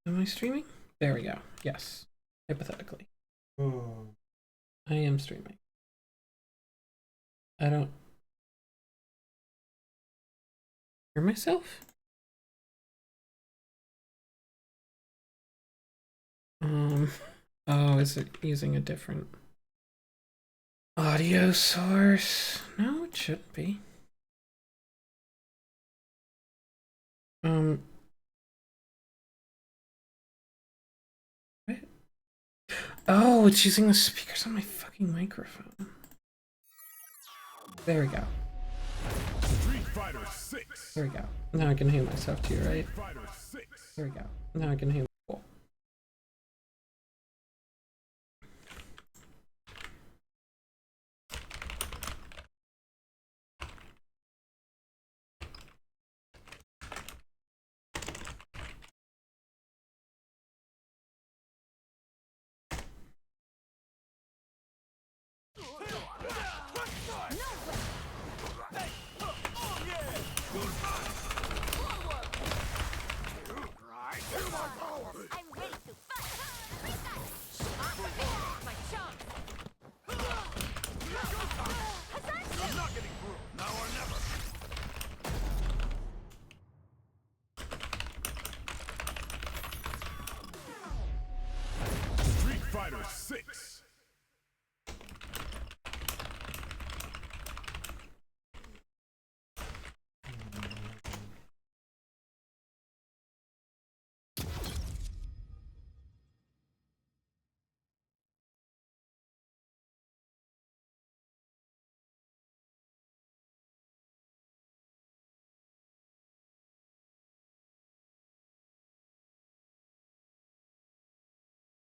Am I streaming? There we go. Yes. Hypothetically. I am streaming. I don't hear myself? Oh, is it using a different audio source? No, it shouldn't be. What? Oh, it's using the speakers on my fucking microphone. There we go. Street Fighter 6. There we go. Now I can hear myself too, right? Fighter 6. There we go. Now I can hear. Cool. Fighter 6.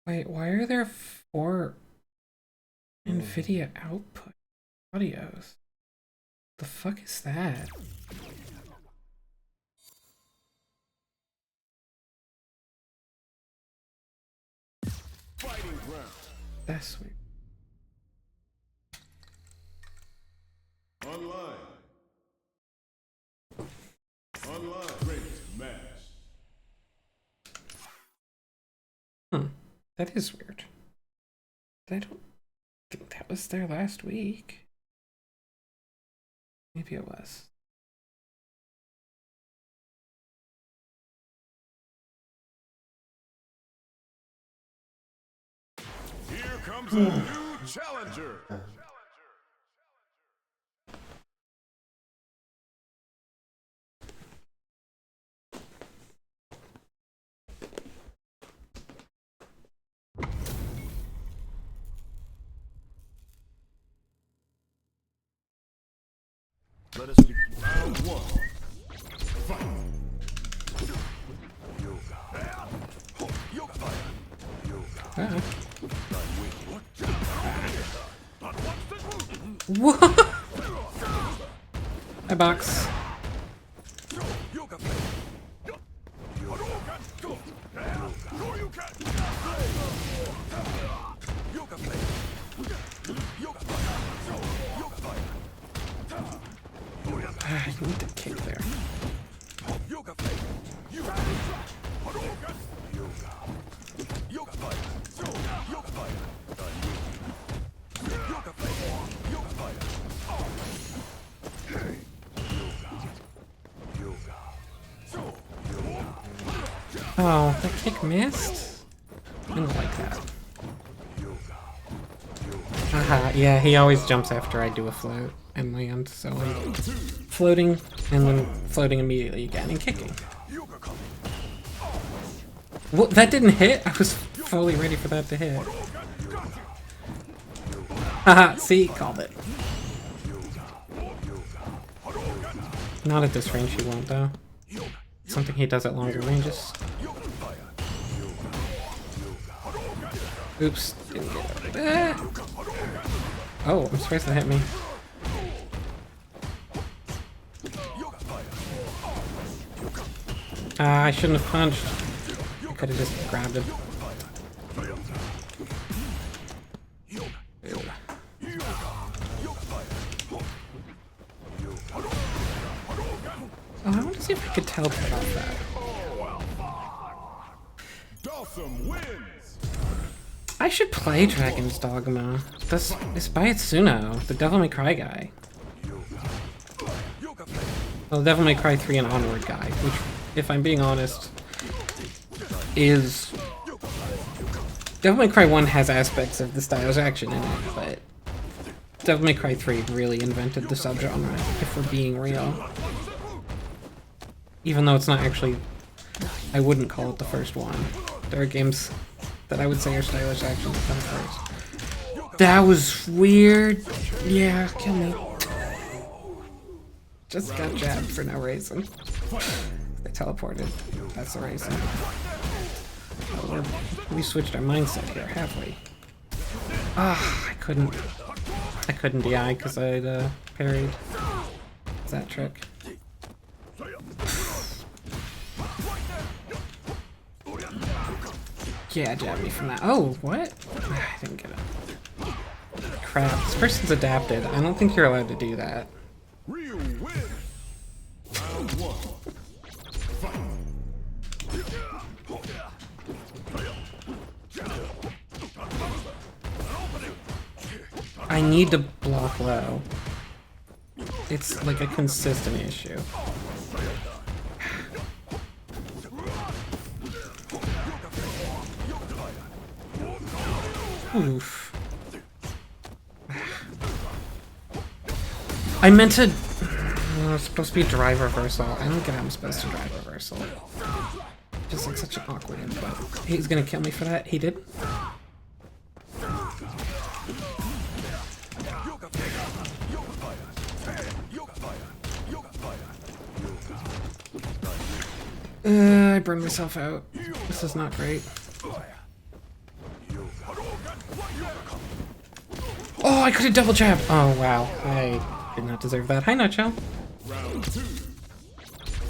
Wait, why are there 4 NVIDIA output audios? The fuck is that? Fighting ground. That's sweet. Online. Online. Ranked match. That is weird. I don't think that was there last week. Maybe it was. Here comes a new challenger. Let us begin. Round 1. Fight. Yoga fire. Yoga. What? Hi, box. Yoga fire. Yoga. Yoga fire. Yoga fire. You need to kick there. Yoga fire. Yoga. Yoga. Yoga fire. Yoga fire. Yoga fire. Yoga fire. Oh, that kick missed? I don't like that. Haha, yeah, he always jumps after I do a float and land, so I'm floating and then floating immediately again and kicking. What? That didn't hit? I was fully ready for that to hit. Haha, see? Called it. Not at this range he won't, though. Something he does at longer ranges. Oops. Didn't get it. Ah. Oh, I'm supposed to hit me. I shouldn't have punched. I could have just grabbed him. Oh, I want to see if I could teleport off that. Awesome wins. I should play Dragon's Dogma. It's by Itsuno, the Devil May Cry guy. Well, the Devil May Cry 3 and onward guy, which, if I'm being honest, is... Devil May Cry 1 has aspects of the stylish action in it, but Devil May Cry 3 really invented the subgenre, if we're being real. Even though it's not actually... I wouldn't call it the first one. There are games that I would say are stylish action that come first. That was weird. Yeah, kill me. Just got jabbed for no reason. They teleported. That's the reason. Oh, we switched our mindset here, have we? Ah, I couldn't DI because I'd parried that trick. Yeah, jab me from that. Oh, what? I didn't get it. Crap, this person's adapted. I don't think you're allowed to do that. Real win. Round 1. Fight. I need to block low. It's like a consistent issue. Oof. I meant to... it's supposed to be drive reversal. I don't get how I'm supposed to drive reversal. Just like such an awkward input. He's gonna kill me for that. He did. I burned myself out. This is not great. Oh, I could have double jabbed. Oh, wow. I did not deserve that. Hi, Nutshell. Round 2.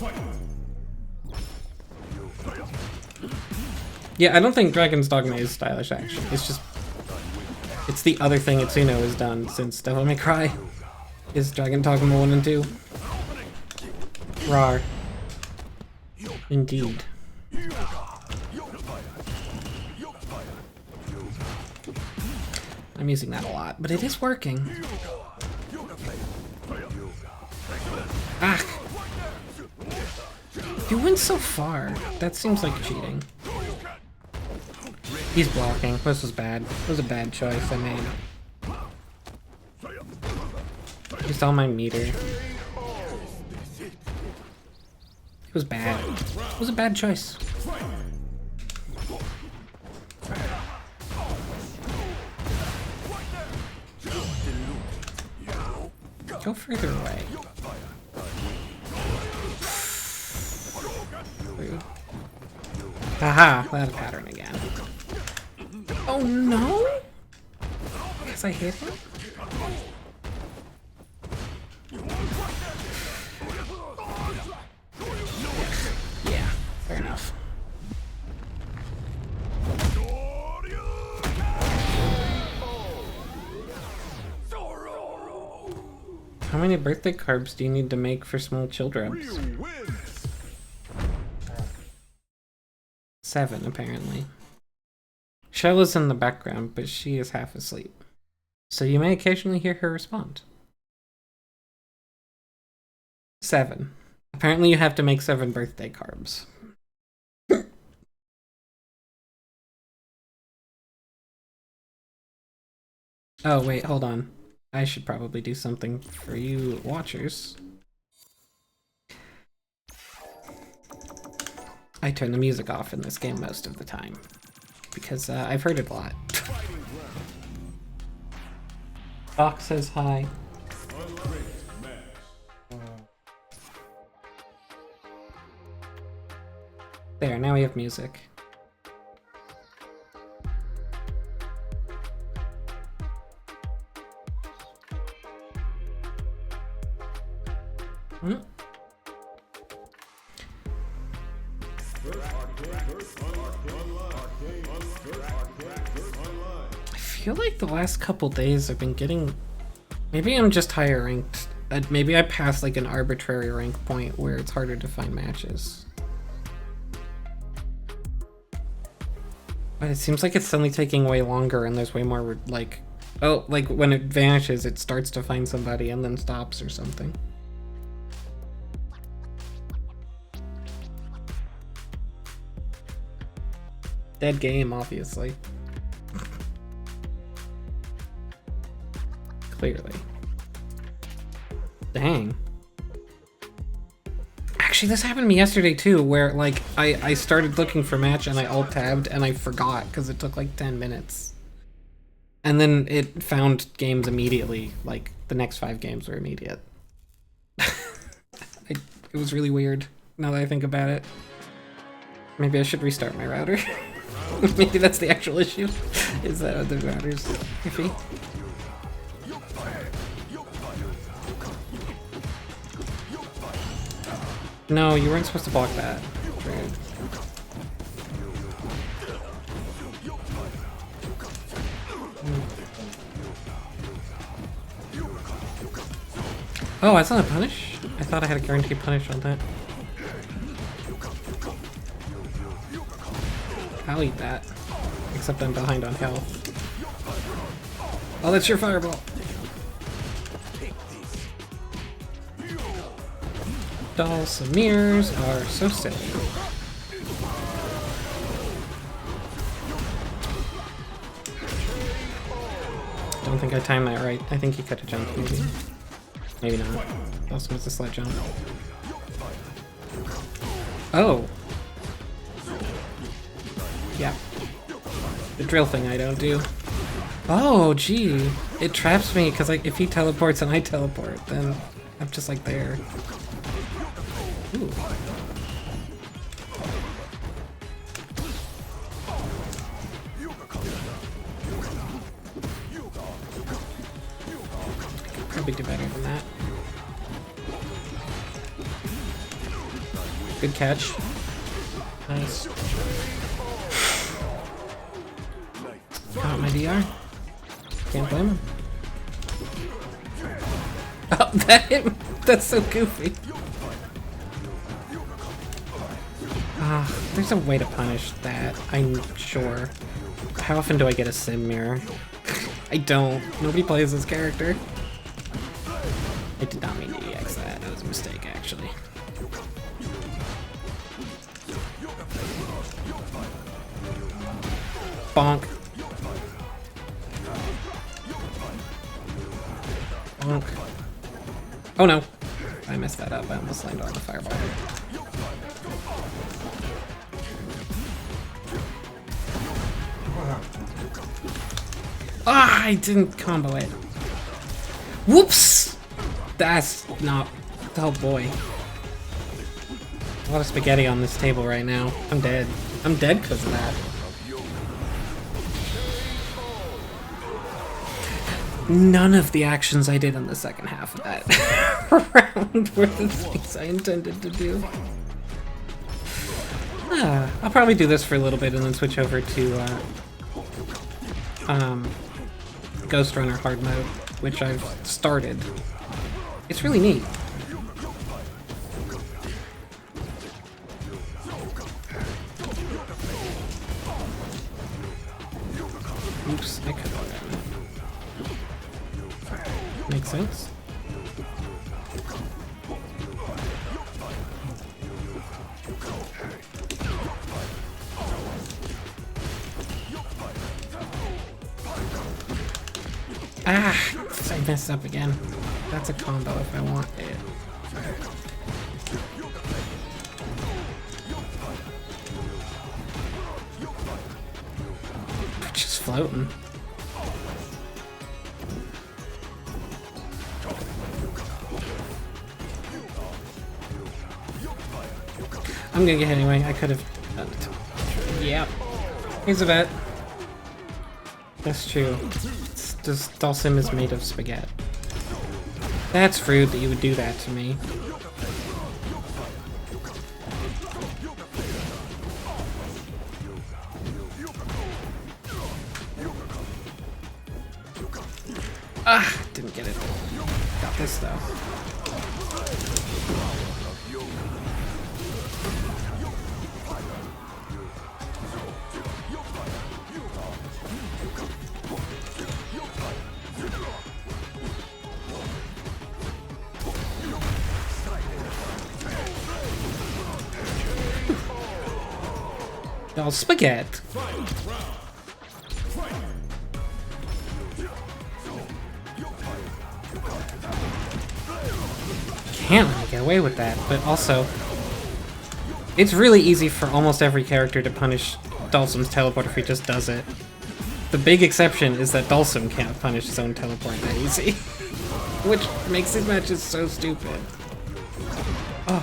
Fight. Yeah, I don't think Dragon's Dogma is stylish action. It's just... it's the other thing Itsuno has done since Devil May Cry is Dragon Dogma 1 and 2. Rar. Indeed. I'm using that a lot, but it is working. Ah! You went so far. That seems like cheating. He's blocking. This was bad. It was a bad choice I made. Used all my meter. It was bad. It was a bad choice. Go further away. Rude. Haha, that pattern again. Oh no! Because I hit him? Yeah, fair enough. How many birthday carbs do you need to make for small children? 7, apparently. Shell is in the background, but she is half asleep. So you may occasionally hear her respond. 7. Apparently you have to make 7 birthday carbs. Oh, wait, hold on. I should probably do something for you watchers. I turn the music off in this game most of the time, because I've heard it a lot. Doc says hi. There, now we have music. Hmm? I feel like the last couple days I've been getting... Maybe I'm just higher ranked. Maybe I passed like an arbitrary rank point where it's harder to find matches. But it seems like it's suddenly taking way longer and there's way more, like... Oh, like when it vanishes, it starts to find somebody and then stops or something. Dead game, obviously. Clearly. Dang. Actually, this happened to me yesterday too, where like I started looking for match and I alt-tabbed and I forgot because it took like 10 minutes. And then it found games immediately, like the next 5 games were immediate. It was really weird now that I think about it. Maybe I should restart my router. Maybe that's the actual issue, is that the router's iffy. No, you weren't supposed to block that. Right. Oh, that's not a punish? I thought I had a guaranteed punish on that. I'll eat that. Except I'm behind on health. Oh, that's your fireball. Dolls and mirrors are so silly. Don't think I timed that right. I think he could have jumped, maybe. Maybe not. Also, it's a slight jump. Oh! Yeah. The drill thing I don't do. Oh, gee. It traps me, because like, if he teleports and I teleport, then I'm just like there. Ooh. Probably do better than that. Good catch. Nice. Got my DR. Can't blame him. Oh, that hit me. That's so goofy. There's a way to punish that, I'm sure. How often do I get a sim mirror? I don't. Nobody plays this character. I did not mean to EX that. That was a mistake, actually. Bonk. Bonk. Oh no. I messed that up. I almost landed on the fireball. Ah, I didn't combo it. Whoops! That's not... Oh boy. A lot of spaghetti on this table right now. I'm dead. I'm dead because of that. None of the actions I did in the second half of that round were the things I intended to do. I'll probably do this for a little bit and then switch over to Ghostrunner hard mode, which I've started. It's really neat. Oops, I could have done that. Makes sense. Ah! I messed up again. That's a combo if I want it. Just floating. I'm gonna get hit anyway. I could have done it. Yep. He's a vet. That's true. This Dulcim is made of spaghetti. That's rude that you would do that to me. Ah, didn't get it. Got this though. Oh, spaghetti! Can't let me get away with that, but also, it's really easy for almost every character to punish Dhalsim's teleport if he just does it. The big exception is that Dhalsim can't punish his own teleport that easy, which makes these matches so stupid. Oh.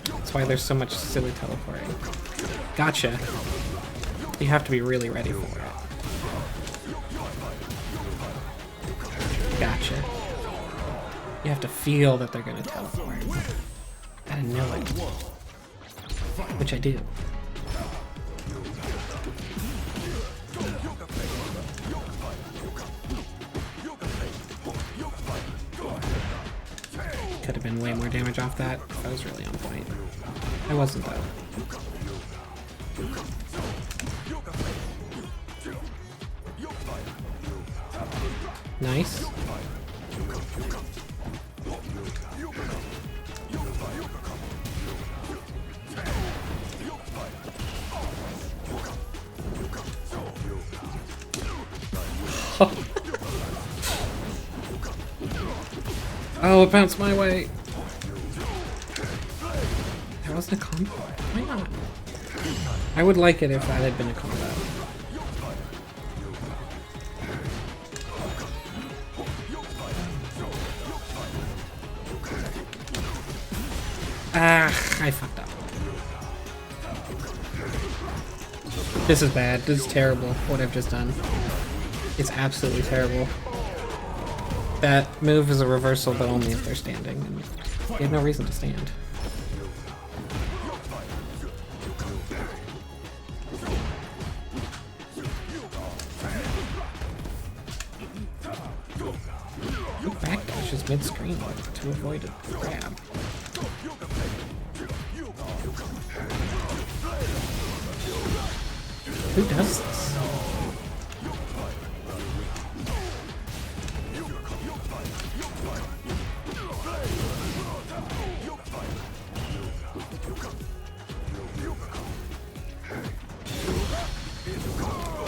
That's why there's so much silly teleporting. Gotcha. You have to be really ready for it. Gotcha. You have to feel that they're gonna teleport. Gotta know it. Which I do. Could have been way more damage off that if I was really on point. I wasn't though. Nice. Oh, it bounced my way. There wasn't a combo. Why not? I would like it if that had been a combo. Ah, I fucked up. This is bad. This is terrible, what I've just done. It's absolutely terrible. That move is a reversal, but only if they're standing. And you have no reason to stand. Backdash is mid-screen to avoid a grab. Who does this?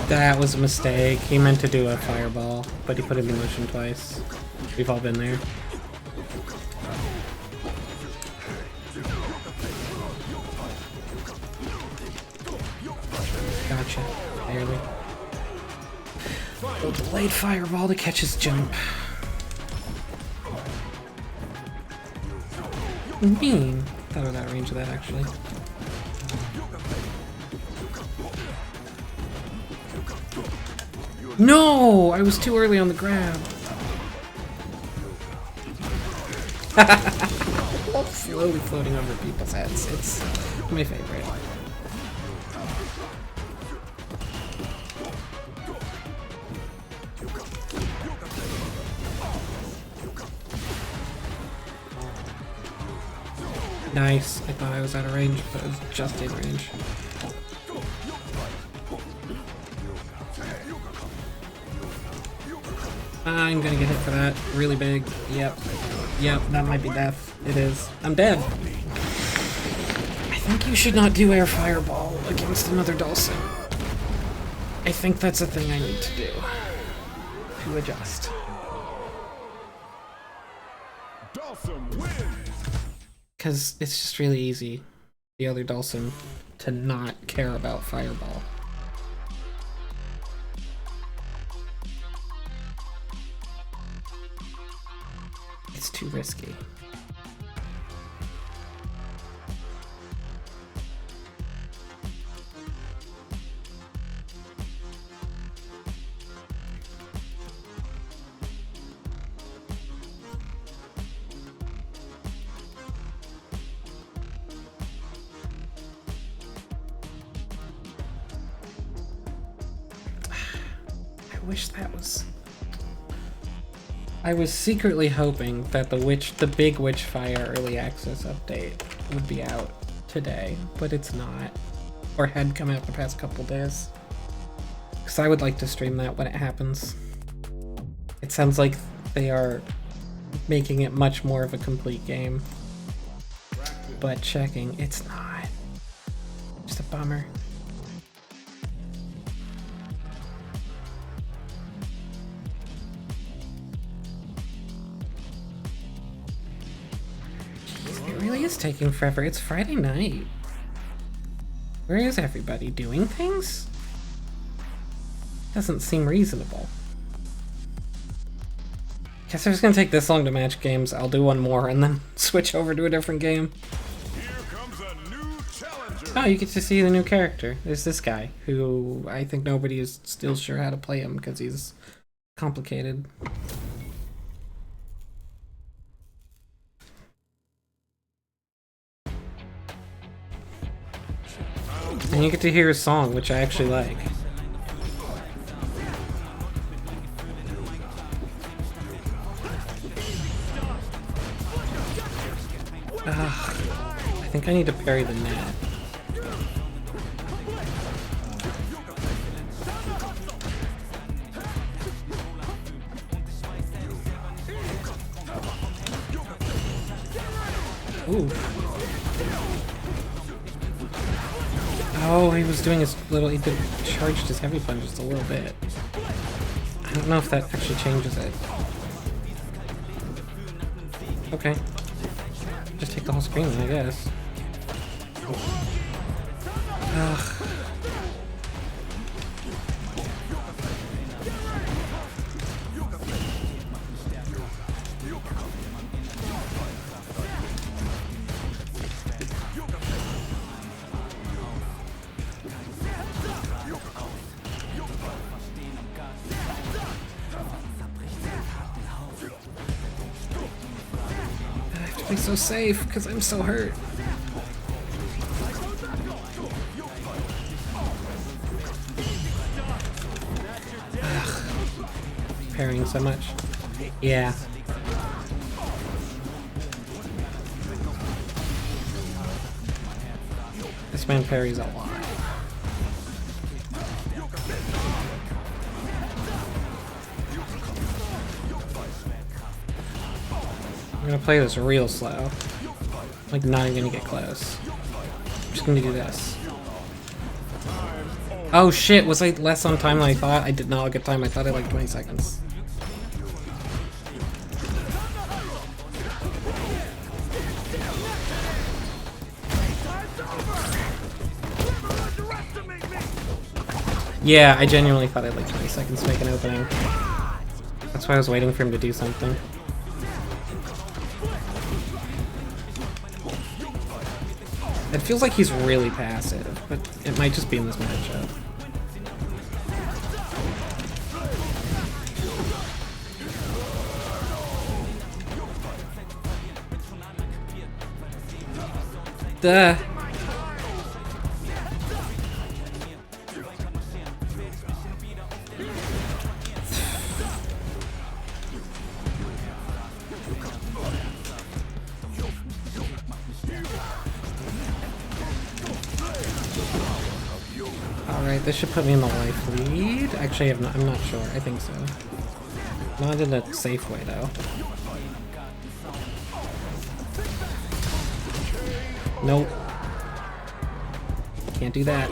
That was a mistake. He meant to do a fireball, but he put it in motion twice. We've all been there. Gotcha. Barely. A delayed fireball to catch his jump. Mean. Thought I was out of range of that actually. No! I was too early on the grab. Slowly floating over people's heads. It's my favorite. Nice. I thought I was out of range, but I was just in range. I'm gonna get hit for that. Really big. Yep. Yep, that might be death. It is. I'm dead. I think you should not do air fireball against another Dhalsim. I think that's a thing I need to do. To adjust. Because it's just really easy, the other Dhalsim, to not care about fireball. It's too risky. I wish that was... I was secretly hoping that the big Witchfire early access update would be out today, but it's not. Or had come out the past couple days. Because I would like to stream that when it happens. It sounds like they are making it much more of a complete game. But checking, it's not. Just a bummer. Jeez, it really is taking forever. It's Friday night. Where is everybody? Doing things? Doesn't seem reasonable. Guess if it's gonna take this long to match games, I'll do one more and then switch over to a different game. Here comes a new challenger. Oh, you get to see the new character. There's this guy, who I think nobody is still sure how to play him because he's complicated. And you get to hear his song, which I actually like. I think I need to parry the net. Ooh. Oh, he was doing his little, he charged his heavy punch just a little bit. I don't know if that actually changes it. Okay. Just take the whole screen then, I guess. Ugh. Be so safe because I'm so hurt. Ugh. Parrying so much. Yeah. This man parries a lot. I'm gonna play this real slow. Like, not even gonna get close. I'm just gonna do this. Oh shit, was I less on time than I thought? I did not look at time, I thought I had like 20 seconds. Yeah, I genuinely thought I had like 20 seconds to make an opening. That's why I was waiting for him to do something. It feels like he's really passive, but it might just be in this matchup. Duh. Alright, this should put me in the life lead. Actually, I'm not sure. I think so. Not in a safe way, though. Nope. Can't do that.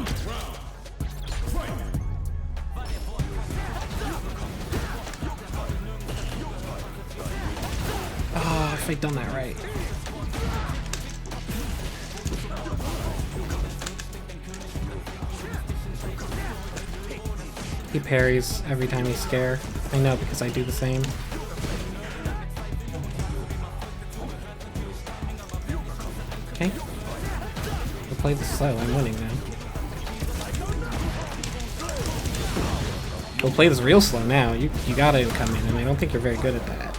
Oh, if I'd done that right. He parries every time he's scared. I know because I do the same. Okay. We'll play this slow. I'm winning now. We'll play this real slow now. You gotta come in, and I don't think you're very good at that.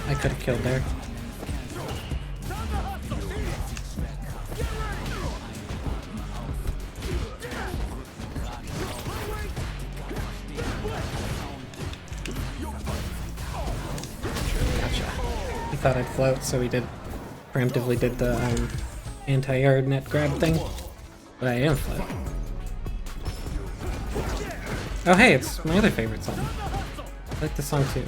I could have killed there. Gotcha. He thought I'd float, so he preemptively did the anti-air net grab thing. But I am flip. Oh hey, it's my other favorite song. I like this song too.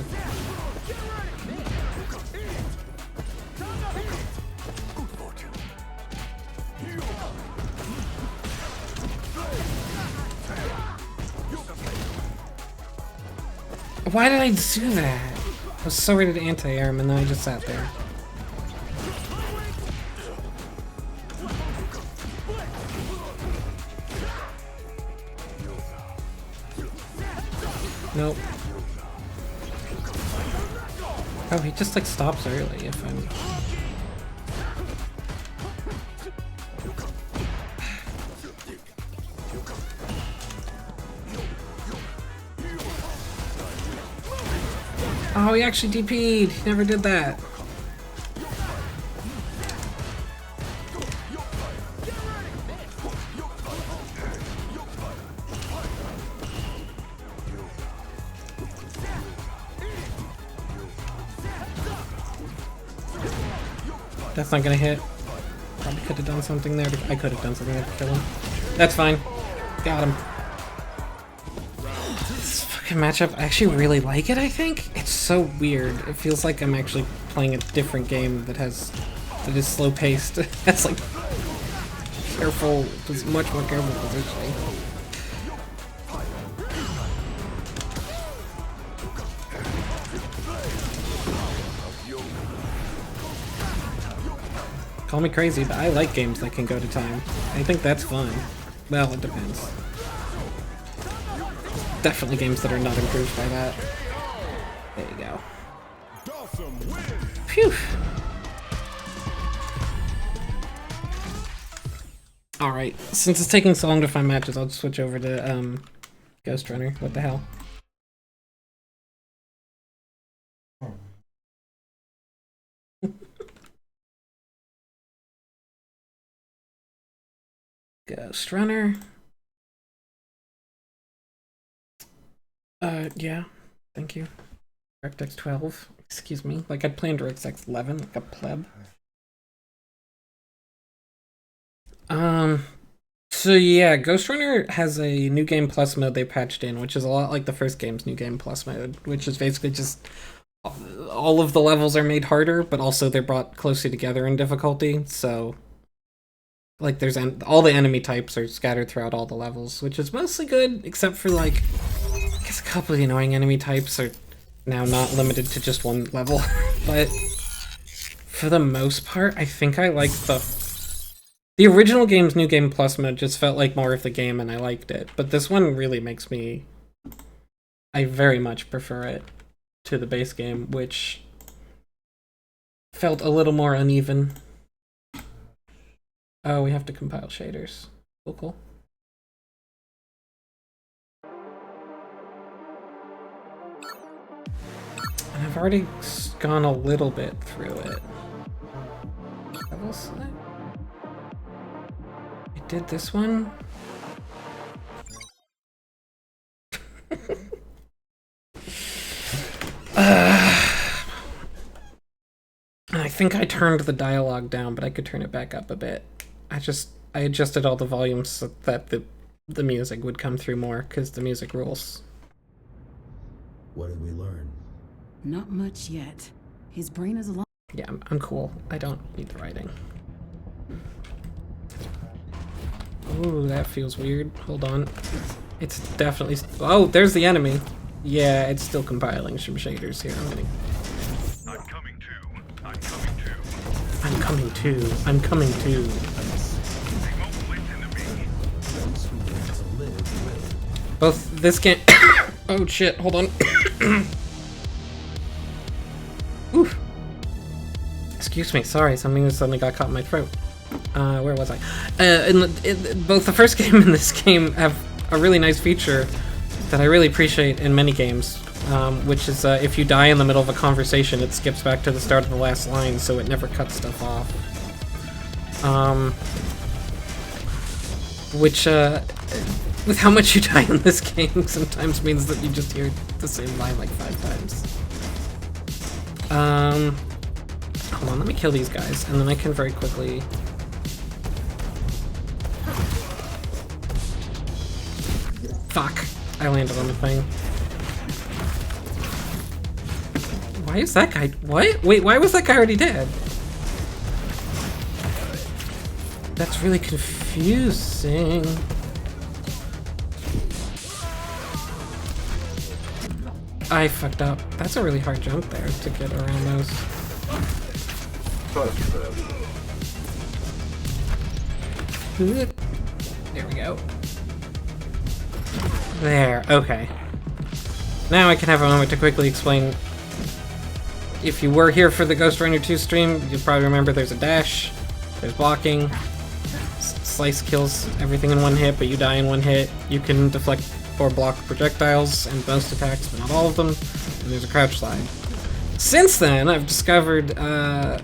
Why did I do that? I was so ready to anti-air him and then I just sat there. Nope. Oh, he just like stops early if I'm... Oh, he actually DP'd! He never did that. That's not gonna hit. Probably could have done something there. I could have done something there to kill him. That's fine. Got him. This fucking matchup, I actually really like it, I think. It's so weird. It feels like I'm actually playing a different game that is slow paced. That's like careful, it's much more careful positioning. Call me crazy, but I like games that can go to time. I think that's fun. Well, it depends. Definitely games that are not improved by that. There you go. Phew! Alright, since it's taking so long to find matches, I'll just switch over to Ghostrunner. What the hell? Ghostrunner. Yeah. Thank you. DirectX 12. Excuse me. Like I'd planned DirectX 11, like a pleb. So yeah, Ghostrunner has a New Game Plus mode they patched in, which is a lot like the first game's New Game Plus mode, which is basically just all of the levels are made harder, but also they're brought closely together in difficulty, so like there's all the enemy types are scattered throughout all the levels, which is mostly good, except for like I guess a couple of the annoying enemy types are now not limited to just one level. But for the most part, I think I like the original game's New Game Plus mode just felt like more of the game and I liked it. But this one really makes me... I very much prefer it to the base game, which felt a little more uneven. Oh, we have to compile shaders. Cool, cool. And I've already gone a little bit through it. Level select? I did this one? I think I turned the dialogue down, but I could turn it back up a bit. I adjusted all the volumes so that the music would come through more, because the music rules. What did we learn? Not much yet. His brain is a lot. Yeah, I'm cool. I don't need the writing. Ooh, that feels weird. Hold on. It's definitely... Oh, there's the enemy. Yeah, it's still compiling some shaders here. I'm coming too. I'm coming too. I'm coming too. I'm coming too. They won't listen to me. Both this game... Oh shit, hold on. Oof. Excuse me, sorry, something suddenly got caught in my throat. Where was I? Both the first game and this game have a really nice feature that I really appreciate in many games, which is if you die in the middle of a conversation, it skips back to the start of the last line, so it never cuts stuff off. Which, with how much you die in this game, sometimes means that you just hear the same line like 5 times. Hold on, let me kill these guys, and then I can very quickly I landed on the thing. Why is that guy... What? Wait, why was that guy already dead? That's really confusing. I fucked up. That's a really hard jump there to get around those. There we go. There, okay. Now I can have a moment to quickly explain. If you were here for the Ghostrunner 2 stream, you'll probably remember there's a dash, there's blocking, slice kills everything in one hit, but you die in one hit. You can deflect or block projectiles and most attacks, but not all of them, and there's a crouch slide. Since then, I've discovered, I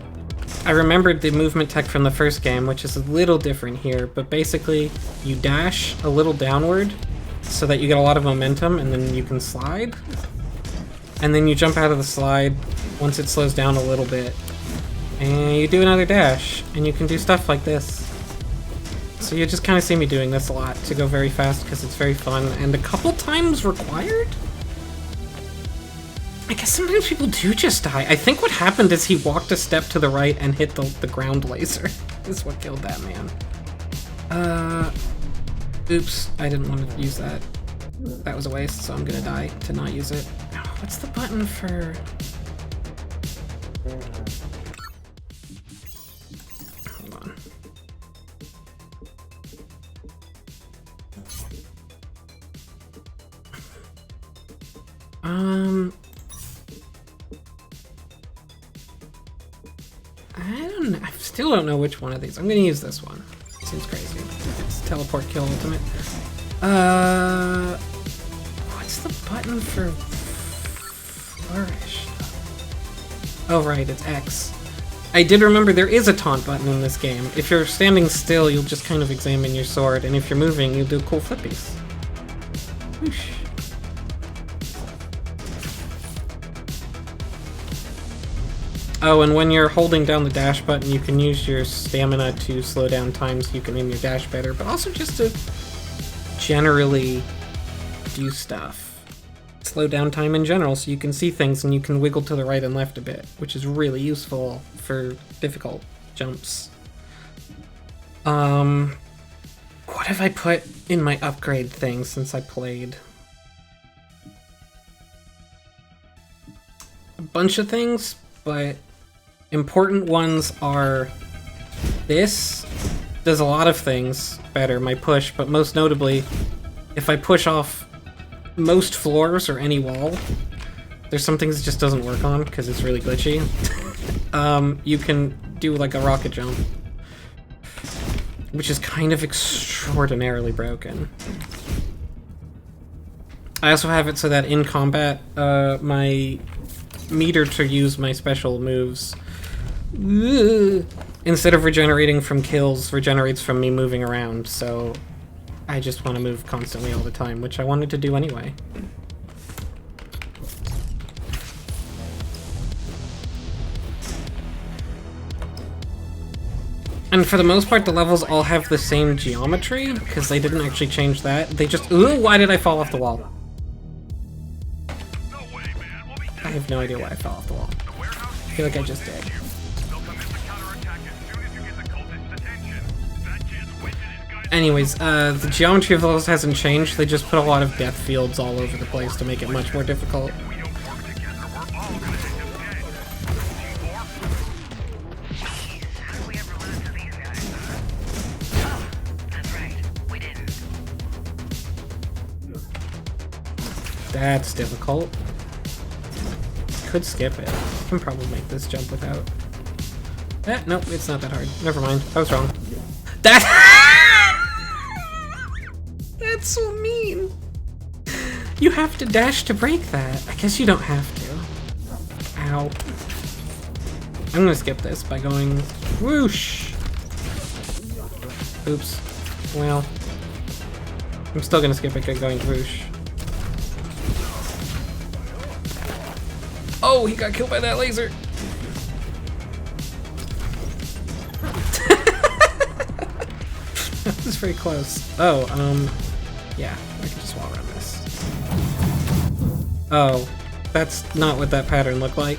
remembered the movement tech from the first game, which is a little different here, but basically, you dash a little downward so that you get a lot of momentum, and then you can slide. And then you jump out of the slide once it slows down a little bit. And you do another dash, and you can do stuff like this. So you just kind of see me doing this a lot to go very fast because it's very fun, and a couple times required? I guess sometimes people do just die. I think what happened is he walked a step to the right and hit the ground laser. This is what killed that man. Oops, I didn't want to use that. That was a waste, so I'm gonna die to not use it. Oh, what's the button for... Hold on. I don't know. I still don't know which one of these. I'm gonna use this one. Seems crazy. It's teleport kill ultimate. What's the button for flourish? Oh right, it's X. I did remember there is a taunt button in this game. If you're standing still, you'll just kind of examine your sword, and if you're moving, you'll do cool flippies. Whoosh. Oh, and when you're holding down the dash button, you can use your stamina to slow down times so you can aim your dash better, but also just to generally do stuff. Slow down time in general so you can see things and you can wiggle to the right and left a bit, which is really useful for difficult jumps. What have I put in my upgrade thing since I played? A bunch of things, but important ones are this does a lot of things better, my push, but most notably, if I push off most floors or any wall, there's some things it just doesn't work on because it's really glitchy. You can do like a rocket jump, which is kind of extraordinarily broken. I also have it so that in combat, my meter to use my special moves, instead of regenerating from kills, regenerates from me moving around, so I just want to move constantly all the time, which I wanted to do anyway. And for the most part, the levels all have the same geometry, because they didn't actually change that. They just... Ooh, why did I fall off the wall? I have no idea why I fell off the wall. I feel like I just did. Anyways, the geometry of the levels hasn't changed. They just put a lot of death fields all over the place to make it much more difficult. That's difficult. Could skip it. I can probably make this jump without. Nope, it's not that hard. Never mind. I was wrong. That's so mean. You have to dash to break that. I guess you don't have to. Ow. I'm gonna skip this by going whoosh. Oops. Well, I'm still gonna skip it by going whoosh. Oh, he got killed by that laser. That was very close. Oh, yeah, I can just wall run this. Oh, that's not what that pattern looked like.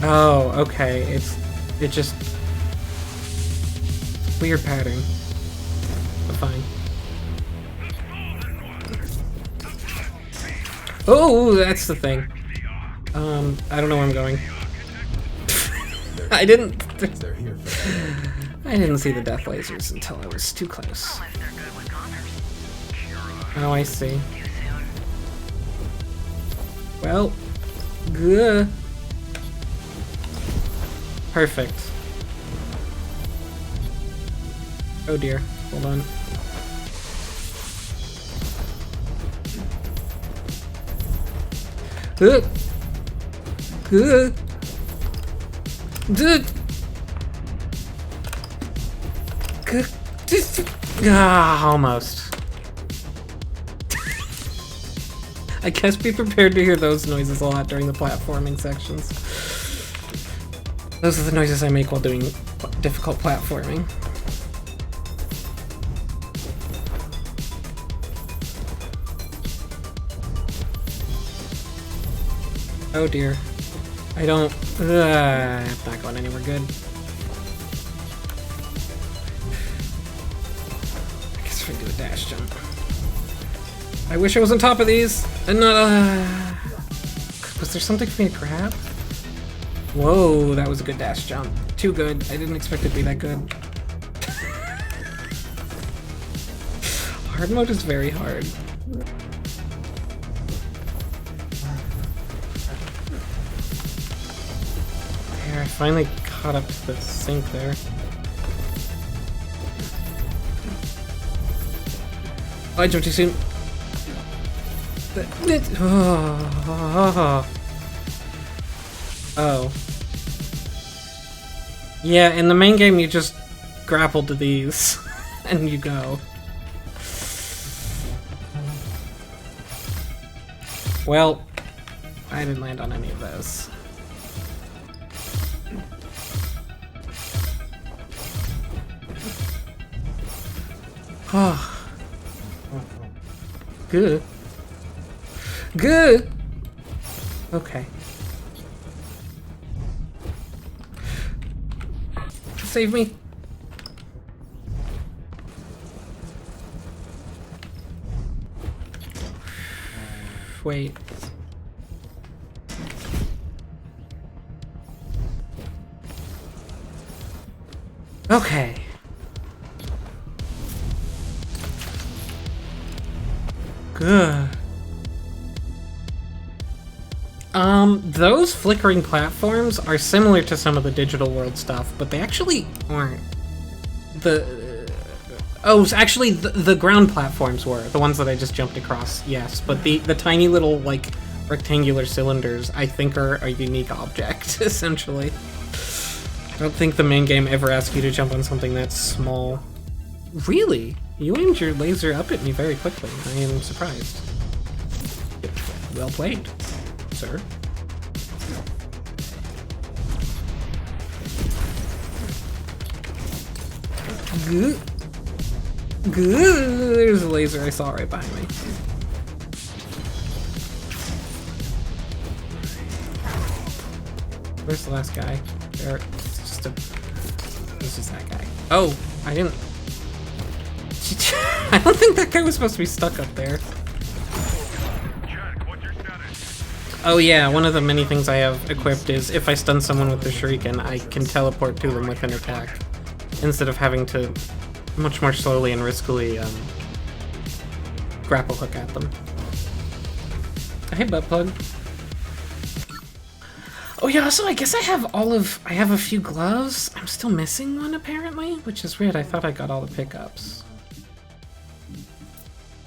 Oh, okay. It just weird pattern. But fine. Oh, that's the thing. I don't know where I'm going. I didn't. They're here for that. I didn't see the death lasers until I was too close. Oh, I see. Well, good. Perfect. Oh dear. Hold on. Good. Good. Good. Good. Ah, almost. I guess be prepared to hear those noises a lot during the platforming sections. Those are the noises I make while doing difficult platforming. Oh dear. I don't... it's not going anywhere good. I guess if I do a dash jump. I wish I was on top of these and not... was there something for me to grab? Whoa, that was a good dash jump. Too good. I didn't expect it to be that good. Hard mode is very hard. There, I finally caught up to the sink there. Oh, I jumped too soon. Oh. Yeah, in the main game you just grapple to these and you go. Well, I didn't land on any of those. Oh. Good. Good. Okay. Save me. Wait. Okay. Good. Those flickering platforms are similar to some of the digital world stuff, but they actually aren't. Actually, the ground platforms were. The ones that I just jumped across, yes. But the tiny little, like, rectangular cylinders, I think are a unique object, essentially. I don't think the main game ever asks you to jump on something that's small. Really? You aimed your laser up at me very quickly. I am surprised. Well played, sir. Good. Good. There's a laser I saw right behind me. Where's the last guy? There. It's just that guy. Oh, I didn't. I don't think that guy was supposed to be stuck up there. Oh yeah, one of the many things I have equipped is if I stun someone with the shuriken, I can teleport to them with an attack, instead of having to much more slowly and riskily grapple hook at them. Hey, butt plug. Oh yeah, also I guess I have a few gloves. I'm still missing one apparently, which is weird. I thought I got all the pickups.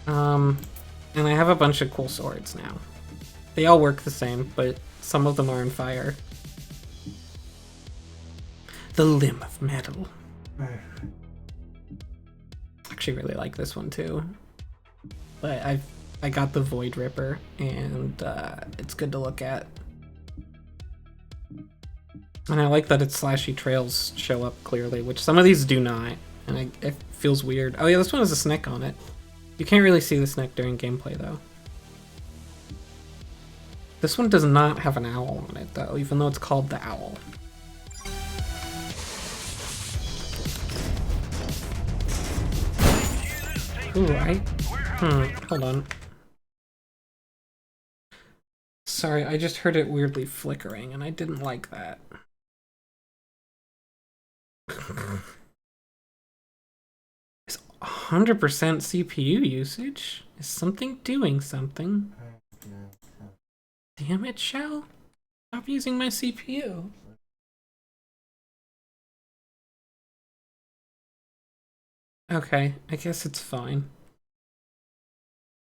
And I have a bunch of cool swords now. They all work the same, but some of them are on fire. The Limb of Metal. Actually really like this one too. But I got the Void Ripper, and it's good to look at. And I like that its slashy trails show up clearly, which some of these do not, and it feels weird. Oh yeah, this one has a snake on it. You can't really see this neck during gameplay, though. This one does not have an owl on it, though, even though it's called the owl. Ooh, hold on. Sorry, I just heard it weirdly flickering, and I didn't like that. It's 100% CPU usage? Is something doing something? Damn it, Shell. Stop using my CPU. Okay, I guess it's fine.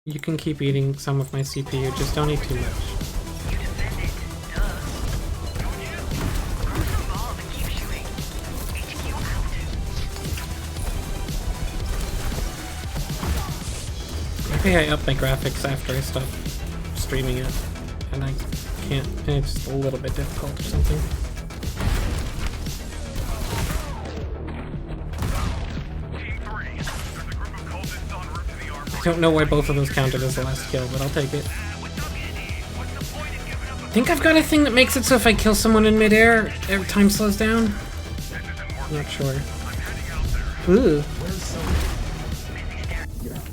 You can keep eating some of my CPU, just don't eat too much. Maybe I up my graphics after I stop streaming it, and I can't, it's just a little bit difficult or something. I don't know why both of those counted as the last kill, but I'll take it. I think I've got a thing that makes it so if I kill someone in midair, time slows down. I'm not sure. Ooh.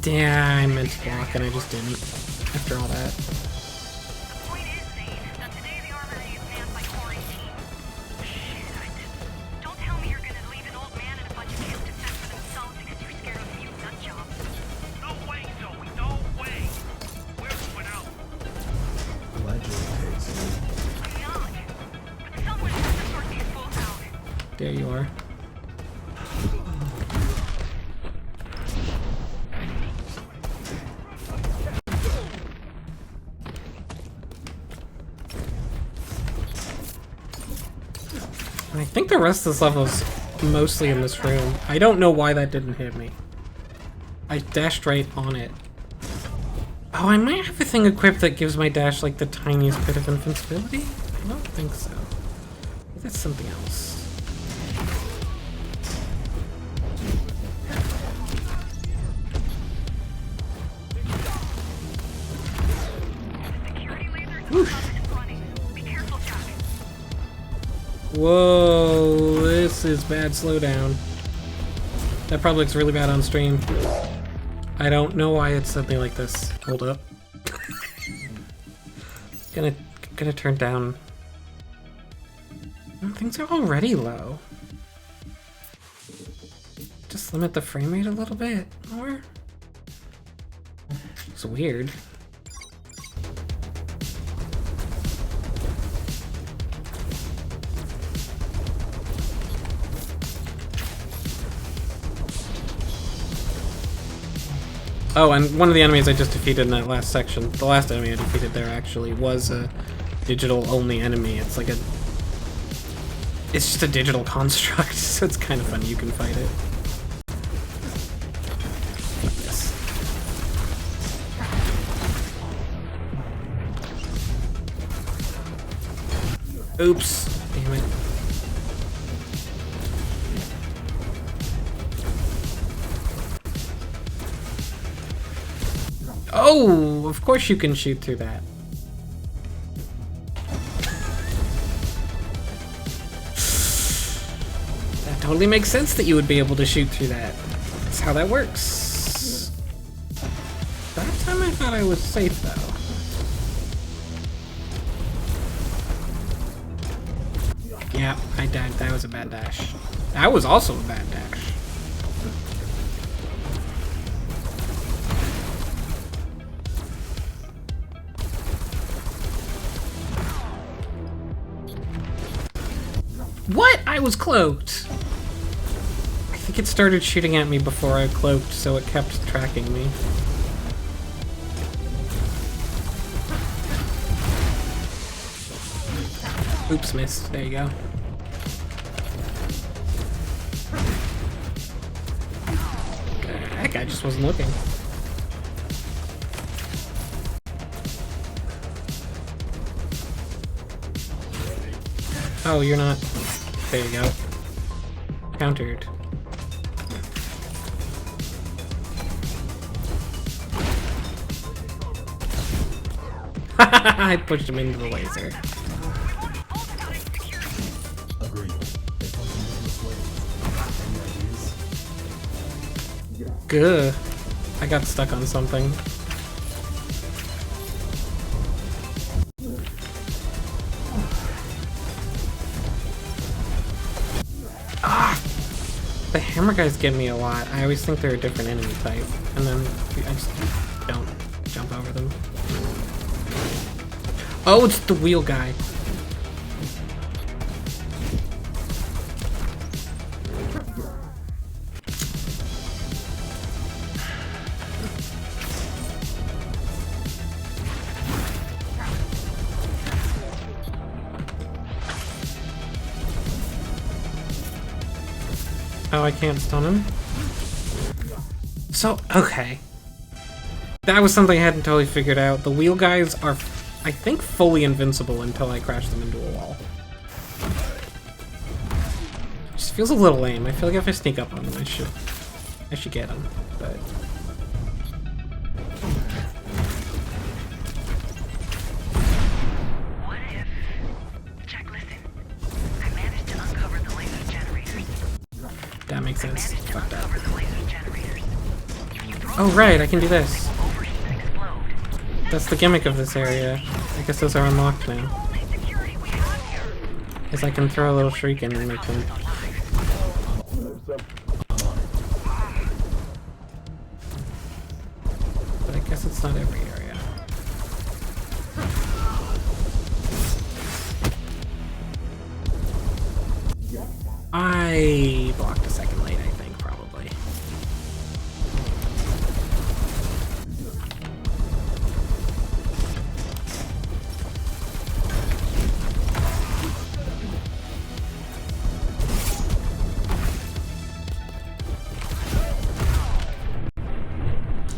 Damn, I meant to block and I just didn't. After all that. There you are. I think the rest of this level is mostly in this room. I don't know why that didn't hit me. I dashed right on it. Oh, I might have a thing equipped that gives my dash like the tiniest bit of invincibility? I don't think so. That's something else. Whoosh. Whoa, this is bad slowdown. That probably looks really bad on stream. I don't know why it's suddenly like this. Hold up. Gonna turn down. Things are already low. Just limit the frame rate a little bit more. It's weird. Oh, and one of the enemies I just defeated in that last section, the last enemy I defeated there actually was a digital-only enemy. It's like a... It's just a digital construct, so it's kind of funny. You can fight it. Like this. Oops. Damn it. Oh, of course you can shoot through that. That totally makes sense that you would be able to shoot through that. That's how that works. That time I thought I was safe, though. Yeah, I died. That was a bad dash. That was also a bad dash. What? I was cloaked! I think it started shooting at me before I cloaked, so it kept tracking me. Oops, missed. There you go. That guy just wasn't looking. Oh, you're not... There you go. Countered. I pushed him into the laser. Agreed. They function this way. Any ideas? Gah. I got stuck on something. Ah! The hammer guys get me a lot. I always think they're a different enemy type, and then I just don't jump over them. Oh, it's the wheel guy. Oh, I can't stun him? So, okay. That was something I hadn't totally figured out. The wheel guys are, I think, fully invincible until I crash them into a wall. Just feels a little lame. I feel like if I sneak up on them, I should get them, but... What if... Jack, listen. I managed to uncover the laser generators. That makes sense. Fuck that. Uncover the laser generators. If you throw Oh right, I can do this. them overheat and explode. That's the gimmick of this area. I guess those are unlocked now. Only security we have here. Is I can throw a little shuriken and make them... But I guess it's not every area. I blocked a second late, I think, probably.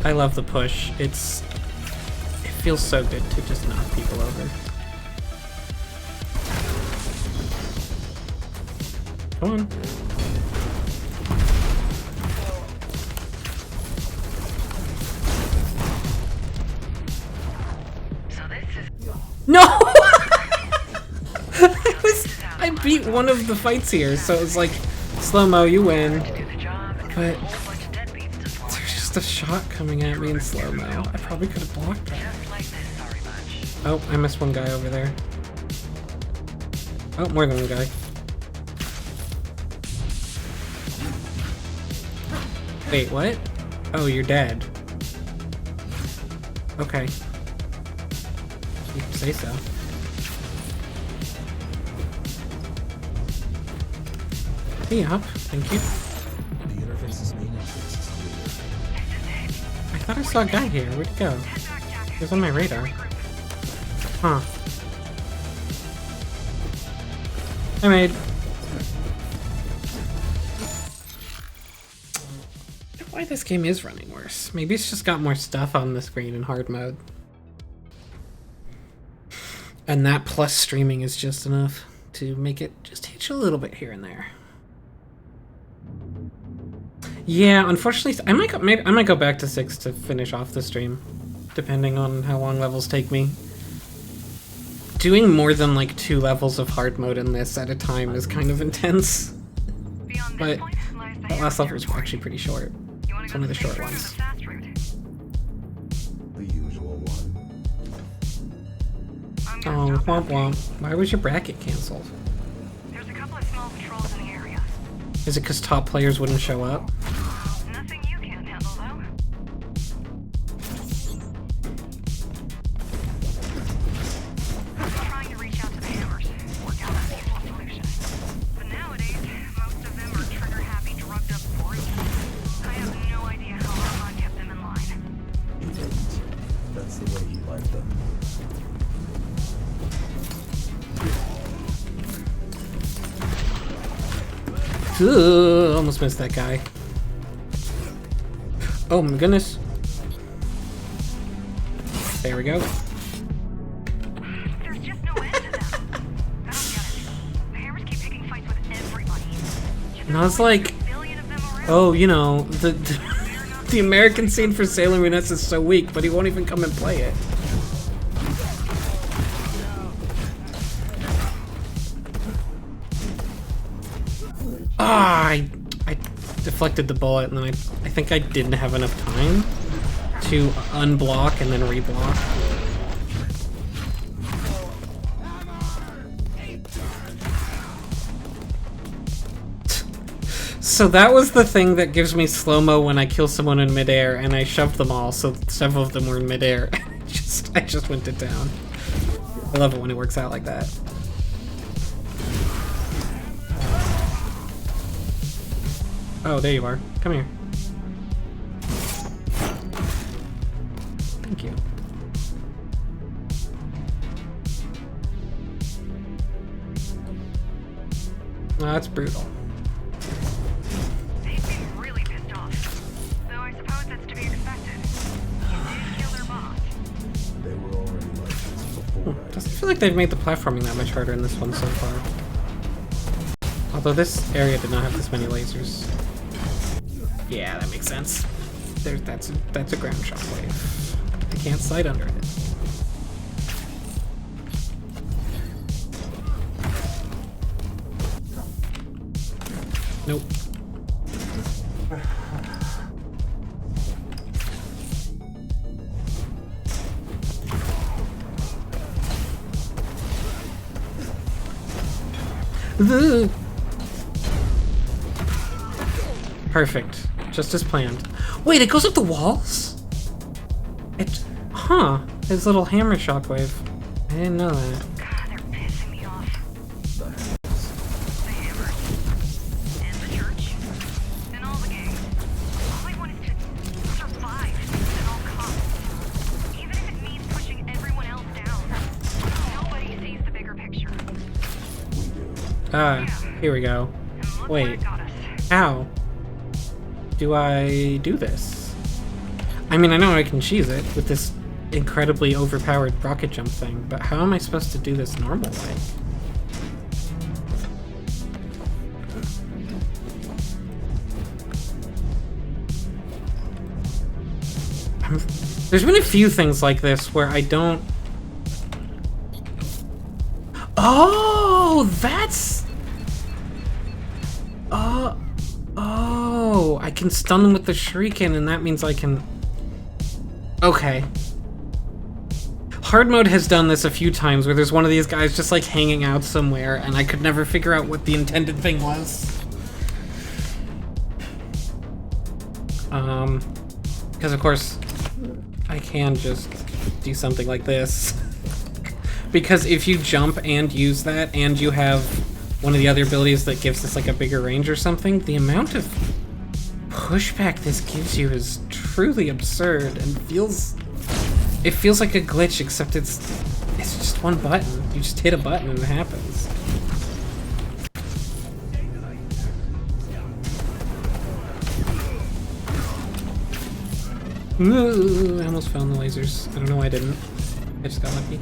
I love the push. It feels so good to just knock people over. Come on. So this is... No! I beat one of the fights here, so it's like, slow-mo, you win. do the job. But A bunch of deadbeats to swallow. there's just a shot coming at me in slow-mo. I probably could have blocked that. Just like this, sorry much. Oh, I missed one guy over there. Oh, more than one guy. Wait, what? Oh, you're dead. Okay. You can say so. Hey, up. Thank you. The interface's main entrance is clear. I thought I saw a guy here. Where'd he go? He was on my radar. Huh. I made. Why this game is running worse. Maybe it's just got more stuff on the screen in hard mode. And that plus streaming is just enough to make it just hit you a little bit here and there. Yeah, unfortunately, I might go back to 6 to finish off the stream, depending on how long levels take me. Doing more than like 2 levels of hard mode in this at a time is kind of intense. Beyond But this point lies the that last level was territory. actually pretty short. You wanna It's go one of the the short safe route or ones. the fast route? The usual one. I'm gonna Oh, stop womp after womp. Why was your bracket cancelled? There's a couple of small patrols in the area. Is it because top players wouldn't show up? Nothing you can't handle, though. I'm trying to reach out to the hammers, work out a peaceful solution. But nowadays, most of them are trigger-happy, drugged-up freaks. I have no idea how Armand kept them in line. He didn't. That's the way he liked them. Ugh, almost missed that guy. Oh my goodness. There we go. There's just no end to them. I don't get it. The hammers keep picking fights with everybody. And I was like, A billion of them around. oh, you know, the American scene for Sailor Moon S is so weak, but he won't even come and play it. I deflected the bullet, and then I think I didn't have enough time to unblock and then reblock. So that was the thing that gives me slow-mo when I kill someone in midair, and I shoved them all, so several of them were in midair. I just went to town. I love it when it works out like that. Oh, there you are. Come here. Thank you. Oh, that's brutal. They seem really pissed off. Though I suppose that's to be expected. You did kill their boss. They were already like this before. Doesn't feel like they've made the platforming that much harder in this one so far. Although this area did not have this many lasers. Yeah, that makes sense. That's a ground shockwave. I can't slide under it. Nope. Perfect. Just as planned. Wait, it goes up the walls? Huh. His little hammer shockwave. I didn't know that. God, they're pissing me off. The hammer. And the church. And all the gangs. All I want is to survive at all costs. Even if it means pushing everyone else down. Nobody sees the bigger picture. Here we go. And look Wait. where it got us. How do I do this? I mean, I know I can cheese it with this incredibly overpowered rocket jump thing, but how am I supposed to do this normal way? There's been a few things like this where I don't... Oh, that's... Oh, I can stun them with the shuriken, and that means I can... Okay. Hard mode has done this a few times where there's one of these guys just like hanging out somewhere, and I could never figure out what the intended thing was. Because of course, I can just do something like this. Because if you jump and use that, and you have one of the other abilities that gives this like a bigger range or something, the amount of pushback this gives you is truly absurd and it feels like a glitch, except it's just one button. You just hit a button and it happens. Ooh, I almost found the lasers. I don't know why I didn't. I just got lucky.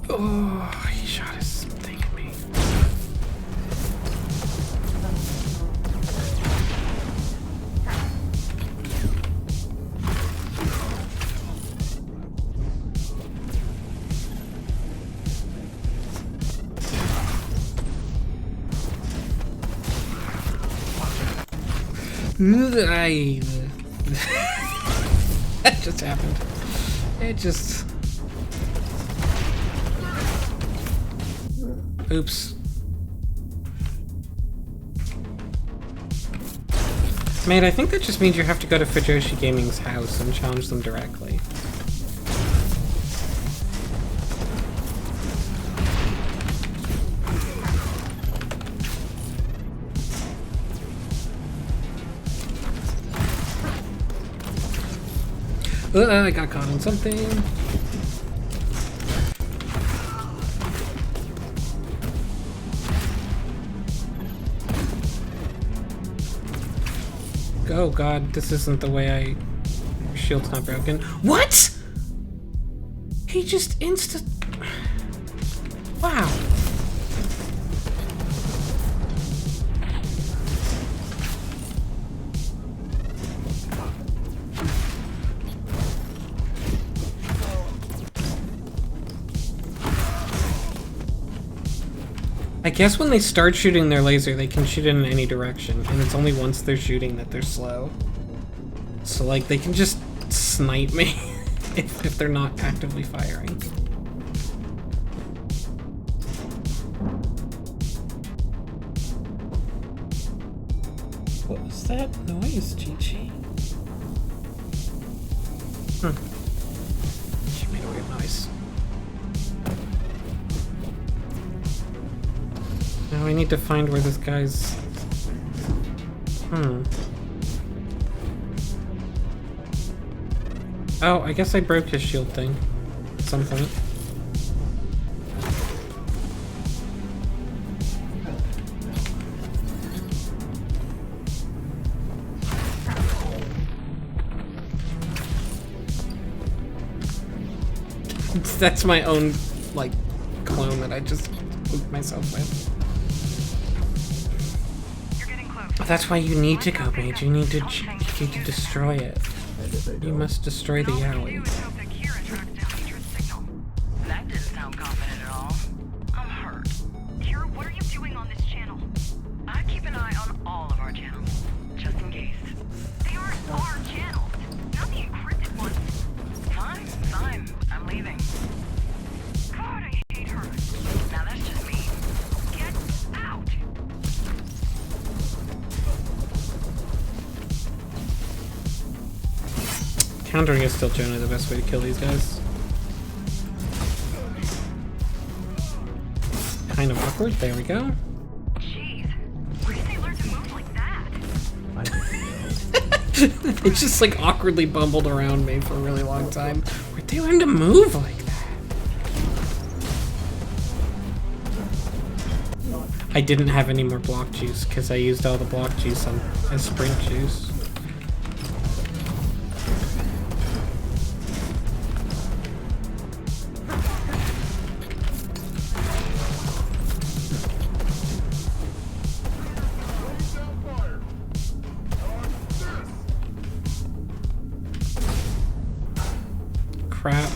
Oh, he shot his thing at me. That just happened. It just... Oops. Mate, I think that just means you have to go to Fujoshi Gaming's house and challenge them directly. I got caught on something. Oh god, this isn't the way I... Shield's not broken. What?! He just Wow. I guess when they start shooting their laser, they can shoot it in any direction, and it's only once they're shooting that they're slow. So, like, they can just snipe me if they're not actively firing. What was that noise, Chi-Chi? She made a weird noise. Now I need to find where this guy's... Oh, I guess I broke his shield thing at some point. That's my own, like, clone that I just spooked myself with. You're getting close. That's why you need to go, Mage. You need to destroy it. You must destroy the All we can Yowie. do is hope that Kira tracks down Hadra's signal. That didn't sound confident at all. I'm hurt. Kira, what are you doing on this channel? I keep an eye on all of our channels, just in case. They aren't our channels, not the encrypted ones. Fine, fine. I'm leaving. God, I hate her. Now that's just me. Get out! Countering is still generally the best way to kill these guys. Kind of awkward. There we go. Jeez, where did they learn to move like that? I think they know. They just like awkwardly bumbled around me for a really long time. Where'd they learn to move like that? I didn't have any more block juice because I used all the block juice on as sprint juice. Crap.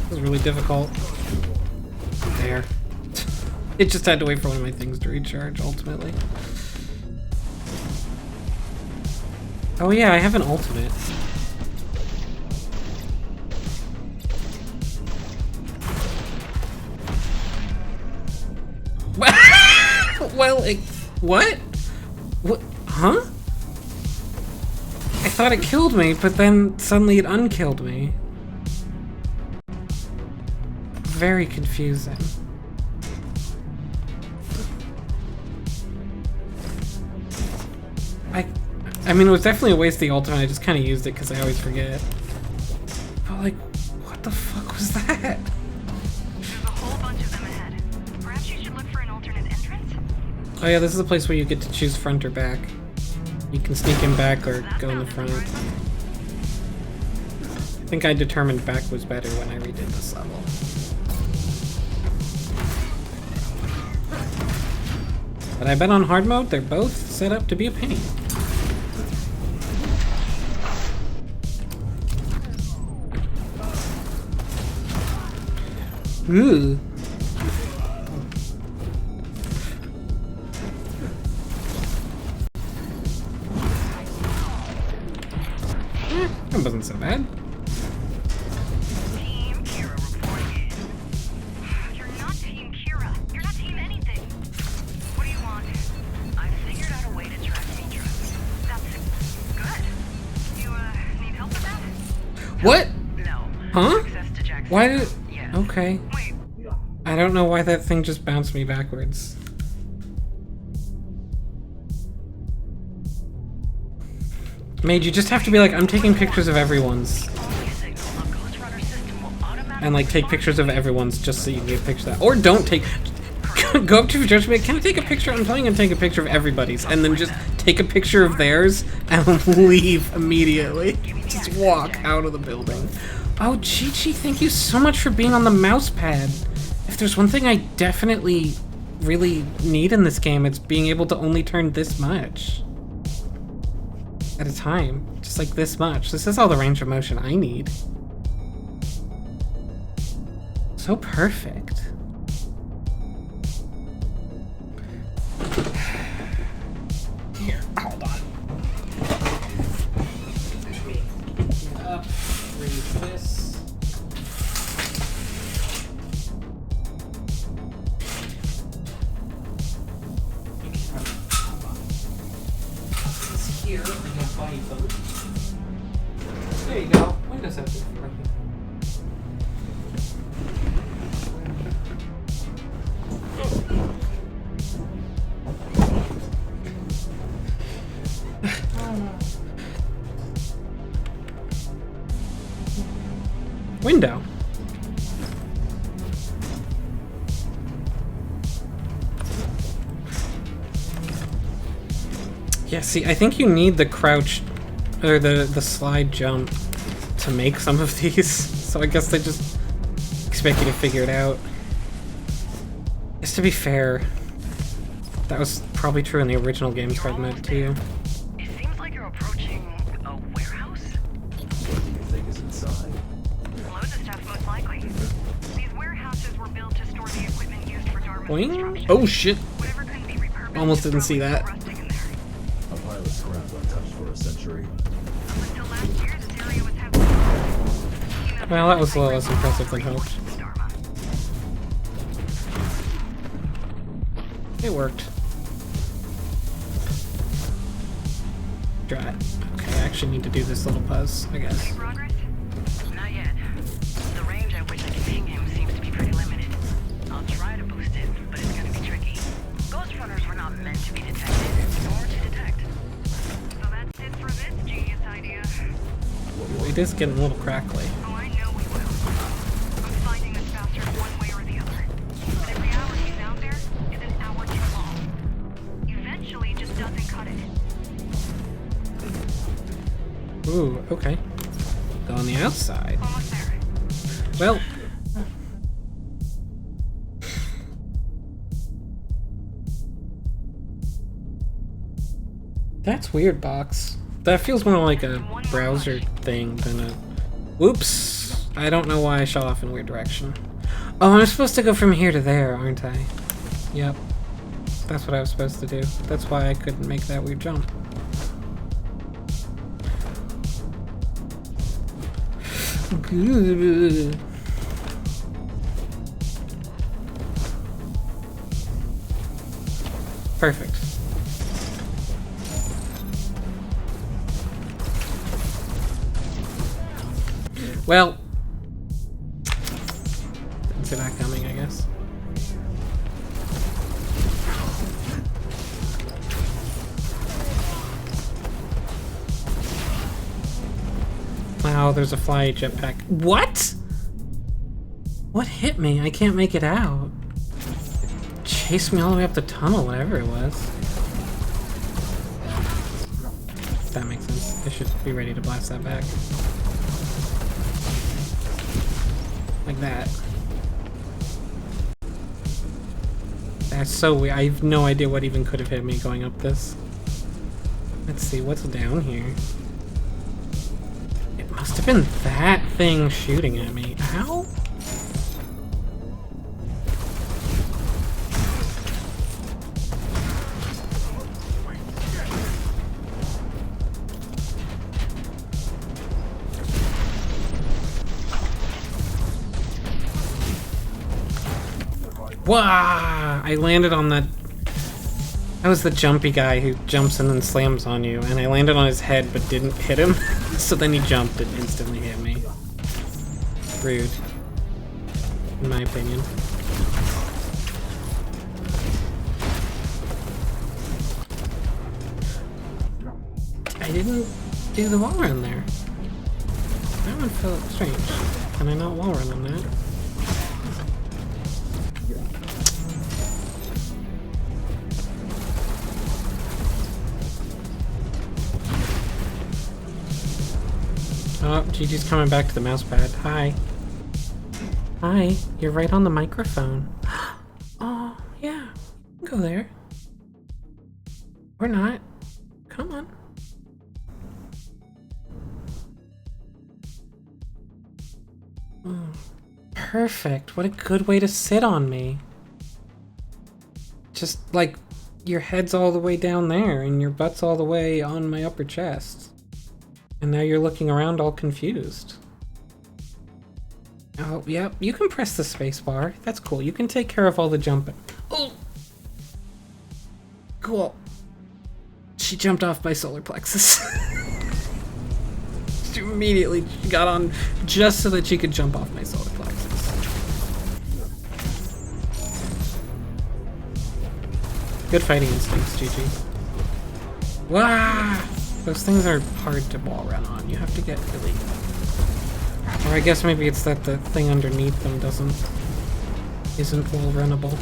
This is really difficult. There. It just had to wait for one of my things to recharge, ultimately. Oh yeah, I have an ultimate. Well, what? What? Huh? I thought it killed me, but then suddenly it unkilled me. Very confusing. I mean, it was definitely a waste of the ultimate. I just kind of used it because I always forget. But like, what the fuck was that? There's a whole bunch of them ahead. Perhaps you should look for an alternate entrance? Oh yeah, this is a place where you get to choose front or back. You can sneak in back or go in the front. I think I determined back was better when I redid this level. But I bet on hard mode, they're both set up to be a pain. Ooh. That wasn't so bad. Team Kira reporting in. You're not Team Kira. You're not Team anything. What do you want? I figured out a way to track Hydra. That's good. You, need help with that? What? No. Huh? Access to Jackson. Why did... Yes. Okay. Wait. I don't know why that thing just bounced me backwards. Mage, you just have to be like, I'm taking pictures of everyone's. Only signal a Ghostrunner system will automatically And like take pictures of everyone's just so you can get a picture of that. Or don't take... Go up to the judge and be like, can I take a picture? I'm planning on taking a picture of everybody's. And then just take a picture of theirs and leave immediately. Just walk out of the building. Oh, Chi-Chi, thank you so much for being on the mouse pad. If there's one thing I definitely really need in this game, it's being able to only turn this much at a time. Just like this much. This is all the range of motion I need. So perfect. Why does that feel right? Window. Yeah, see, I think you need the crouch or the slide jump to make some of these. So I guess they just expect you to figure it out. Just to be fair, that was probably true in the original game's hard mode too. It seems like you're approaching a warehouse. What do you think is inside? Loads of stuff, most likely. These warehouses were built to store the equipment used for Dharma's Boing. construction. Oh shit! Whatever couldn't be repurposed Almost is didn't see probably that. rusting in there. A pile of scrap untouched for a century. Up until last year, this area was heavily. Well, that was a little less impressive than hoped. Dharma. It worked. Drat. Okay, I actually need to do this little buzz, I guess. Any progress? Not yet. The range at which I can ping him seems to be pretty limited. I'll try to boost it, but it's gonna be tricky. Ghostrunners were not meant to be detected, nor to detect. So that's it for this genius idea. It is getting a little crackly. Oh, I know we will. I'm finding this bastard one way or the other. But in reality, down there is an hour too long. Eventually, it just doesn't cut it. Ooh, okay. Go on the outside. Almost there. Well. That's weird, box. That feels more like a browser thing than a... Whoops! I don't know why I shot off in a weird direction. Oh, I'm supposed to go from here to there, aren't I? Yep. That's what I was supposed to do. That's why I couldn't make that weird jump. Good. Perfect. Well, didn't see that coming, I guess. Wow, there's a fly jetpack. What? What hit me? I can't make it out. Chased me all the way up the tunnel, whatever it was. That makes sense. I should be ready to blast that back. Like that. That's so weird. I have no idea what even could have hit me going up this. Let's see, what's down here? It must have been that thing shooting at me. Ow? Wah! I landed on that. That was the jumpy guy who jumps and then slams on you, and I landed on his head but didn't hit him. So then he jumped and instantly hit me. Rude. In my opinion. I didn't do the wall run there. That one felt strange. Can I not wall run on that? Oh, Gigi's coming back to the mouse pad. Hi. Hi, you're right on the microphone. Oh, yeah. Go there. Or not. Come on. Perfect. What a good way to sit on me. Just like your head's all the way down there and your butt's all the way on my upper chest. And now you're looking around all confused. Oh, yep, you can press the space bar. That's cool. You can take care of all the jumping. Oh! Cool. She jumped off my solar plexus. She immediately got on just so that she could jump off my solar plexus. Good fighting instincts, GG. Wow! Those things are hard to wall run on. You have to get really... Or I guess maybe it's that the thing underneath them isn't wall runnable.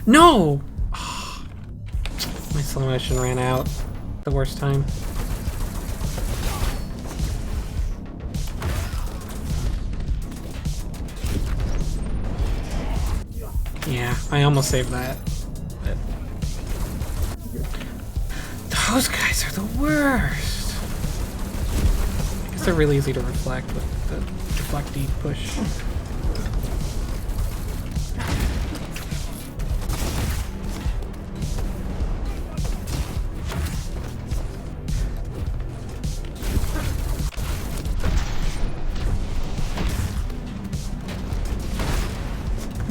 No! Oh, my slow motion ran out. The worst time. Yeah, I almost saved that. But those guys are the worst! I guess they're really easy to reflect with the deflecty push.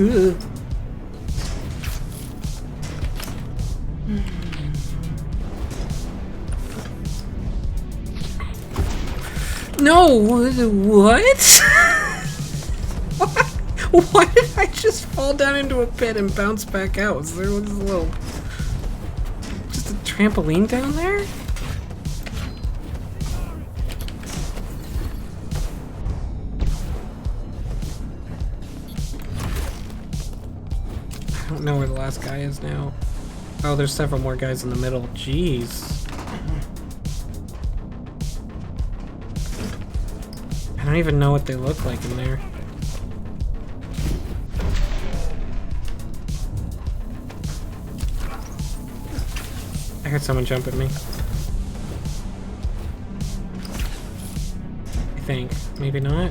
Ugh. No, what? Why did I just fall down into a pit and bounce back out? Was there just a trampoline down there? I don't know where the last guy is now. Oh, there's several more guys in the middle. Jeez. I don't even know what they look like in there. I heard someone jump at me. I think. Maybe not.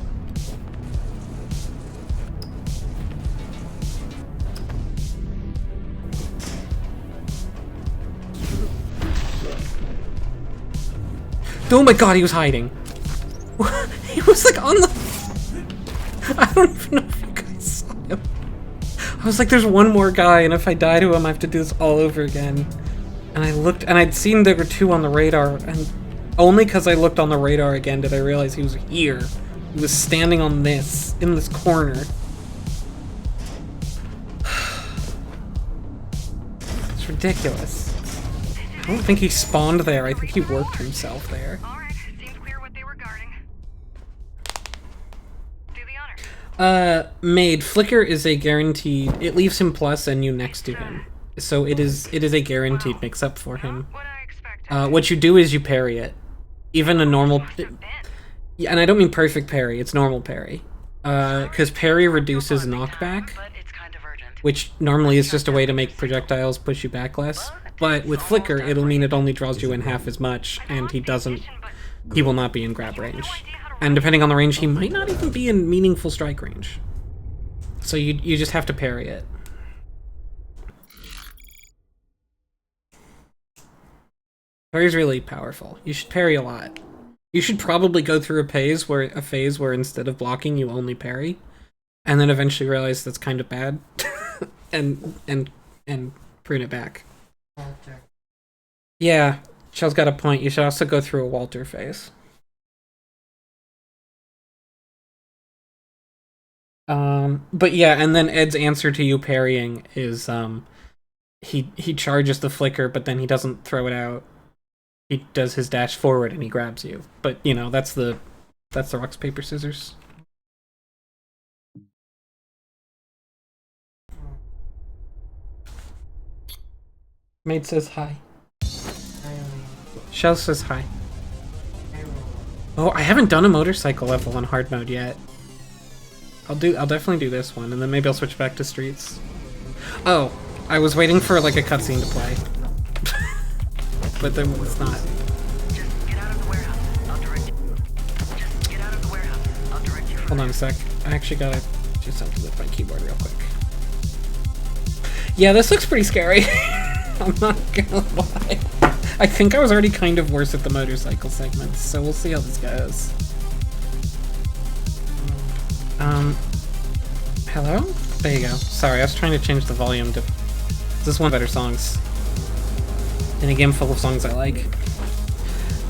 Oh my god, he was hiding. He was like on the... I don't even know if you guys saw him. I was like, there's one more guy, and if I die to him, I have to do this all over again. And I looked, and I'd seen there were two on the radar, and only because I looked on the radar again did I realize he was here. He was standing on this, in this corner. It's ridiculous. I don't think he spawned there. I think he worked himself there. Alright, seemed clear what they were guarding. Do the honors. Made. Flicker is a guaranteed... It leaves him plus and you next to him. So it is a guaranteed mix-up for him. What I expected. What you do is you parry it. Even a normal... Yeah, and I don't mean perfect parry, it's normal parry. Because parry reduces knockback, But it's kind of urgent. which normally is just a way to make projectiles push you back less. But with Flicker, it'll mean it only draws you in half as much, and he will not be in grab range. And depending on the range, he might not even be in meaningful strike range. So you just have to parry it. Parry's really powerful. You should parry a lot. You should probably go through a phase where instead of blocking, you only parry. And then eventually realize that's kind of bad. and prune it back. Walter. Yeah, Shell's got a point. You should also go through a Walter phase. But yeah, and then Ed's answer to you parrying is he charges the Flicker, but then he doesn't throw it out. He does his dash forward and he grabs you. But you know, that's the rocks, paper, scissors. Maid says hi. Shell says hi. Oh, I haven't done a motorcycle level on hard mode yet. I'll definitely do this one, and then maybe I'll switch back to streets. Oh, I was waiting for like a cutscene to play. But then it's not. Just get out of the warehouse. I'll direct you. Just get out of the warehouse. I'll direct you. Hold on a sec. I actually gotta do something with my keyboard real quick. Yeah, this looks pretty scary. I'm not gonna lie. I think I was already kind of worse at the motorcycle segments, so we'll see how this goes. Hello? There you go. Sorry, I was trying to change the volume to... This is one of the better songs. In a game full of songs I like.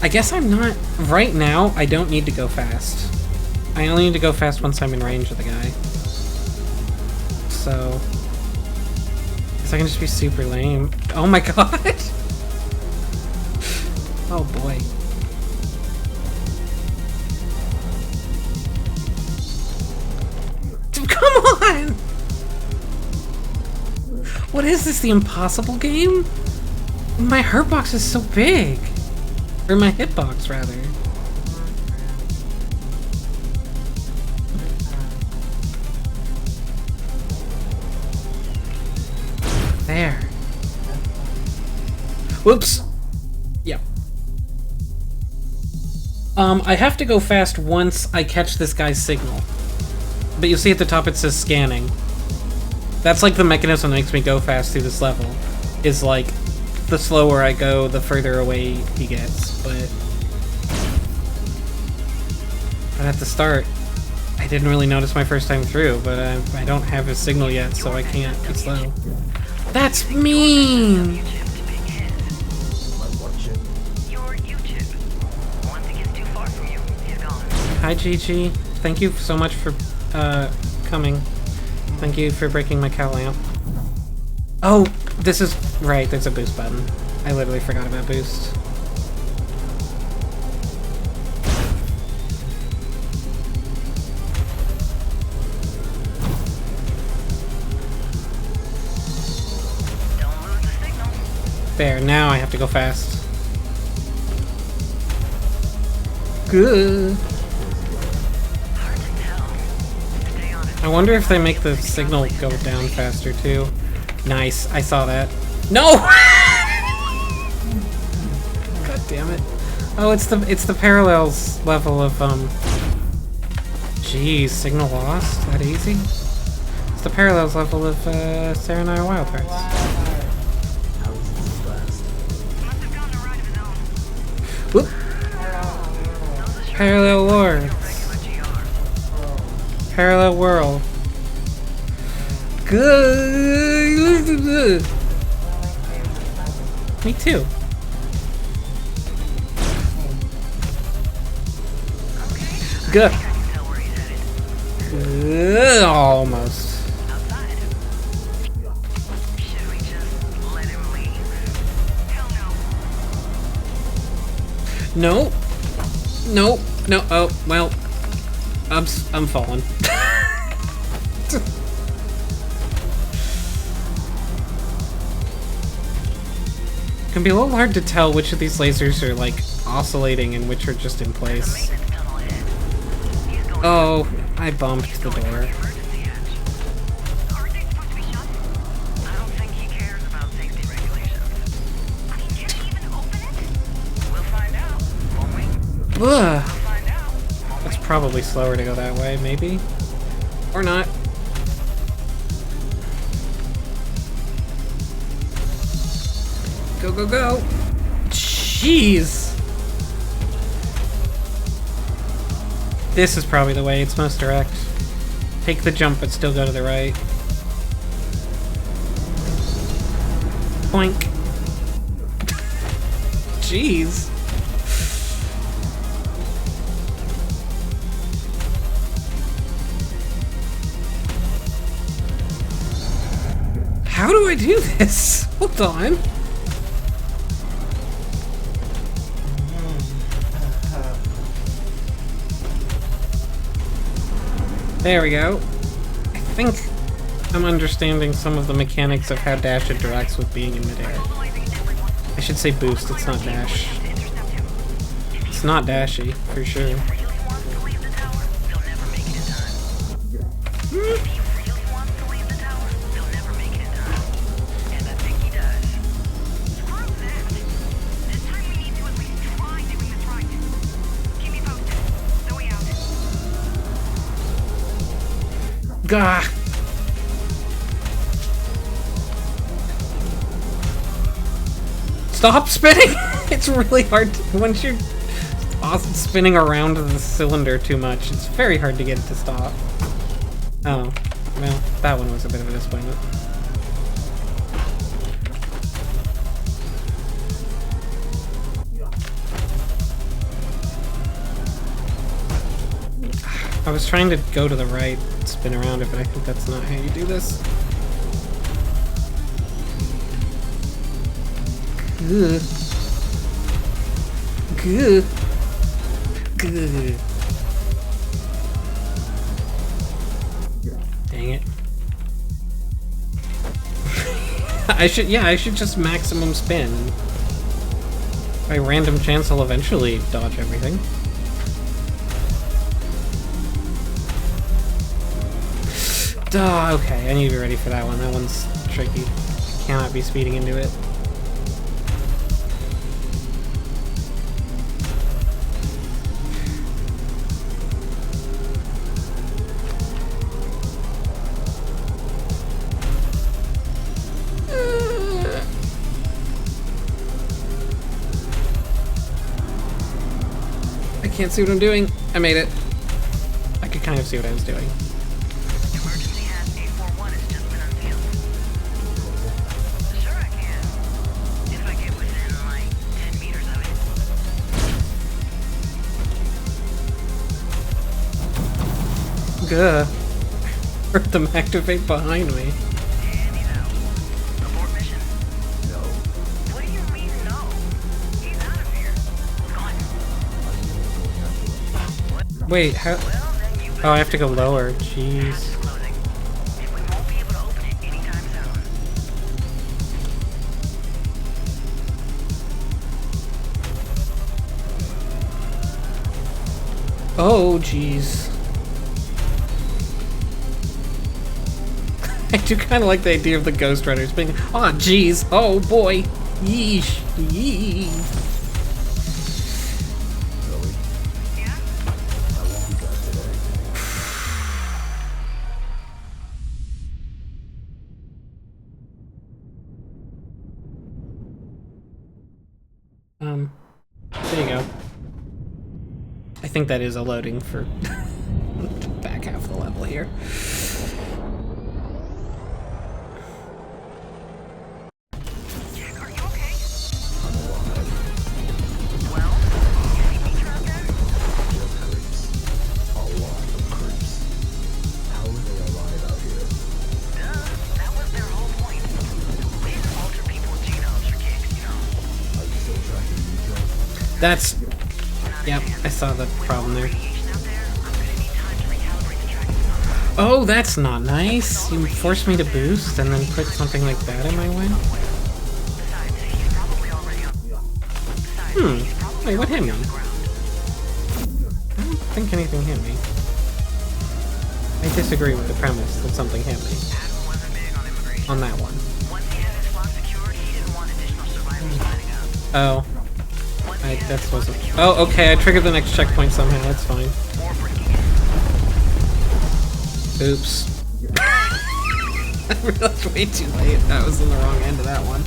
I guess I'm not... Right now, I don't need to go fast. I only need to go fast once I'm in range of the guy. So... I can just be super lame. Oh my god! Oh boy. Come on! What is this, the impossible game? My hurtbox is so big! Or my hitbox, rather. There. Whoops! Yep. I have to go fast once I catch this guy's signal. But you'll see at the top it says scanning. That's like the mechanism that makes me go fast through this level. Is like, the slower I go, the further away he gets. But at the start, I didn't really notice my first time through, but I don't have his signal yet, so I can't be slow. That's mean! Your YouTube. Once it gets too far from you, he's gone. Hi Gigi. Thank you so much for coming. Thank you for breaking my cow lamp. Oh, this is right, there's a boost button. I literally forgot about boost. Don't lose the signal. There, now I have to go fast. Good. Hard to tell. Stay on it. I wonder if they make the signal go down faster too. Nice, I saw that. No! God damn it. Oh, it's the parallels level of Jeez, signal lost? That easy? It's the parallels level of Sarah and I Are Wild Hearts. How is this last? Must have gone a ride of his own. Whoop! Those are Parallel worlds. regular GR. Parallel world. Good. Me too. Good. I can tell where he's headed. Good. Almost. Outside. Should we just let him leave? Hell no. Nope. Nope. No. Oh well. I'm falling. It can be a little hard to tell which of these lasers are like oscillating and which are just in place. Maintenance tunnel ahead. He's going Oh, I bumped the door. emergency hatch. Aren't they supposed to be shut? I don't think he cares about safety regulations. I mean, can he even open it? We'll find out, won't we? We'll Ugh. find out, won't we? It's probably slower to go that way, maybe? Or not. Go, go, go! Jeez! This is probably the way, it's most direct. Take the jump, but still go to the right. Boink. Jeez. How do I do this? Hold on. There we go. I think I'm understanding some of the mechanics of how dash interacts with being in midair. I should say boost, it's not dash. It's not dashy, for sure. Really wants to leave the tower, he'll never make it in time. If he really wants to leave the tower, he'll never make it in time. And I think he does. Screw that. This time we need to at least try doing this right. Keep me posted. Zoe out. Gah! Stop spinning! It's really hard to, once you're spinning around the cylinder too much, it's very hard to get it to stop. Oh, well, that one was a bit of a disappointment. I was trying to go to the right, spin around it, but I think that's not how you do this. Good. Good. Good. Dang it. I should just maximum spin. By random chance, I'll eventually dodge everything. Duh, okay, I need to be ready for that one. That one's tricky. Cannot be speeding into it. I can't see what I'm doing. I made it. I could kind of see what I was doing. Emergency hat 841 has just been unsealed. Sure I can. If I get within, like, 10 meters of it. Gah. Heard them activate behind me. And he's out. Abort mission. No. What do you mean, no? He's out of here. Gone. Wait, how? Well, then you Oh, I have to go lower. Jeez. is closing. If we won't be able to open it anytime soon. Oh, jeez. I do kind of like the idea of the Ghostrunners being, oh, jeez, oh boy, yeesh, yee. Zoe, Yeah? I won't be back today. There you go. I think that is a loading for the back half of the level here. Jack, are you okay? I'm alive. Well, you see Mitra out there? Just creeps. A lot of creeps. How are they alive out here? Duh, that was their whole point. We didn't alter people's genomes for kicks, you know. Are you still tracking Mitra? That's, Not a yep, chance. I saw the With problem all the there. radiation out there, I'm gonna need time to recalibrate the tracking software. Oh, that's not nice. You forced me to boost and then put something like that in my way. Besides, he's probably already on. Besides, he's probably Wait, what hit already me? on the ground. I don't think anything hit me. I disagree with the premise that something hit me Adam wasn't big on immigration. on that one. Once he had his slot secured, he didn't want additional survivors signing up. Oh, Once he had that his slot wasn't. secured, Oh, okay. I triggered the next checkpoint somehow. That's fine. or breaking in. Oops. I realized way too late. That was in the wrong end of that one.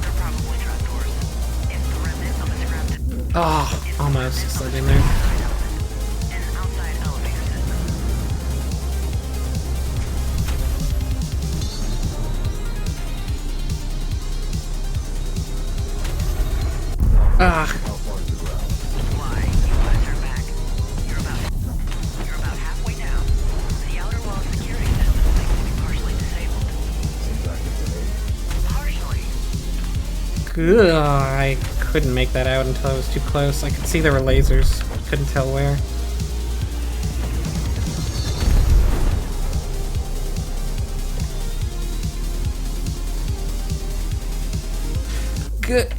They're probably trapdoors. It's the remnant of a scrapped Oh, almost slid in there. outside element. An outside elevator system. Ah, How far is the ground? Why? You wanna turn back? You're about halfway down. The outer wall security system seems to be partially disabled. Seems active to me. Partially. good. I couldn't make that out until I was too close. I could see there were lasers. Couldn't tell where. Good.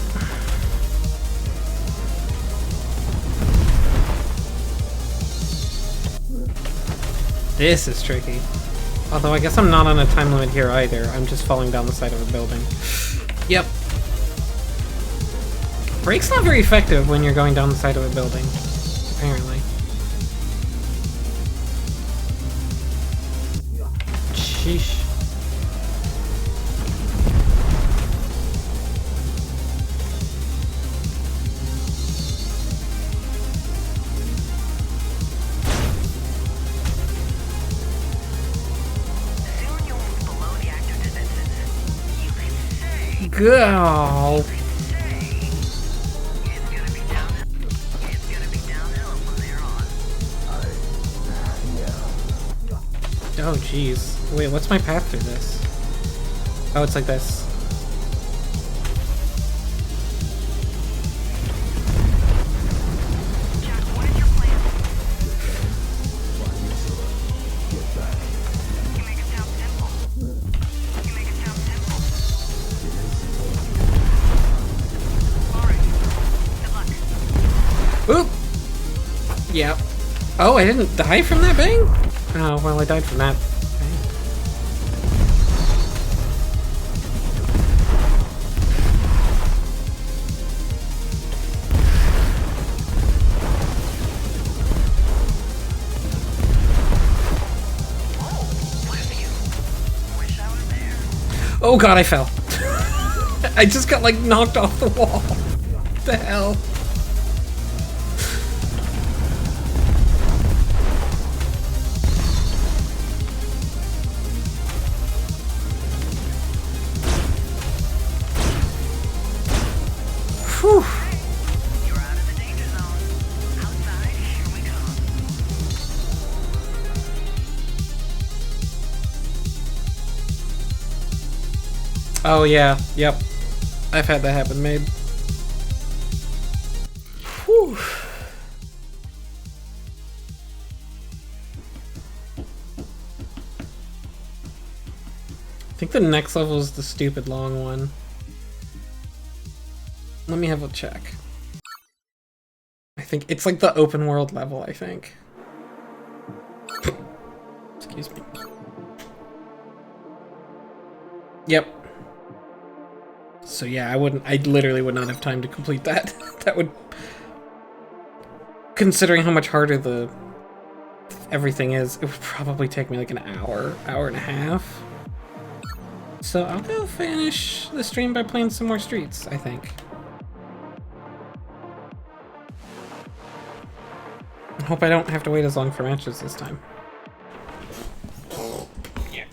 This is tricky. Although I guess I'm not on a time limit here either. I'm just falling down the side of a building. Yep. Brake's not very effective when you're going down the side of a building, apparently. Sheesh. Soon you'll move below the active defenses. You could say, Go. it's gonna be downhill. It's gonna be downhill from there on. Oh, jeez. Wait, what's my path through this? Oh, it's like this. Jack, what is your plan? You make it sound simple. You make it sound simple. Alright. Good luck. Oop! Yep. Oh, I didn't die from that bang? Oh, well, I died from that. Wish I was there. Oh god, I fell. I just got, like, knocked off the wall. What the hell? Whew. You're out of the danger zone. Outside, here we come. Oh yeah, yep. I've had that happen, Mabe. Whew. I think the next level is the stupid long one. Let me have a check. I think it's like the open world level, I think. Excuse me. Yep. So yeah, I literally would not have time to complete that. That would, considering how much harder the everything is, it would probably take me like an hour and a half. So I'll go finish the stream by playing some more Streets, I think. I hope I don't have to wait as long for matches this time. Yeah.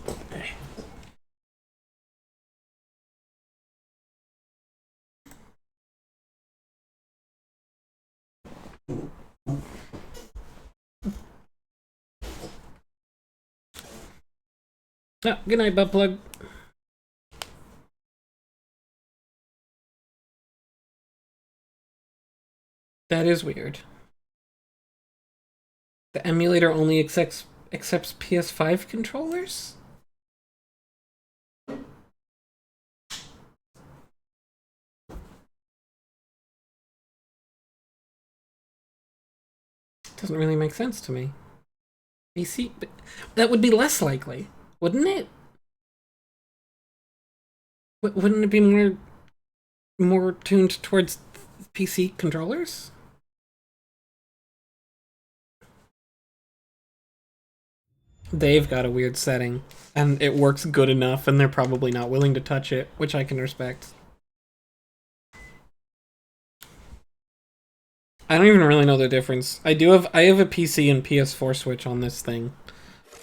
Oh, good night, butt plug. That is weird. The emulator only accepts PS5 controllers? Doesn't really make sense to me. PC, but that would be less likely, wouldn't it? Wouldn't it be more tuned towards PC controllers? They've got a weird setting, and it works good enough, and they're probably not willing to touch it, which I can respect. I don't even really know the difference. I have a PC and PS4 switch on this thing,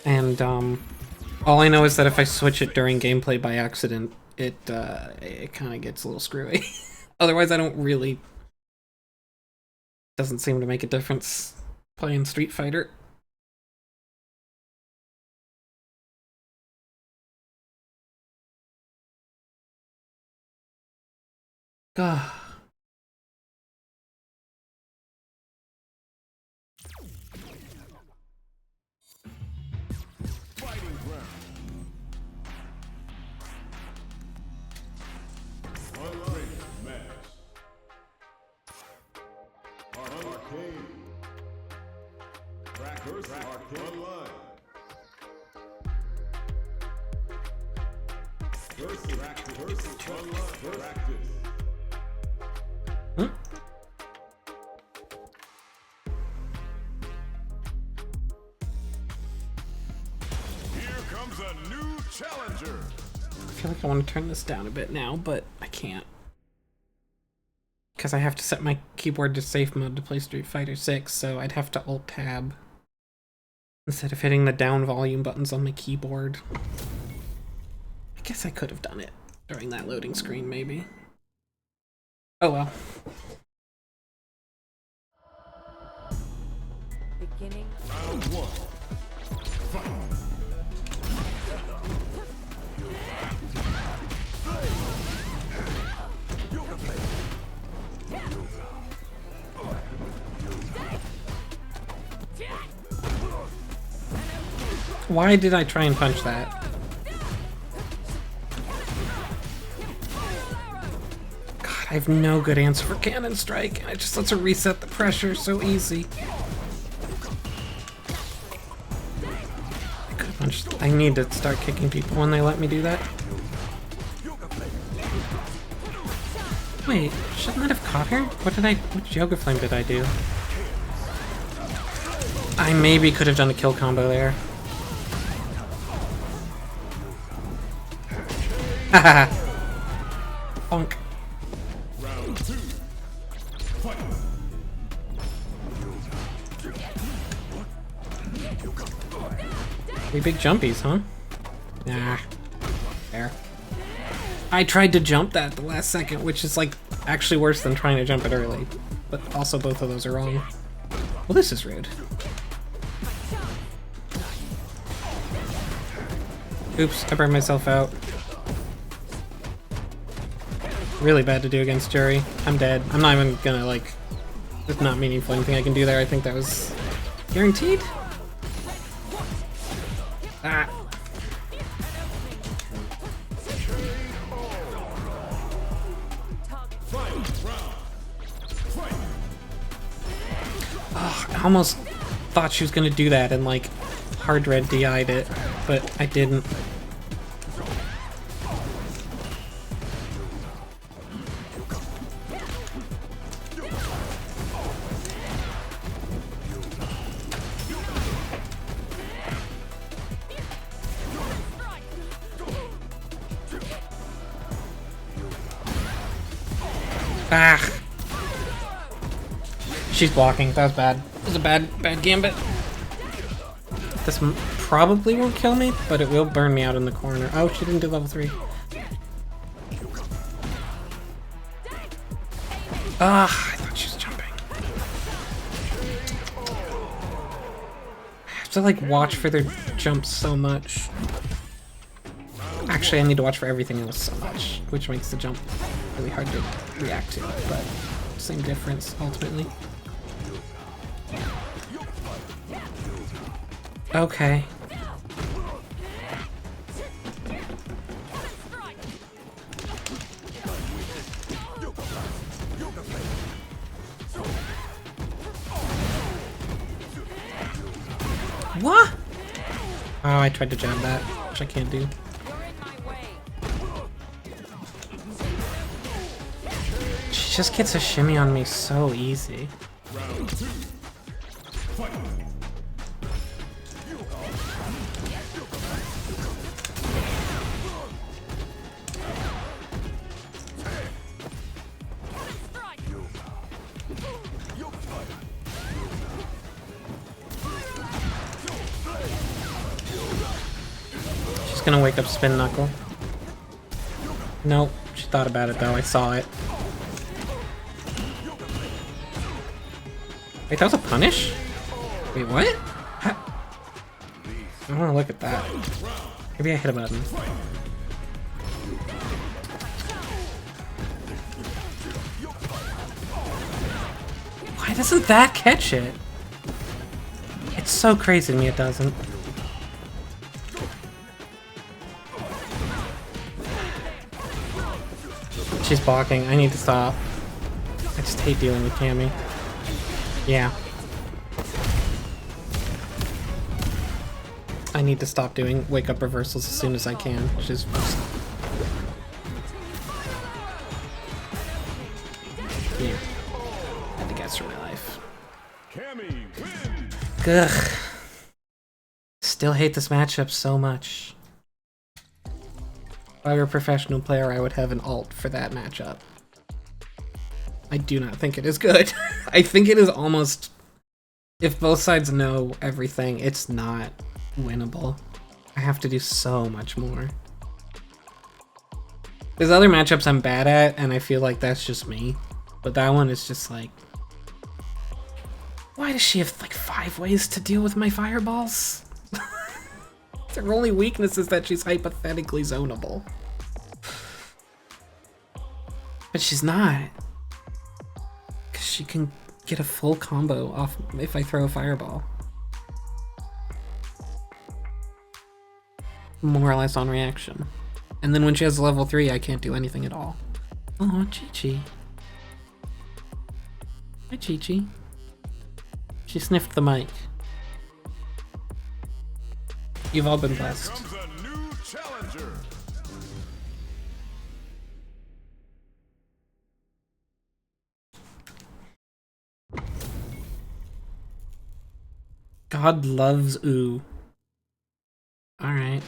and all I know is that if I switch it during gameplay by accident, it kind of gets a little screwy. Otherwise, I don't really. Doesn't seem to make a difference playing Street Fighter. Ah. Fighting ground. Unrated match. Arcade. Crackers Arcade Online. Versus Online. Practice. Hmm? Here comes a new challenger. I feel like I want to turn this down a bit now, but I can't. Because I have to set my keyboard to safe mode to play Street Fighter 6, so I'd have to Alt-Tab instead of hitting the down volume buttons on my keyboard. I guess I could have done it during that loading screen, maybe. Oh well. Beginning. Round one. Fight. Why did I try and punch that? God, I have no good answer for Cannon Strike. I just let her reset the pressure so easy. I could have punched. I need to start kicking people when they let me do that. Wait, shouldn't that have caught her? Which Yoga Flame did I do? I maybe could have done a kill combo there. Haha. Bonk. Round two. Fight. Three big jumpies, huh? Nah. There. I tried to jump that at the last second, which is like actually worse than trying to jump it early. But also both of those are wrong. Well, this is rude. Oops, I burned myself out. Really bad to do against Jury. I'm dead. I'm not even gonna, like... There's not meaningful anything I can do there. I think that was... guaranteed? Ah. Oh, I almost thought she was gonna do that and, like, hard red DI'd it, but I didn't. Ah! She's blocking. That was bad. That was a bad gambit. This probably won't kill me, but it will burn me out in the corner. Oh, she didn't do level 3. Ah, I thought she was jumping. I have to, like, watch for their jumps so much. Actually, I need to watch for everything else so much, which makes the jump really hard to react to, but same difference, ultimately. Okay. What? Oh, I tried to jab that, which I can't do. She just gets a shimmy on me so easy. Round two. Fight. She's gonna wake up Spin Knuckle. Nope, she thought about it though, I saw it. Wait, that was a punish? Wait, what? I wanna look at that. Maybe I hit a button. Why doesn't that catch it? It's so crazy to me it doesn't. She's blocking. I need to stop. I just hate dealing with Cammy. Yeah. I need to stop doing wake up reversals as soon as I can, which is just... Yeah. Had to guess for my life. Cammy wins. Ugh. still hate this matchup so much. If I were a professional player, I would have an alt for that matchup. I do not think it is good. I think it is almost... If both sides know everything, it's not winnable. I have to do so much more. There's other matchups I'm bad at, and I feel like that's just me. But that one is just like... Why does she have like 5 ways to deal with my fireballs? Her only weakness is that she's hypothetically zonable. But she's not. Because she can get a full combo off if I throw a fireball. More or less on reaction. And then when she has level 3, I can't do anything at all. Oh, Chi-Chi. Hi, Chi-Chi. She sniffed the mic. You've all been blessed. Comes a new challenger. God loves ooh. Alright.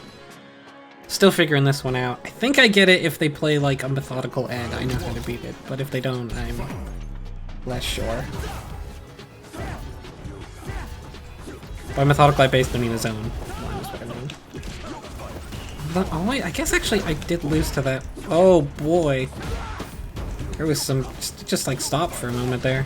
Still figuring this one out. I think I get it if they play like a methodical Ed. I know how to beat it. But if they don't, I'm less sure. By methodical, I basically mean a zone. That's what I mean. But, oh wait, I guess actually I did lose to that. Oh boy. There was some... just like stop for a moment there.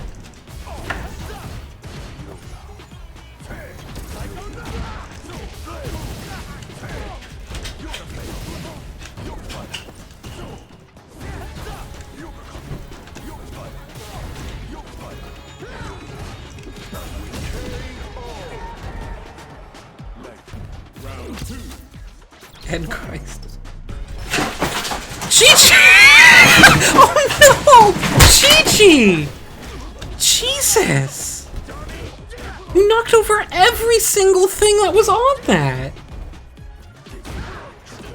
Head Christ. Chi-Chi! Oh no! Chi-Chi! Jesus! You knocked over every single thing that was on that!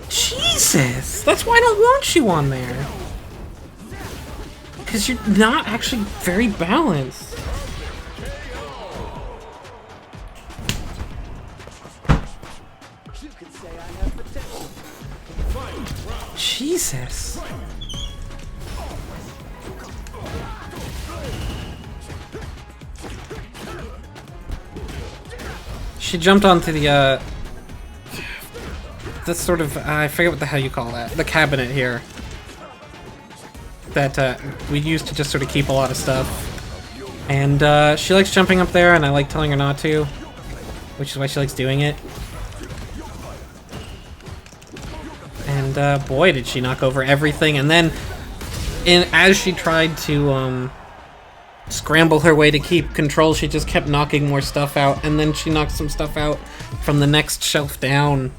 Jesus! That's why I don't want you on there. Because you're not actually very balanced. Jesus. She jumped onto the sort of, I forget what the hell you call that, the cabinet here. That we used to just sort of keep a lot of stuff. And she likes jumping up there, and I like telling her not to, which is why she likes doing it. And boy, did she knock over everything. And then, as she tried to scramble her way to keep control, she just kept knocking more stuff out. And then she knocked some stuff out from the next shelf down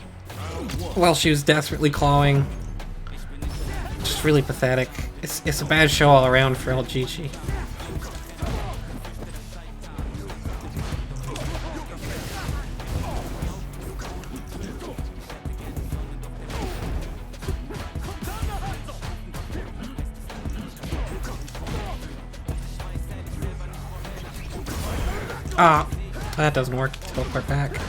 while she was desperately clawing. Just really pathetic. It's a bad show all around for El Chi-Chi. Ah, that doesn't work. Teleport back.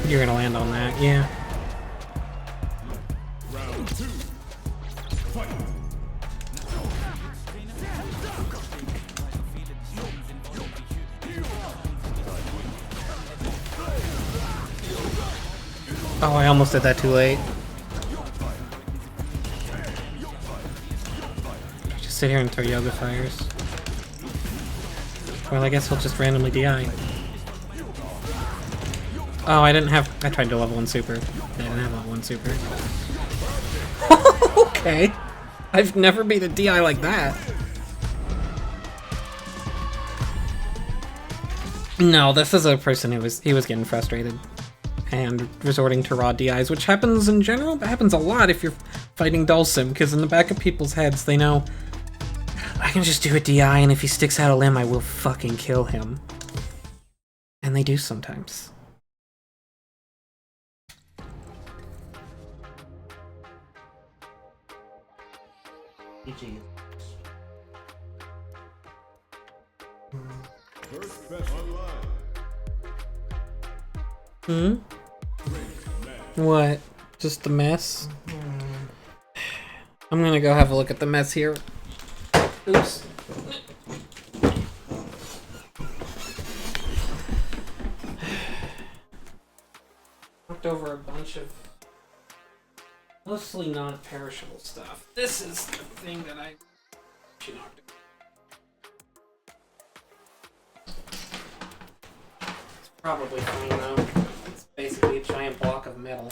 You're gonna land on that, yeah. Round 2. Fight. Oh, I almost did that too late. Just sit here and throw yoga fires. Well, I guess he'll just randomly DI. Oh, I tried to level 1 super. I didn't have level 1 super. Okay. I've never made a DI like that. No, this is a person who was getting frustrated and resorting to raw DIs, which happens in general, but happens a lot if you're fighting Dulcim, because in the back of people's heads they know I can just do a DI, and if he sticks out a limb, I will fucking kill him. And they do sometimes. GG. First best online. Hmm? What? Just the mess? I'm gonna go have a look at the mess here. Oops. Knocked over a bunch of mostly non-perishable stuff. This is the thing that she knocked over. It's probably fine though. It's basically a giant block of metal.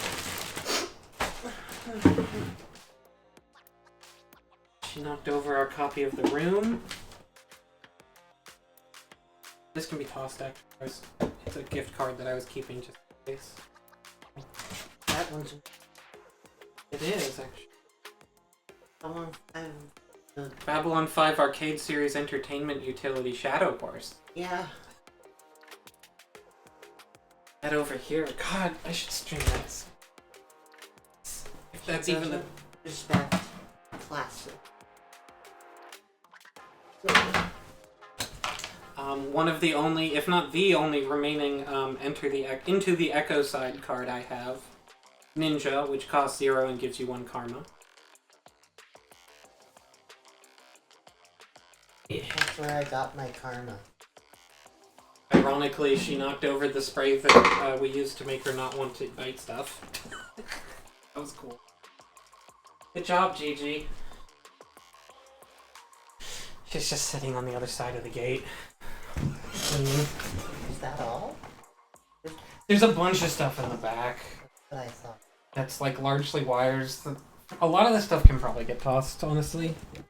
She knocked over our copy of The Room. This can be tossed extras. It's a gift card that I was keeping just in case. That one's It is, actually. someone Babylon 5 Arcade Series Entertainment Utility Shadow Course. yeah. That over here. God, I should stream this. If that's even the... Respect. Classic. One of the only, if not the only, remaining Into the Echo side card I have. Ninja, which costs 0 and gives you 1 karma. That's where I got my karma. Ironically, she knocked over the spray that we used to make her not want to bite stuff. That was cool. Good job, Gigi. She's just sitting on the other side of the gate. Is that all? There's a bunch of stuff in the back. That's what I thought. That's like largely wires. A lot of this stuff can probably get tossed, honestly. Okay.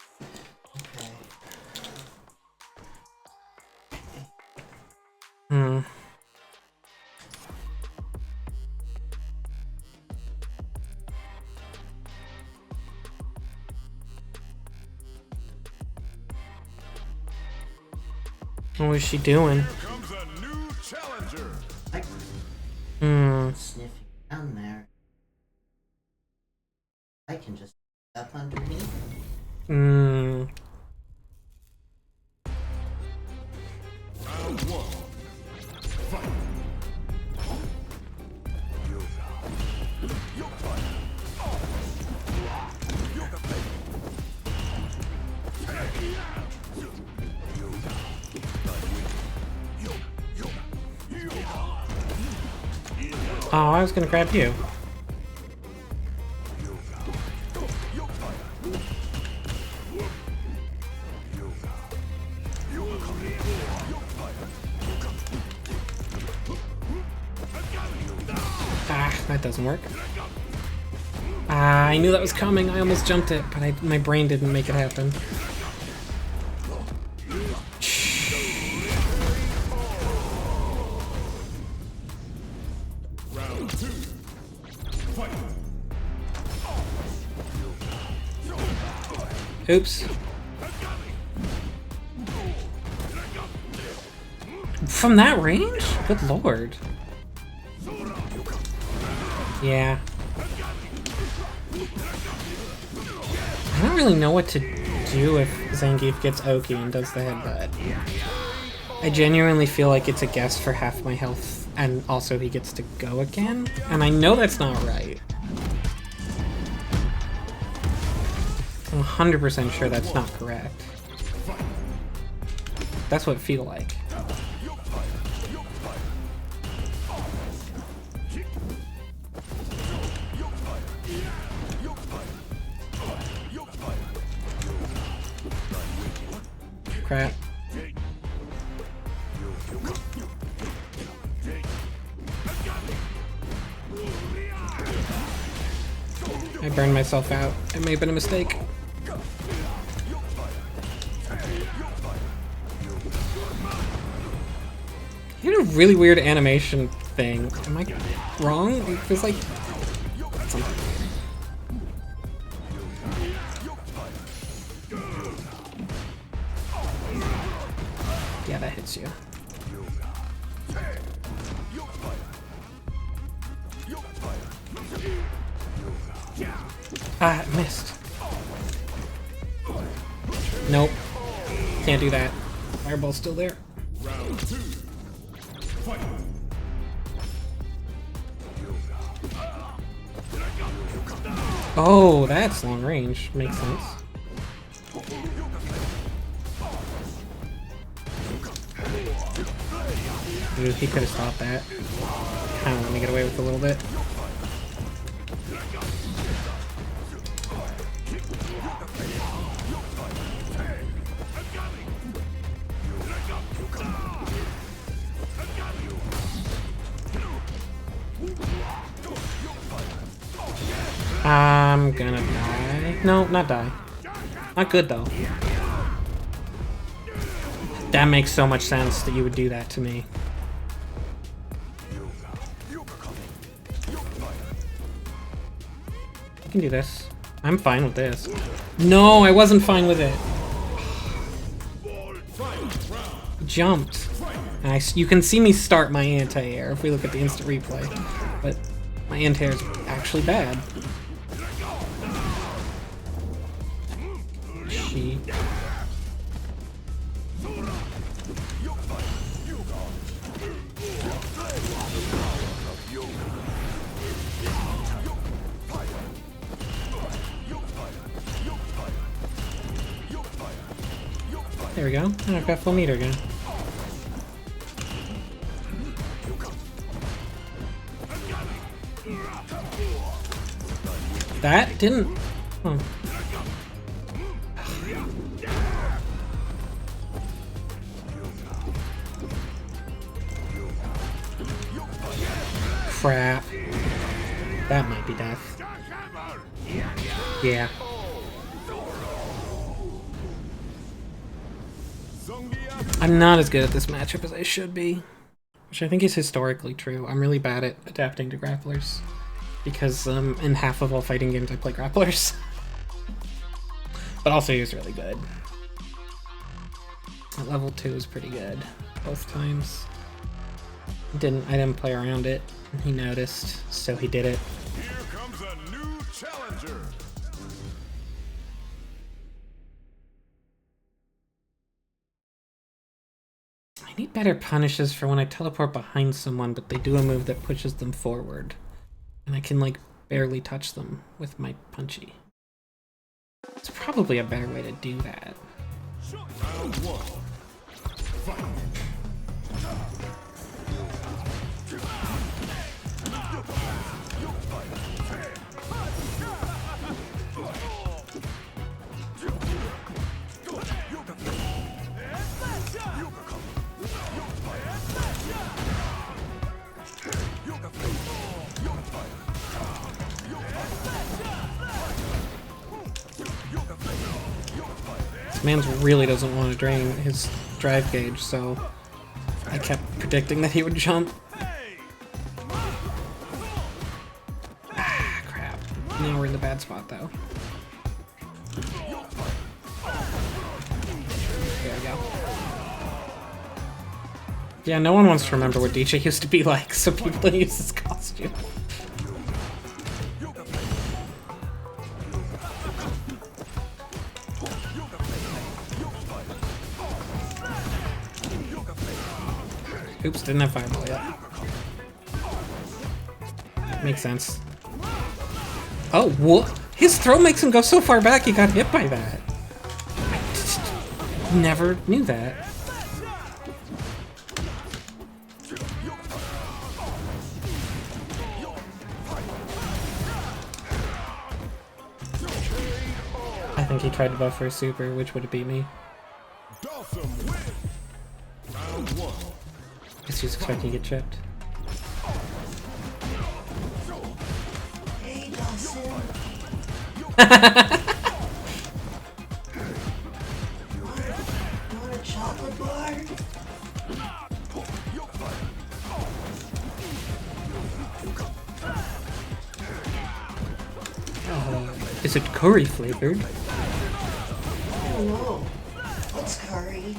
Hmm. What was she doing? Here comes a new challenger. Hmm. Sniffing down there. I can just up underneath. Hmm. Round 1. Fight. Oh, I was gonna grab you. Ah, that doesn't work. Ah, I knew that was coming. I almost jumped it, but my brain didn't make it happen. Round 2. Fight. Oops. From that range? Good lord. Yeah. I don't really know what to do if Zangief gets Oki and does the headbutt. I genuinely feel like it's a guess for half my health, and also he gets to go again? And I know that's not right. I'm 100% sure that's not correct. That's what it feels like. Crap. I burned myself out. It may have been a mistake. He had a really weird animation thing. Am I wrong? It feels like something. Yeah, that hits you. Ah, it missed. Nope. Can't do that. Fireball's still there. Round 2. Fight. Oh, that's long range. Makes sense. Dude, he could have stopped that. Kind of let me get away with a little bit. I'm gonna die. No, not die. Not good though. That makes so much sense that you would do that to me. I can do this. I'm fine with this. No, I wasn't fine with it. Jumped. And you can see me start my anti-air if we look at the instant replay. But my anti-air is actually bad. She. There we go. Oh, I've got full meter again. That didn't. Oh. Crap. That might be death. Yeah. I'm not as good at this matchup as I should be, which I think is historically true. I'm really bad at adapting to grapplers because in half of all fighting games I play grapplers. But also he was really good. At level 2 is pretty good both times. I didn't play around it. He noticed, so he did it. Here comes a new challenger. I need better punishes for when I teleport behind someone, but they do a move that pushes them forward. And I can, like, barely touch them with my punchy. It's probably a better way to do that. Round 1. Fight. This man really doesn't want to drain his drive gauge, so I kept predicting that he would jump. Ah, crap. Now we're in the bad spot, though. There we go. Yeah, no one wants to remember what DJ used to be like, so people don't use his costume. Oops, didn't have fireball yet. Makes sense. Oh, what? His throw makes him go so far back he got hit by that. I just never knew that. I think he tried to buff for a super, which would have beat me. Dawson win. Round 1. Guess he was expecting to get chipped. Hey, Dawson. Want a chocolate bar? Is it curry flavored? I don't know. What's curry?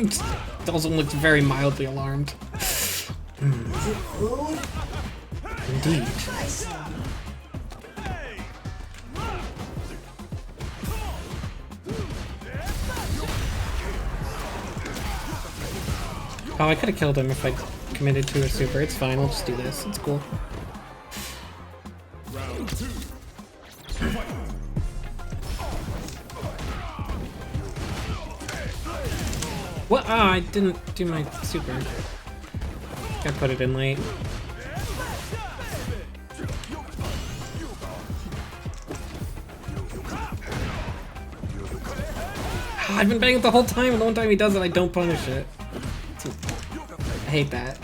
Dolzum looks very mildly alarmed. Is it food? Indeed. Nice. Oh, I could have killed him if I committed to a super. It's fine, we'll just do this. It's cool. Round 2. What? Ah, I didn't do my super. I put it in late. Ah, I've been banging it the whole time, and the one time he does it, I don't punish it. I hate that.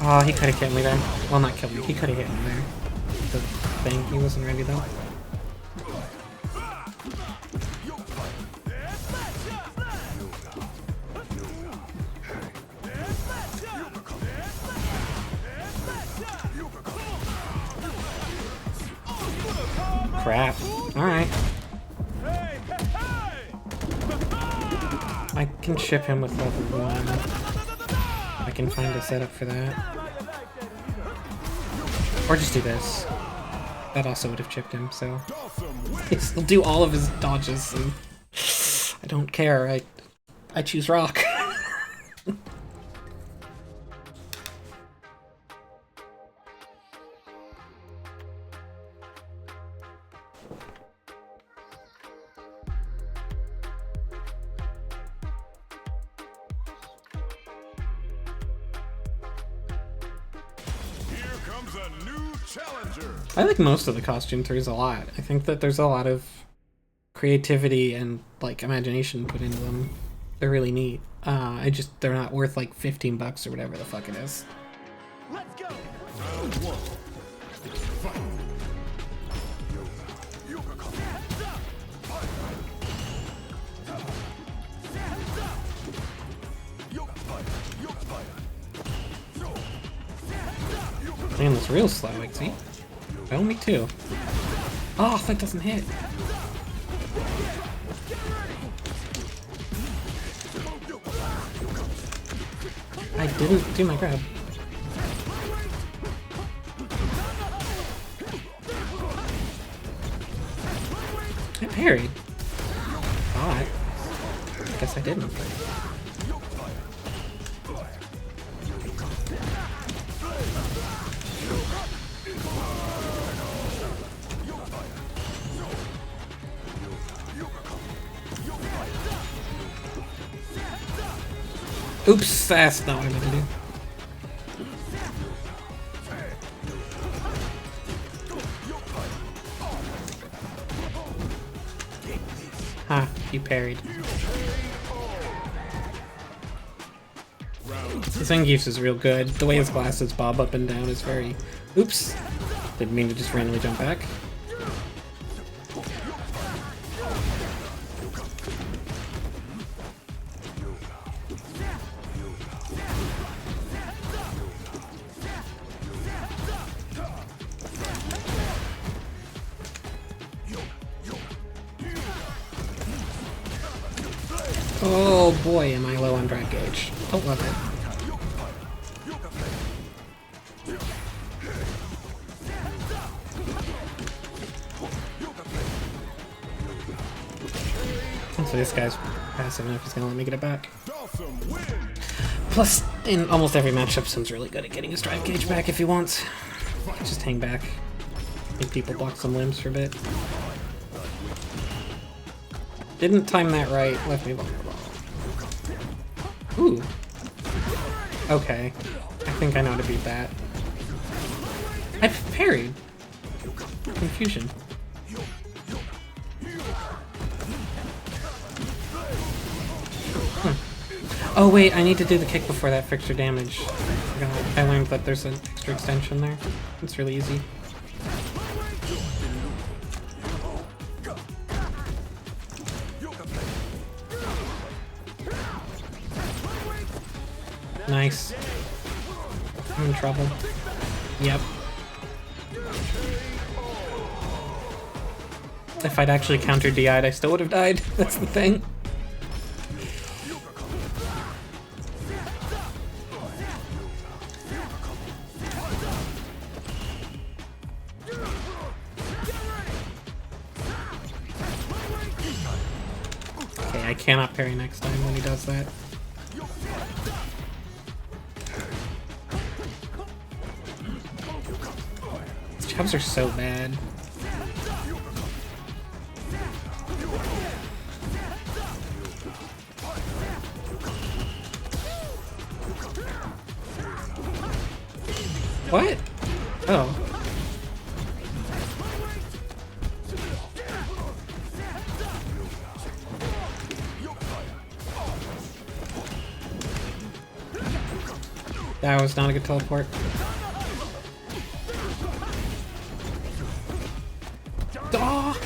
Oh, he could have killed me there. Well, not killed me. He could have hit me there. The thing. He wasn't ready though. Crap. Alright. I can ship him with level 1. I can find a setup for that. Or just do this. That also would have chipped him, so... He'll do all of his dodges, and... I don't care, I choose rock. I like most of the costume threes a lot. I think that there's a lot of creativity and like imagination put into them. They're really neat. They're not worth like 15 bucks or whatever the fuck it is. Let's go. Round 1. Fight. Man, that's real slow, like, see? Oh, me too. Oh, that doesn't hit. I didn't do my grab. I parried. Thought. I guess I didn't. Oops, that's not what I meant to do. Ha, you parried. The Zangief's is real good. The way his glasses bob up and down is very... Oops! Didn't mean to just randomly jump back. Oh boy, am I low on drive gauge. Don't love it. So this guy's passive enough, he's gonna let me get it back. Plus, in almost every matchup, Sim's really good at getting his drive gauge back if he wants. Just hang back. Make people block some limbs for a bit. Didn't time that right, left me vulnerable. Ooh. Okay. I think I know how to beat that. I parried. Confusion. Oh wait, I need to do the kick before that for extra damage. I learned that there's an extra extension there. It's really easy. Nice. I'm in trouble. Yep. If I'd actually counter DI'd, I still would have died. That's the thing. I cannot parry next time when he does that. These jabs are so bad. What? Oh. That was not a good teleport. Oh!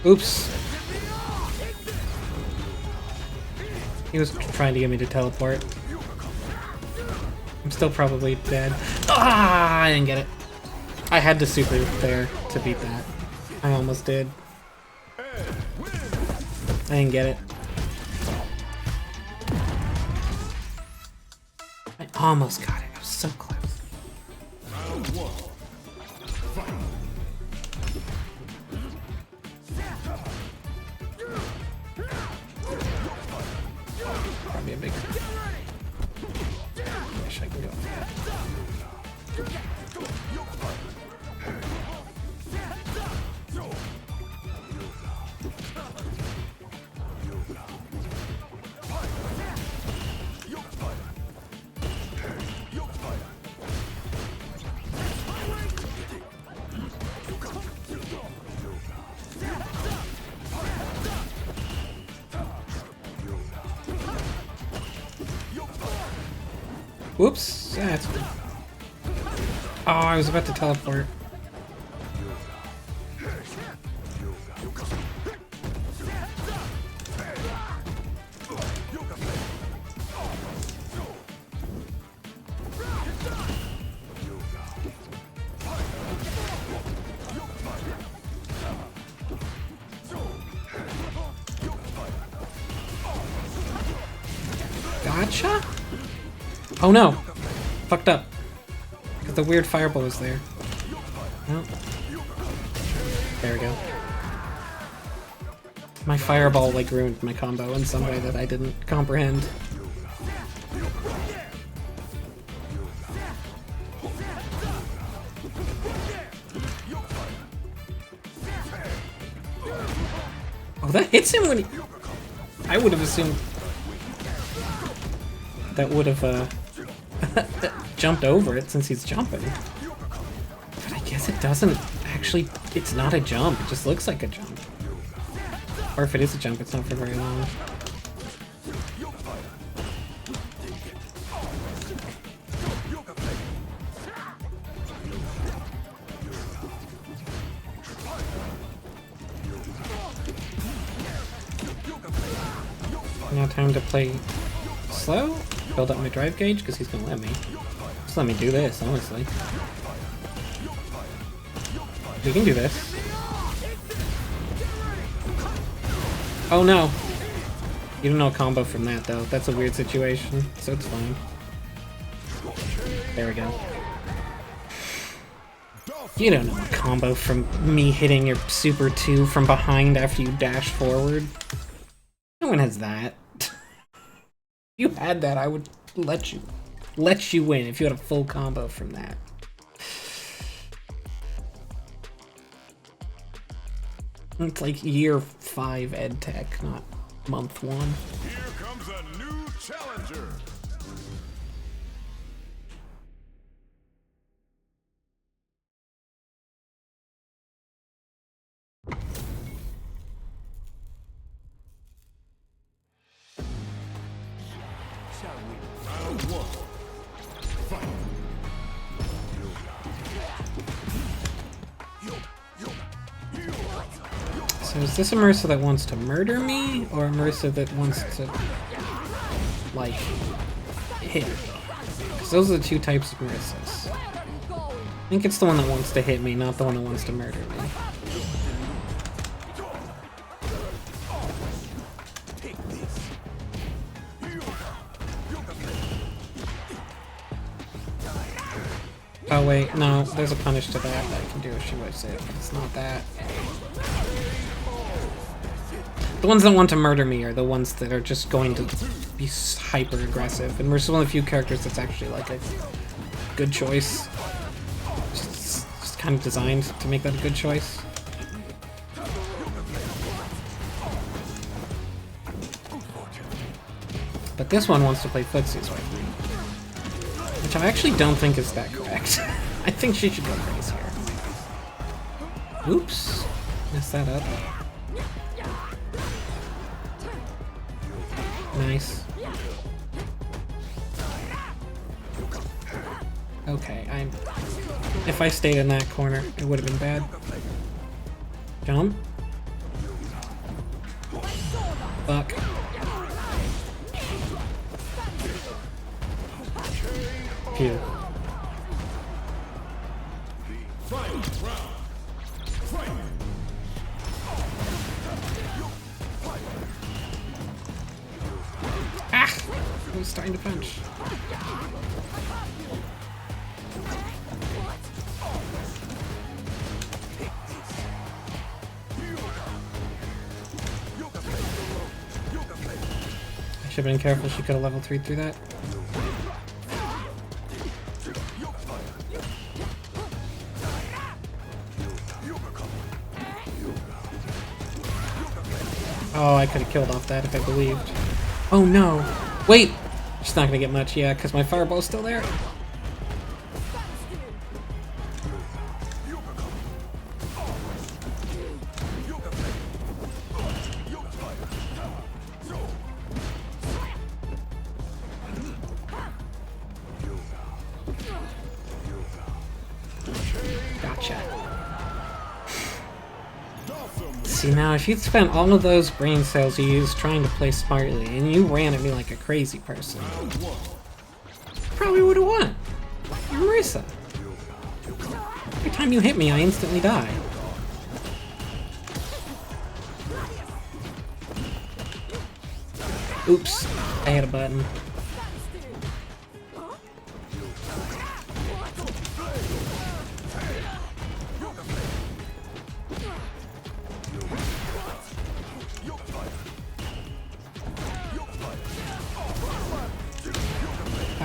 Oops. He was trying to get me to teleport. I'm still probably dead. Ah! I didn't get it. I had to super there to beat that. I almost did. I didn't get it. I almost got it. I was so close. Round one. Fight. Probably a big. Wish I could go for that. Whoops! That's good. Oh, I was about to teleport. Gotcha? Oh no! Fucked up. Because the weird fireball was there. Oh. There we go. My fireball like ruined my combo in some way that I didn't comprehend. Oh, that hits him when he... I would have assumed... that would have, jumped over it since he's jumping. But I guess it doesn't actually... It's not a jump, it just looks like a jump. Or if it is a jump, it's not for very long. Now time to play slow, build up my drive gauge, because he's gonna let me. Just let me do this, honestly. We can do this. Oh no! You don't know a combo from that though. That's a weird situation, so it's fine. There we go. You don't know a combo from me hitting your Super 2 from behind after you dash forward. No one has that. If you had that, I would let you win if you had a full combo from that. It's like year 5 ed tech, not month 1. Here comes a new challenger. Round one. Fight. So is this a Marissa that wants to murder me, or a Marissa that wants to, like, hit me? Because those are the two types of Marissas. I think it's the one that wants to hit me, not the one that wants to murder me. Oh wait, no, there's a punish to that I can do if she whips it, but it's not that. The ones that want to murder me are the ones that are just going to be hyper aggressive, and Marissa's one of the few characters that's actually like a good choice. Just kind of designed to make that a good choice. But this one wants to play footsies with me, which I actually don't think is that correct. I think she should go crazy here. Oops, messed that up. Nice. Okay, if I stayed in that corner, it would have been bad. Jump. Fuck. Phew. Ah! I was starting to punch. I should have been careful, she could have level 3 through that. Oh, I could have killed off that if I believed. Oh no! Wait! She's not gonna get much, yeah, because my fireball's still there. Gotcha. See, now if you'd spent all of those brain cells you used trying to play smartly, and you ran at me like a crazy person, probably would have won. You're Marissa. Every time you hit me, I instantly die. Oops, I hit a button.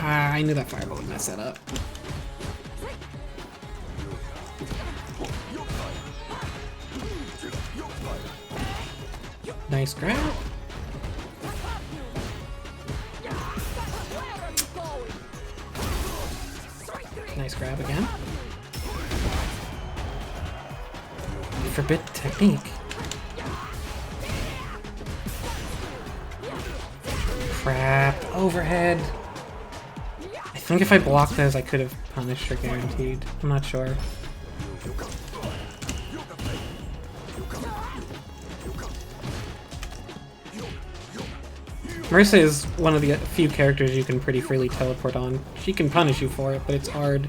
Ah, I knew that fireball would mess that up. Nice grab. Nice grab again. Forbidden technique. Crap. Overhead. I think if I blocked those, I could have punished her guaranteed. I'm not sure. Marissa is one of the few characters you can pretty freely teleport on. She can punish you for it, but it's hard.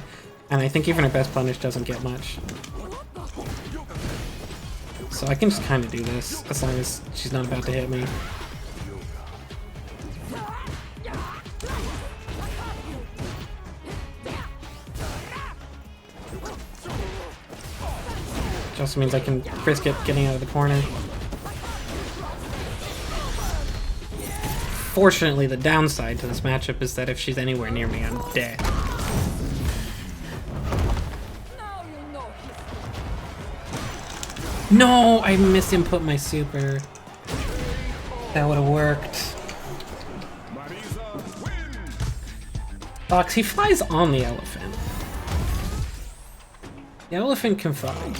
And I think even her best punish doesn't get much. So I can just kind of do this, as long as she's not about to hit me. Which also means I can risk it getting out of the corner. Fortunately, the downside to this matchup is that if she's anywhere near me, I'm dead. No, I misinput my super. That would have worked. Fox, he flies on the elephant. The elephant can fly.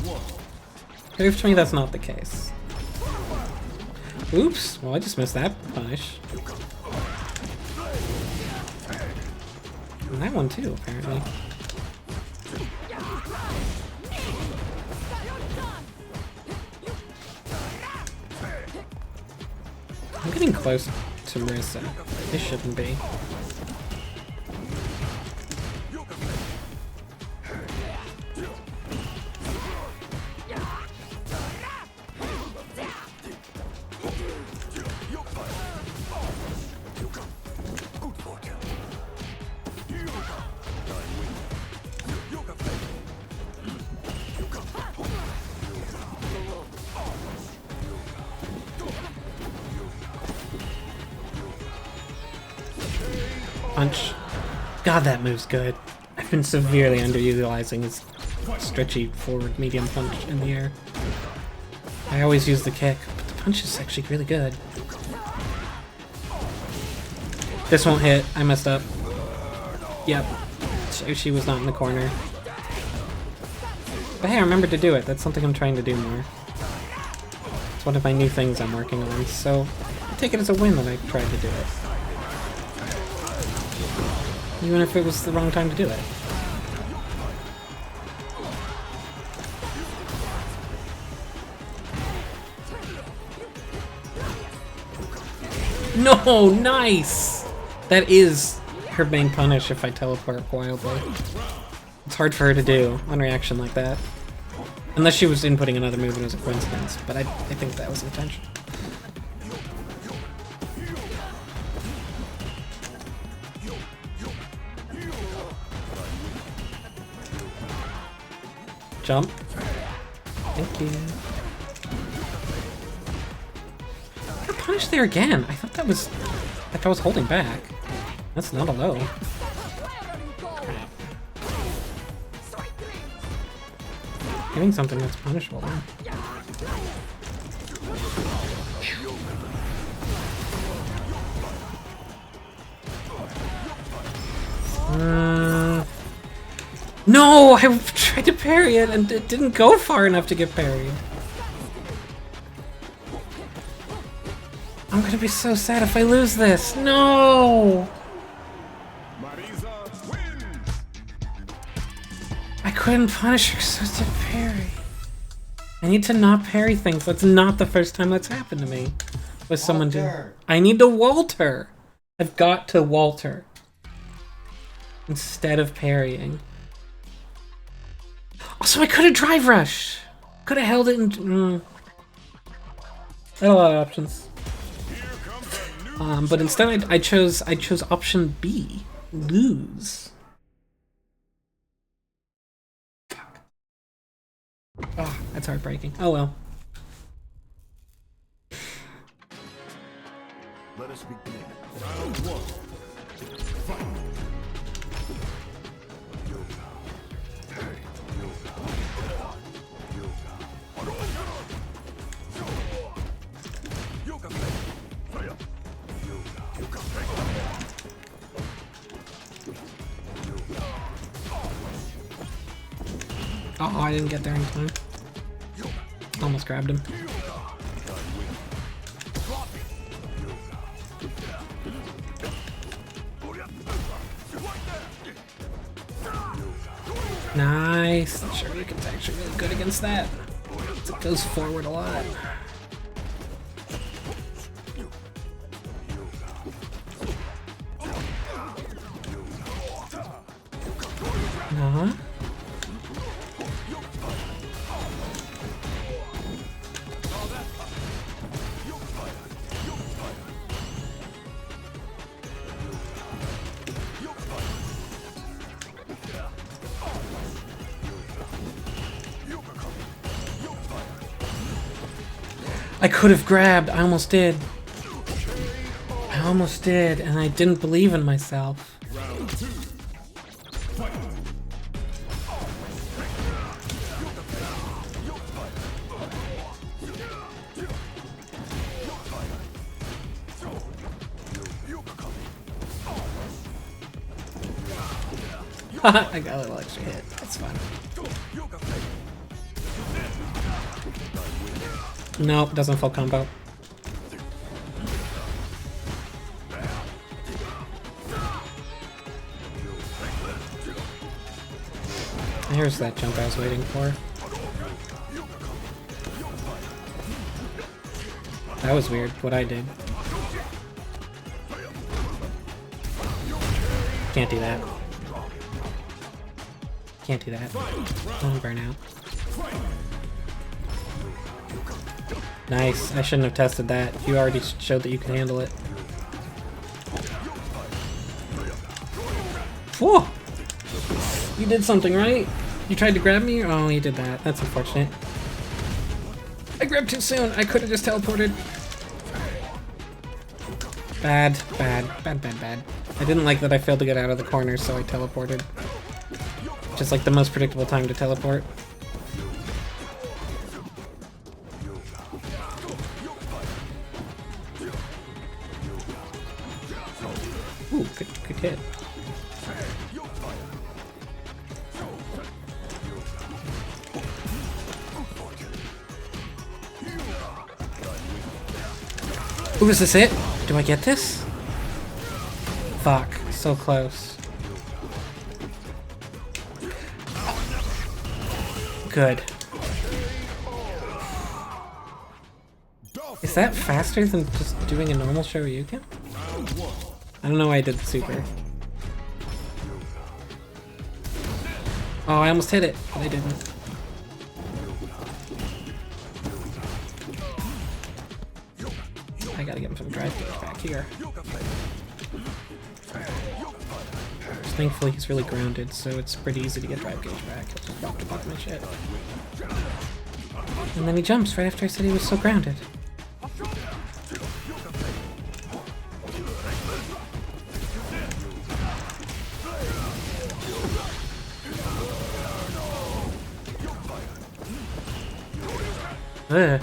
Prove to me that's not the case. Oops, well I just missed that punish. And that one too, apparently. I'm getting close to Marissa. This shouldn't be. punch. God, that move's good. I've been severely underutilizing his stretchy forward medium punch in the air. I always use the kick, but the punch is actually really good. This won't hit. I messed up. Yep. She was not in the corner. But hey, I remembered to do it. That's something I'm trying to do more. It's one of my new things I'm working on, so I take it as a win that I tried to do it. Even if it was the wrong time to do it. No, nice! That is her main punish if I teleport wildly. It's hard for her to do on reaction like that. Unless she was inputting another move and it was a coincidence, but I think that was intentional. Jump. Thank you. Punish there again. I thought that was like I was holding back. That's not a low. Crap. Getting something that's punishable. No, I tried to parry it and it didn't go far enough to get parried. I'm gonna be so sad if I lose this. No! I couldn't punish her, so I did parry. I need to not parry things. That's not the first time that's happened to me. With someone doing. I need to Walter. I've got to Walter. Instead of parrying. Also, I could have drive rush. Could have held it and. I had a lot of options. But instead I chose option B, lose. Fuck. Oh, that's heartbreaking. Oh well. Let us begin. Round one. Fight. Oh, I didn't get there in time. Almost grabbed him. Nice. Sure, you can actually really good against that. It goes forward a lot. Uh-huh. I could have grabbed. I almost did. I almost did, and I didn't believe in myself. Round two. Fight. I got a little extra hit. That's fine. Nope, doesn't full combo. Here's that jump I was waiting for. That was weird, what I did. Can't do that. Can't do that. Don't burn out. Nice. I shouldn't have tested that. You already showed that you can handle it. Whoa! You did something, right? You tried to grab me? Oh, you did that. That's unfortunate. I grabbed too soon. I could have just teleported. Bad, bad, bad, bad, bad. I didn't like that I failed to get out of the corner, so I teleported. Just like the most predictable time to teleport. Ooh, good hit. Ooh, is this it? Do I get this? Fuck, so close. Good. Is that faster than just doing a normal Shoryuken? I don't know why I did the super. Oh, I almost hit it, but I didn't. I gotta get him some drive gauge back here. Thankfully he's really grounded, so it's pretty easy to get drive gauge back. He'll just drop to bottom and shit. And then he jumps right after I said he was so grounded. Ugh.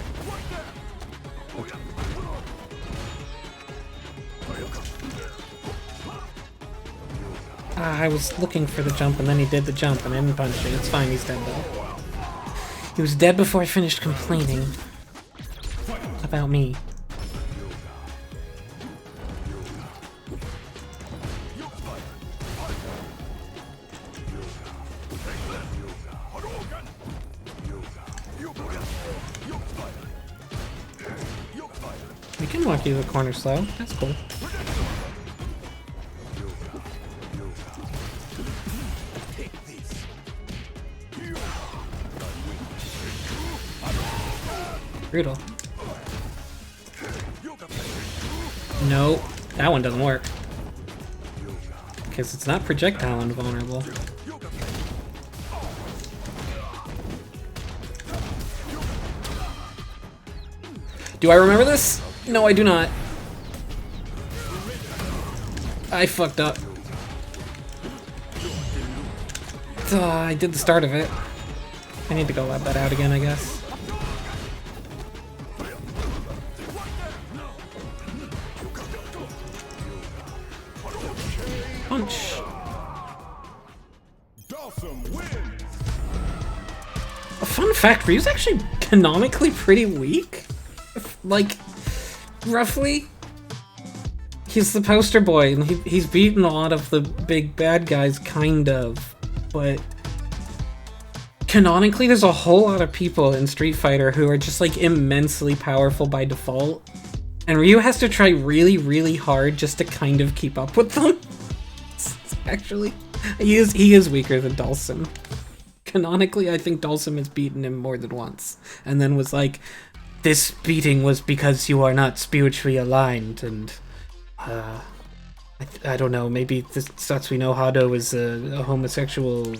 I was looking for the jump and then he did the jump and I didn't punch it. It's fine, he's dead though. He was dead before I finished complaining about me. We can walk you to the corner slow. That's cool. Brutal. No, that one doesn't work. Because it's not projectile invulnerable. Do I remember this? No, I do not. I fucked up. I did the start of it. I need to go lab that out again, I guess. Punch. A fun fact, Ryu's actually canonically pretty weak. Like, roughly. He's the poster boy, and he's beaten a lot of the big bad guys, kind of. But canonically, there's a whole lot of people in Street Fighter who are just, like, immensely powerful by default. And Ryu has to try really, really hard just to kind of keep up with them. Actually, he is weaker than Dhalsim. Canonically, I think Dhalsim has beaten him more than once. And then was like, this beating was because you are not spiritually aligned, and I don't know, maybe this Satsui no Hado is a homosexual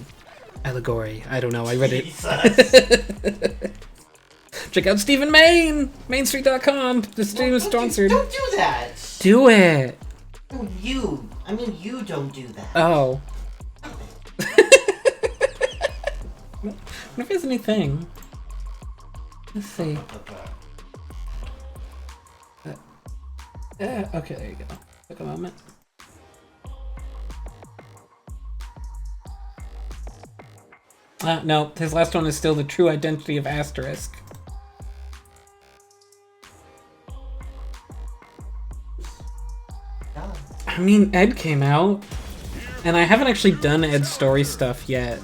allegory. I don't know, I read it. Check out Stephen Main! Mainstreet.com! The stream is sponsored. Don't do that! Do it! Oh, you. I mean, you don't do that. Oh. What if there's anything? Let's see. Okay, there you go. Take a moment. No, his last one is still the true identity of Asterisk. I mean, Ed came out, and I haven't actually done Ed's story stuff yet.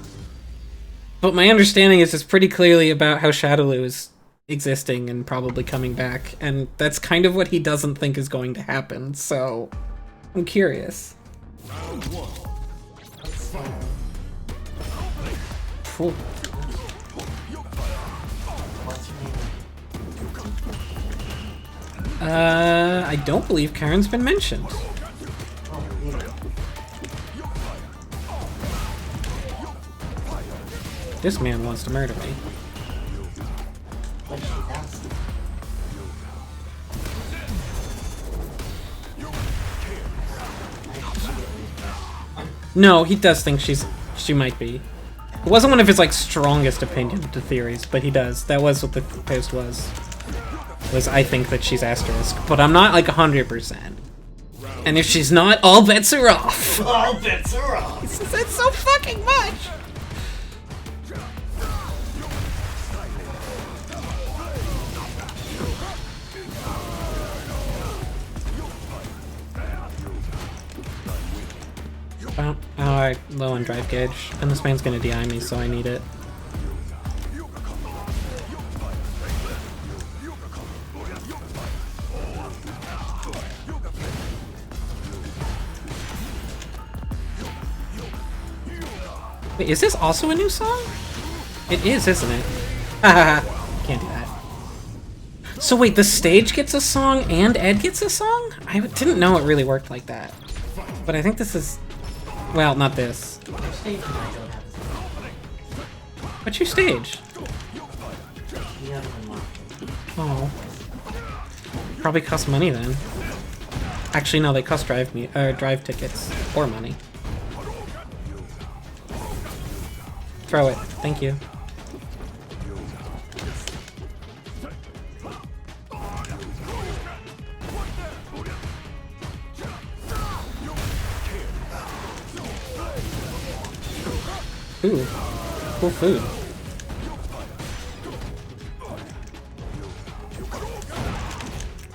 But my understanding is it's pretty clearly about how Shadowloo is existing and probably coming back, and that's kind of what he doesn't think is going to happen, so I'm curious. Cool. I don't believe Karen's been mentioned. This man wants to murder me. No, he does think she might be. It wasn't one of his like strongest opinion to theories, but he does. That was what the post was. Was I think that she's asterisk, but I'm not like 100%. And if she's not, all bets are off. All bets are off. That's so fucking much. Oh, alright, low on drive gauge. And this man's gonna DI me, so I need it. Wait, is this also a new song? It is, isn't it? Haha, can't do that. So wait, the stage gets a song and Ed gets a song? I didn't know it really worked like that. But I think this is... Well, not this. Stage and I don't have this. What's your stage? You haven't unlocked it. Oh. Probably cost money then. Actually, no, they cost drive tickets. Or money. Throw it. Thank you. Ooh, cool food.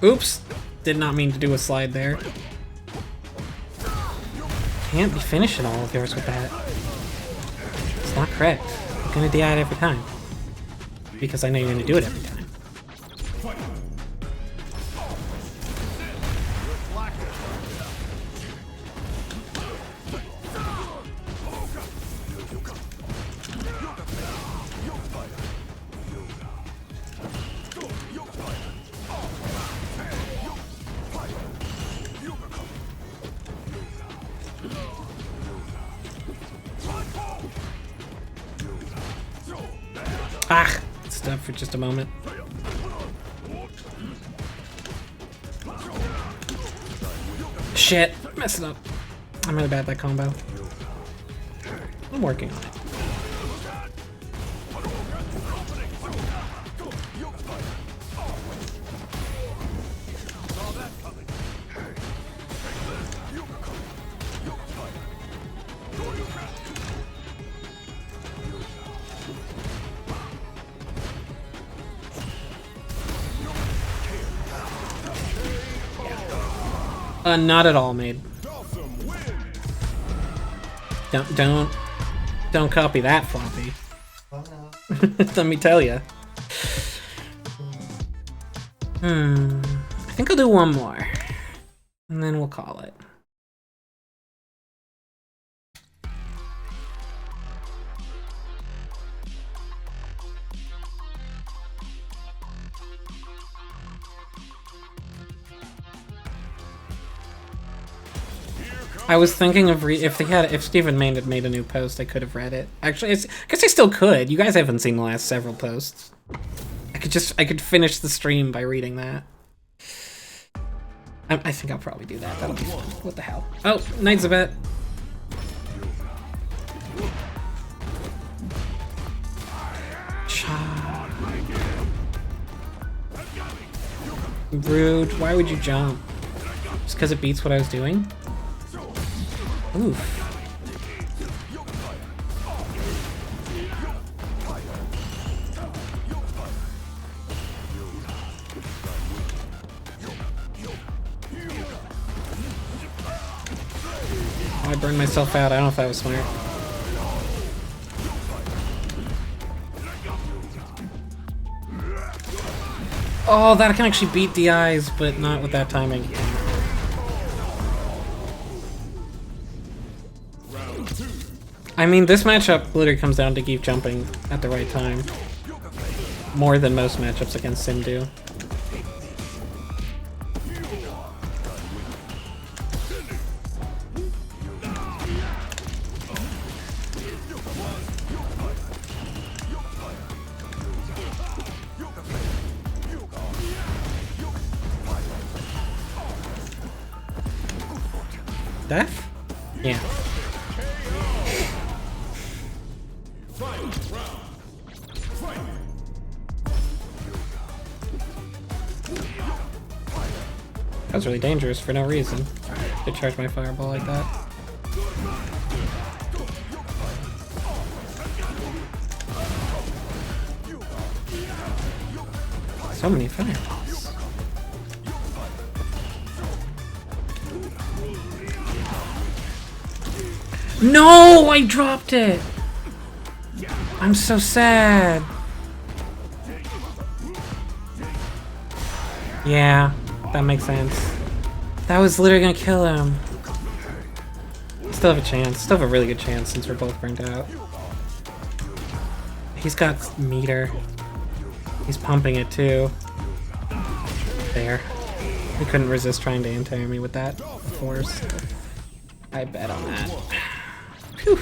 Oops, did not mean to do a slide there. Can't be finishing all of yours with that. It's not correct. I'm gonna DI it every time. Because I know you're gonna do it every time. Ah! Stop for just a moment. Shit! Messed up. I'm really bad at that combo. I'm working on it. Not at all, mate. Don't copy that, Floppy. Oh no. Let me tell you. I think I'll do one more, and then we'll call it. I was thinking of if Stephen Main had made a new post, I could have read it. Actually, I guess I still could. You guys haven't seen the last several posts. I could finish the stream by reading that. I think I'll probably do that. That'll be fun. What the hell? Oh, Knight's a bet. Rude. Why would you jump? Just because it beats what I was doing? Oof. Oh, I burned myself out. I don't know if that was smart. Oh, that can actually beat DIs, but not with that timing. I mean, this matchup literally comes down to keep jumping at the right time. More than most matchups against Sim do. Death? Yeah. Final round. Fight. That was really dangerous for no reason. To charge my fireball like that. So many fireballs. No! I dropped it! I'm so sad. Yeah, that makes sense. That was literally gonna kill him. Still have a chance. Still have a really good chance since we're both burnt out. He's got meter. He's pumping it too. There. He couldn't resist trying to anti me with that force. I bet on that. Phew.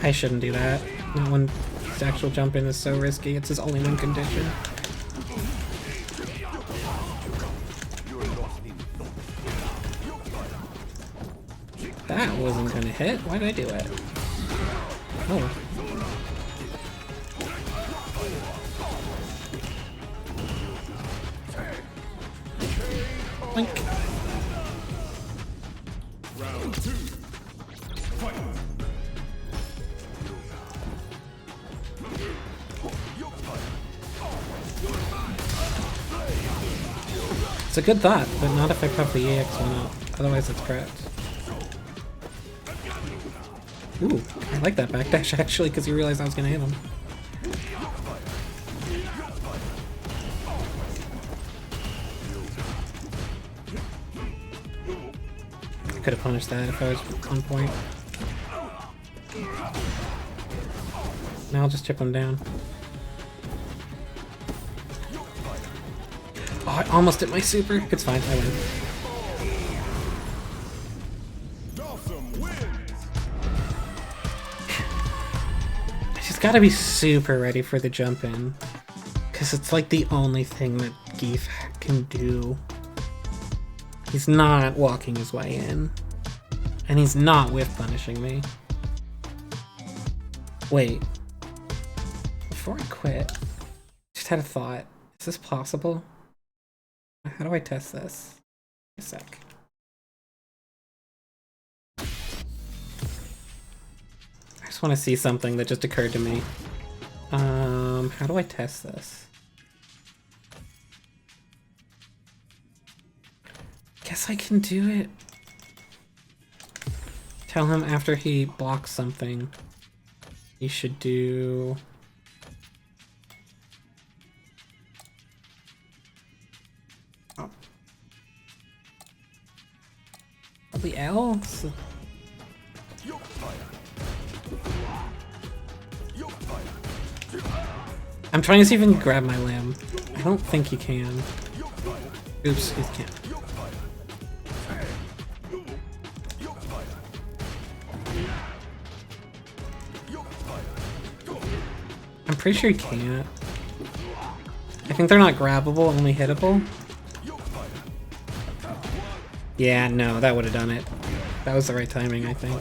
I shouldn't do that. Not when his actual jump in is so risky. It's his only win condition. That wasn't gonna hit. Why did I do it? Oh. Link. Round 2. Fight. It's a good thought, but not if I pop the EX one up. Otherwise it's correct. Ooh, I like that backdash actually, because you realized I was gonna hit him. I could have punished that if I was on point. Now I'll just chip him down. Oh, I almost hit my super. It's fine, I win. I just gotta be super ready for the jump in. Because it's like the only thing that Geef can do. He's not walking his way in. And he's not whiff punishing me. Wait. Before I quit, I just had a thought. Is this possible? How do I test this? A sec. I just want to see something that just occurred to me. How do I test this? Guess I can do it. Tell him after he blocks something, he should do... Oh. Probably L? I'm trying to see if he can grab my limb. I don't think he can. Oops, he can't. I'm pretty sure he can't. I think they're not grabbable, only hittable. Yeah, no, that would have done it. That was the right timing, I think.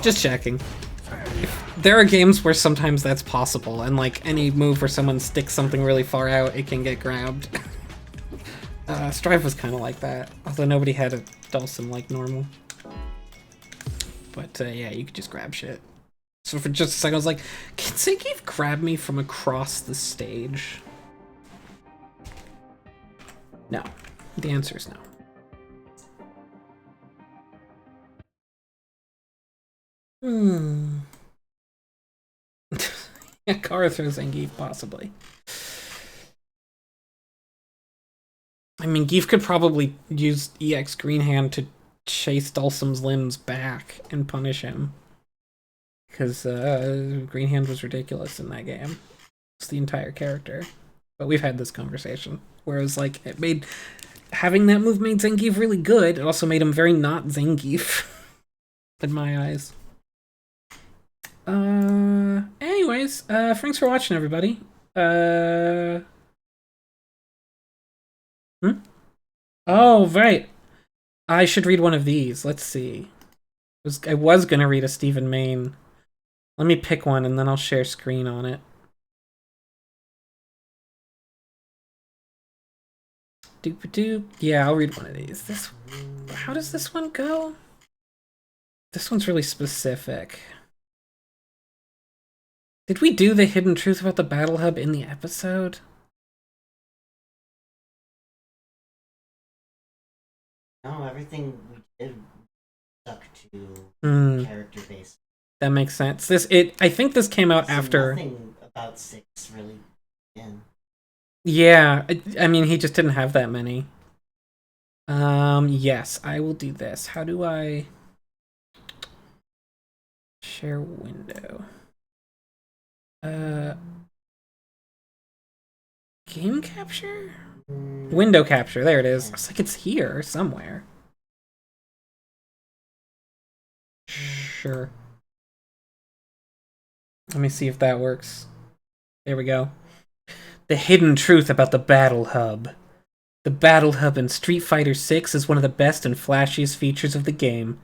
Just checking. There are games where sometimes that's possible, and like any move where someone sticks something really far out, it can get grabbed. Strive was kind of like that, although nobody had a Dulcim like normal. But yeah, you could just grab shit. So for just a second I was like, can Zangief grab me from across the stage? No. The answer is no. Yeah, Kara throws Zangief, possibly. I mean, Geef could probably use EX Green Hand to chase Dulcim's limbs back and punish him. Because Green Hand was ridiculous in that game. It's the entire character. But we've had this conversation. Whereas, like, it made... Having that move made Zangief really good. It also made him very not Zangief. in my eyes. Anyways, thanks for watching, everybody. Oh, right. I should read one of these. Let's see. I was gonna read a Stephen Mayne. Let me pick one and then I'll share screen on it. Doop-a-doop. Yeah, I'll read one of these. How does this one go? This one's really specific. Did we do the hidden truth about the Battle Hub in the episode? No, everything we did stuck to character base. That makes sense. I think this came out after. Nothing about 6 really. Yeah, I mean, he just didn't have that many. Yes, I will do this. How do I share window? Game capture? Window capture, there it is. I was like, it's here somewhere. Sure. Let me see if that works. There we go. The hidden truth about the Battle Hub. The Battle Hub in Street Fighter VI is one of the best and flashiest features of the game.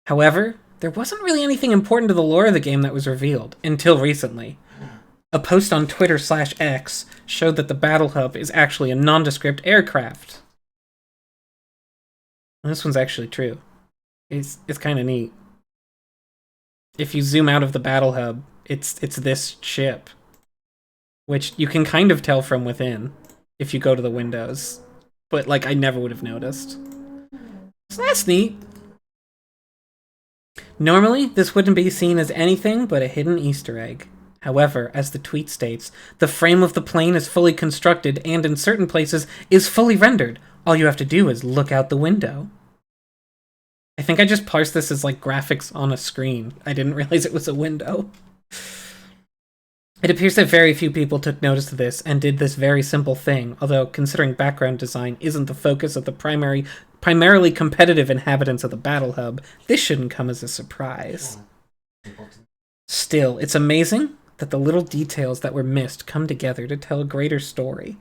However, there wasn't really anything important to the lore of the game that was revealed, until recently. A post on Twitter/X showed that the Battle Hub is actually a nondescript aircraft. And this one's actually true. It's kind of neat. If you zoom out of the Battle Hub, it's this ship. Which you can kind of tell from within if you go to the windows. But, like, I never would have noticed. So that's neat. Normally, this wouldn't be seen as anything but a hidden Easter egg. However, as the tweet states, the frame of the plane is fully constructed and in certain places is fully rendered. All you have to do is look out the window. I think I just parsed this as like graphics on a screen. I didn't realize it was a window. It appears that very few people took notice of this and did this very simple thing, although considering background design isn't the focus of the primarily competitive inhabitants of the Battle Hub, this shouldn't come as a surprise. Still, it's amazing that the little details that were missed come together to tell a greater story.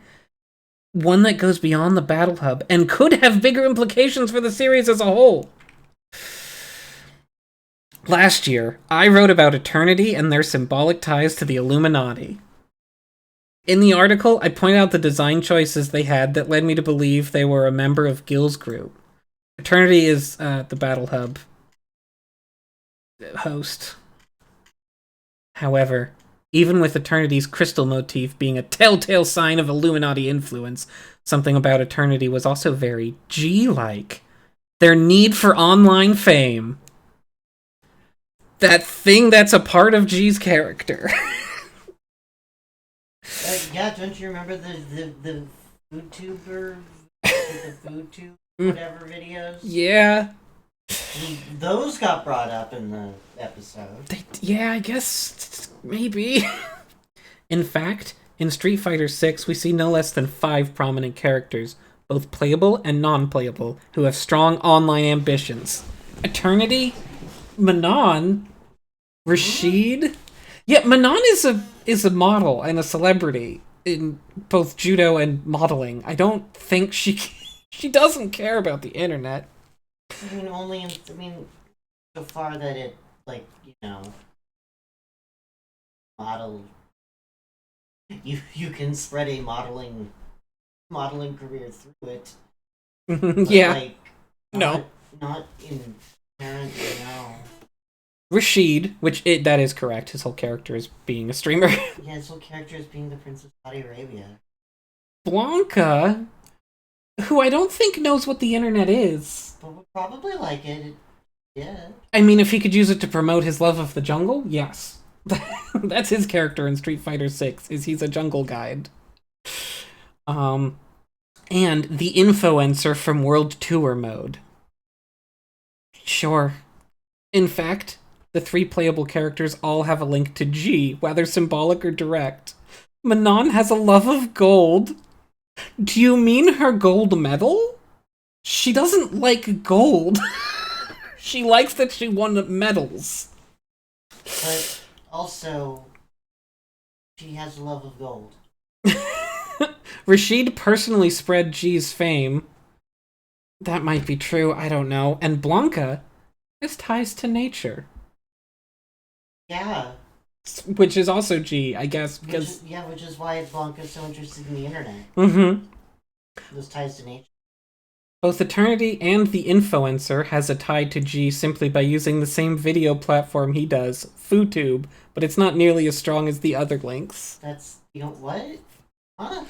One that goes beyond the Battle Hub and could have bigger implications for the series as a whole. Last year, I wrote about Eternity and their symbolic ties to the Illuminati. In the article, I point out the design choices they had that led me to believe they were a member of Gil's group. Eternity is the Battle Hub host. However, even with Eternity's crystal motif being a telltale sign of Illuminati influence, something about Eternity was also very G-like. Their need for online fame. That thing that's a part of G's character. Yeah, don't you remember the food tuber, the food tube, whatever videos? Yeah. Those got brought up in the episode. Yeah, I guess maybe. In fact, in Street Fighter VI, we see no less than 5 prominent characters, both playable and non-playable, who have strong online ambitions. Eternity, Manon, Rashid. Yeah, Manon is a model and a celebrity in both judo and modeling. I don't think she doesn't care about the internet. I mean, so far that it, like, you know, model. You can spread a modeling career through it. Yeah. Like, not inherently, no. Rashid, that is correct. His whole character is being a streamer. Yeah, his whole character is being the Prince of Saudi Arabia. Blanca, who I don't think knows what the internet is. But would probably like it. Yeah. I mean, if he could use it to promote his love of the jungle, yes. That's his character in Street Fighter VI, is he's a jungle guide. And the influencer from World Tour mode. Sure. In fact, the 3 playable characters all have a link to G, whether symbolic or direct. Manon has a love of gold. Do you mean her gold medal? She doesn't like gold. She likes that she won medals. But also, she has a love of gold. Rashid personally spread G's fame. That might be true, I don't know. And Blanca has ties to nature. Yeah. Which is also G, I guess, because... Which is why Blanca's so interested in the internet. Mm-hmm. Those ties to nature. Both Eternity and the Influencer has a tie to G simply by using the same video platform he does, FooTube, but it's not nearly as strong as the other links. That's... You know, what? Huh?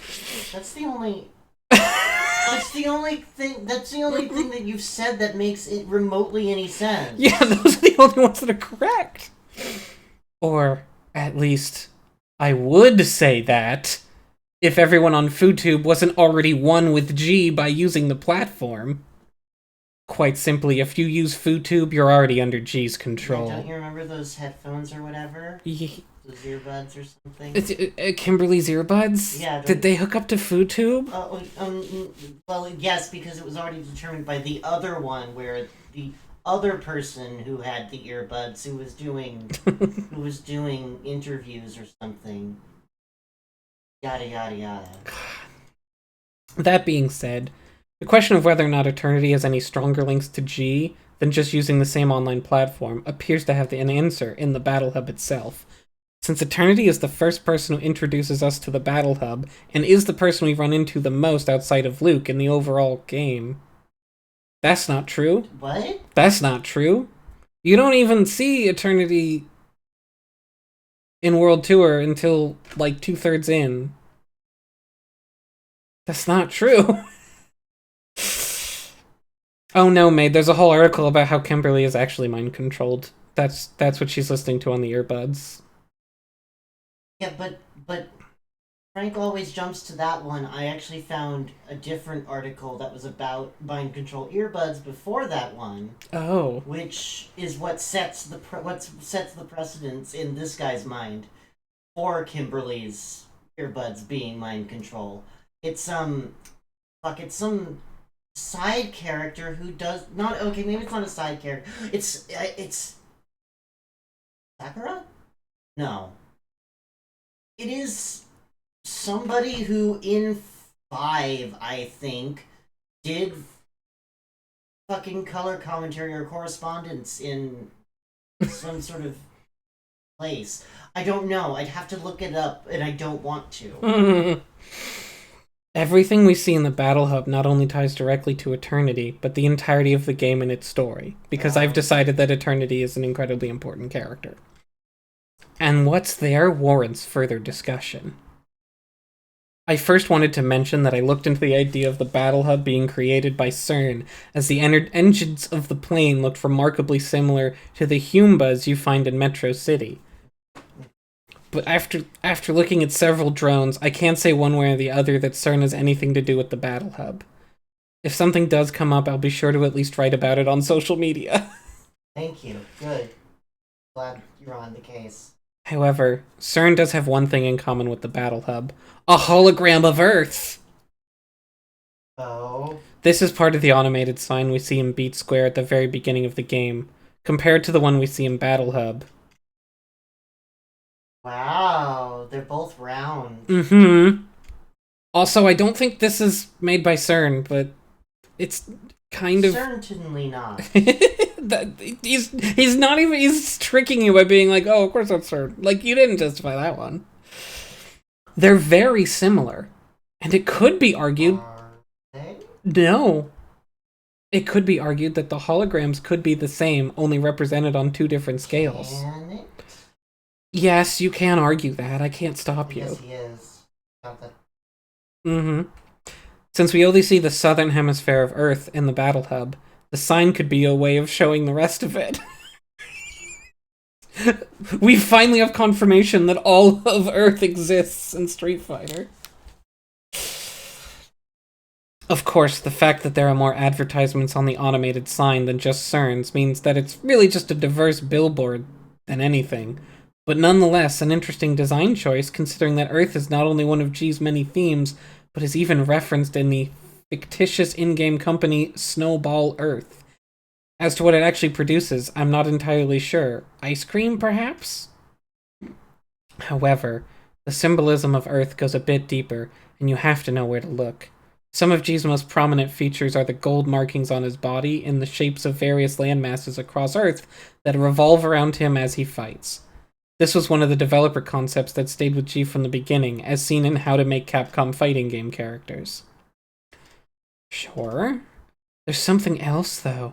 That's the only... That's the only thing that you've said that makes it remotely any sense. Yeah, those are the only ones that are correct. Or, at least, I would say that if everyone on FooTube wasn't already one with G by using the platform. Quite simply, if you use FooTube, you're already under G's control. Yeah, don't you remember those headphones or whatever? Yeah. Those earbuds or something? Kimberly's earbuds? Yeah. Did they hook up to FooTube? Well, yes, because it was already determined by the other one where the other person who had the earbuds who was doing interviews or something. Yada yada yada. That being said, the question of whether or not Eternity has any stronger links to G than just using the same online platform appears to have an answer in the Battle Hub itself. Since Eternity is the first person who introduces us to the Battle Hub, and is the person we run into the most outside of Luke in the overall game. That's not true. What? That's not true. You don't even see Eternity in World Tour until, like, 2/3 in. That's not true. Oh no, Maid, there's a whole article about how Kimberly is actually mind-controlled. That's what she's listening to on the earbuds. Yeah, but Frank always jumps to that one. I actually found a different article that was about mind control earbuds before that one. Oh. Which is what sets the precedence in this guy's mind for Kimberly's earbuds being mind control. It's some side character who does not okay. Maybe it's not a side character. It's Sakura. No. It is somebody who in 5, I think, did fucking color commentary or correspondence in some sort of place. I don't know. I'd have to look it up, and I don't want to. Everything we see in the Battle Hub not only ties directly to Eternity, but the entirety of the game and its story, because I've decided that Eternity is an incredibly important character. And what's there warrants further discussion. I first wanted to mention that I looked into the idea of the Battle Hub being created by CERN, as the engines of the plane looked remarkably similar to the Humbas you find in Metro City. But after looking at several drones, I can't say one way or the other that CERN has anything to do with the Battle Hub. If something does come up, I'll be sure to at least write about it on social media. Thank you. Good. Glad you're on the case. However, CERN does have one thing in common with the Battle Hub. A hologram of Earth! Oh? This is part of the automated sign we see in Beat Square at the very beginning of the game, compared to the one we see in Battle Hub. Wow, they're both round. Mm-hmm. Also, I don't think this is made by CERN, but it's kind of... Certainly not. He's tricking you by being like, oh, of course that's CERN. Like, you didn't justify that one. They're very similar. And it could be argued... No. It could be argued that the holograms could be the same, only represented on 2 different scales. Can it? Yes, you can argue that. I can't stop you. Yes, he is. Not that... Mm-hmm. Since we only see the southern hemisphere of Earth in the Battle Hub, the sign could be a way of showing the rest of it. We finally have confirmation that all of Earth exists in Street Fighter. Of course, the fact that there are more advertisements on the automated sign than just CERN's means that it's really just a diverse billboard than anything. But nonetheless, an interesting design choice, considering that Earth is not only one of G's many themes, but is even referenced in the fictitious in-game company Snowball Earth. As to what it actually produces, I'm not entirely sure. Ice cream, perhaps? However, the symbolism of Earth goes a bit deeper, and you have to know where to look. Some of G's most prominent features are the gold markings on his body in the shapes of various landmasses across Earth that revolve around him as he fights. This was one of the developer concepts that stayed with G from the beginning, as seen in How to Make Capcom fighting game characters. Sure. There's something else, though.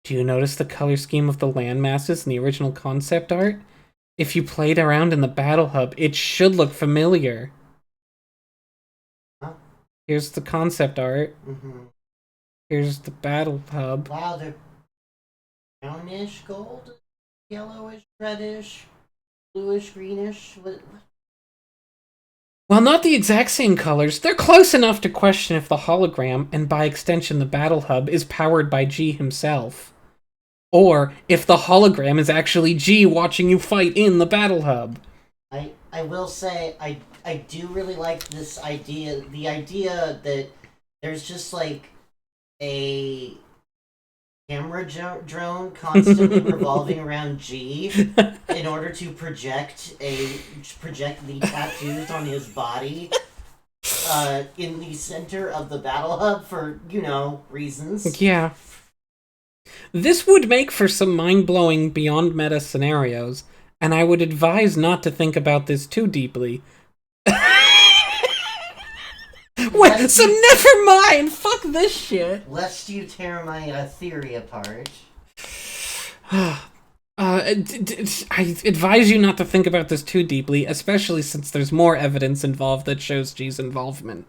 Do you notice the color scheme of the landmasses in the original concept art? If you played around in the Battle Hub, it should look familiar. Huh? Here's the concept art. Mm-hmm. Here's the Battle Hub. Wow, they're brownish, gold, yellowish, reddish, bluish, greenish. What? While not the exact same colors, they're close enough to question if the hologram, and by extension the Battle Hub, is powered by G himself. Or if the hologram is actually G watching you fight in the Battle Hub. I will say, I do really like this idea. The idea that there's just like a camera drone constantly revolving around G in order to project the tattoos on his body in the center of the Battle Hub for, reasons. Yeah. This would make for some mind-blowing beyond meta scenarios, and I would advise not to think about this too deeply. Wait, so never mind! Fuck this shit! Lest you tear my theory apart. I advise you not to think about this too deeply, especially since there's more evidence involved that shows G's involvement.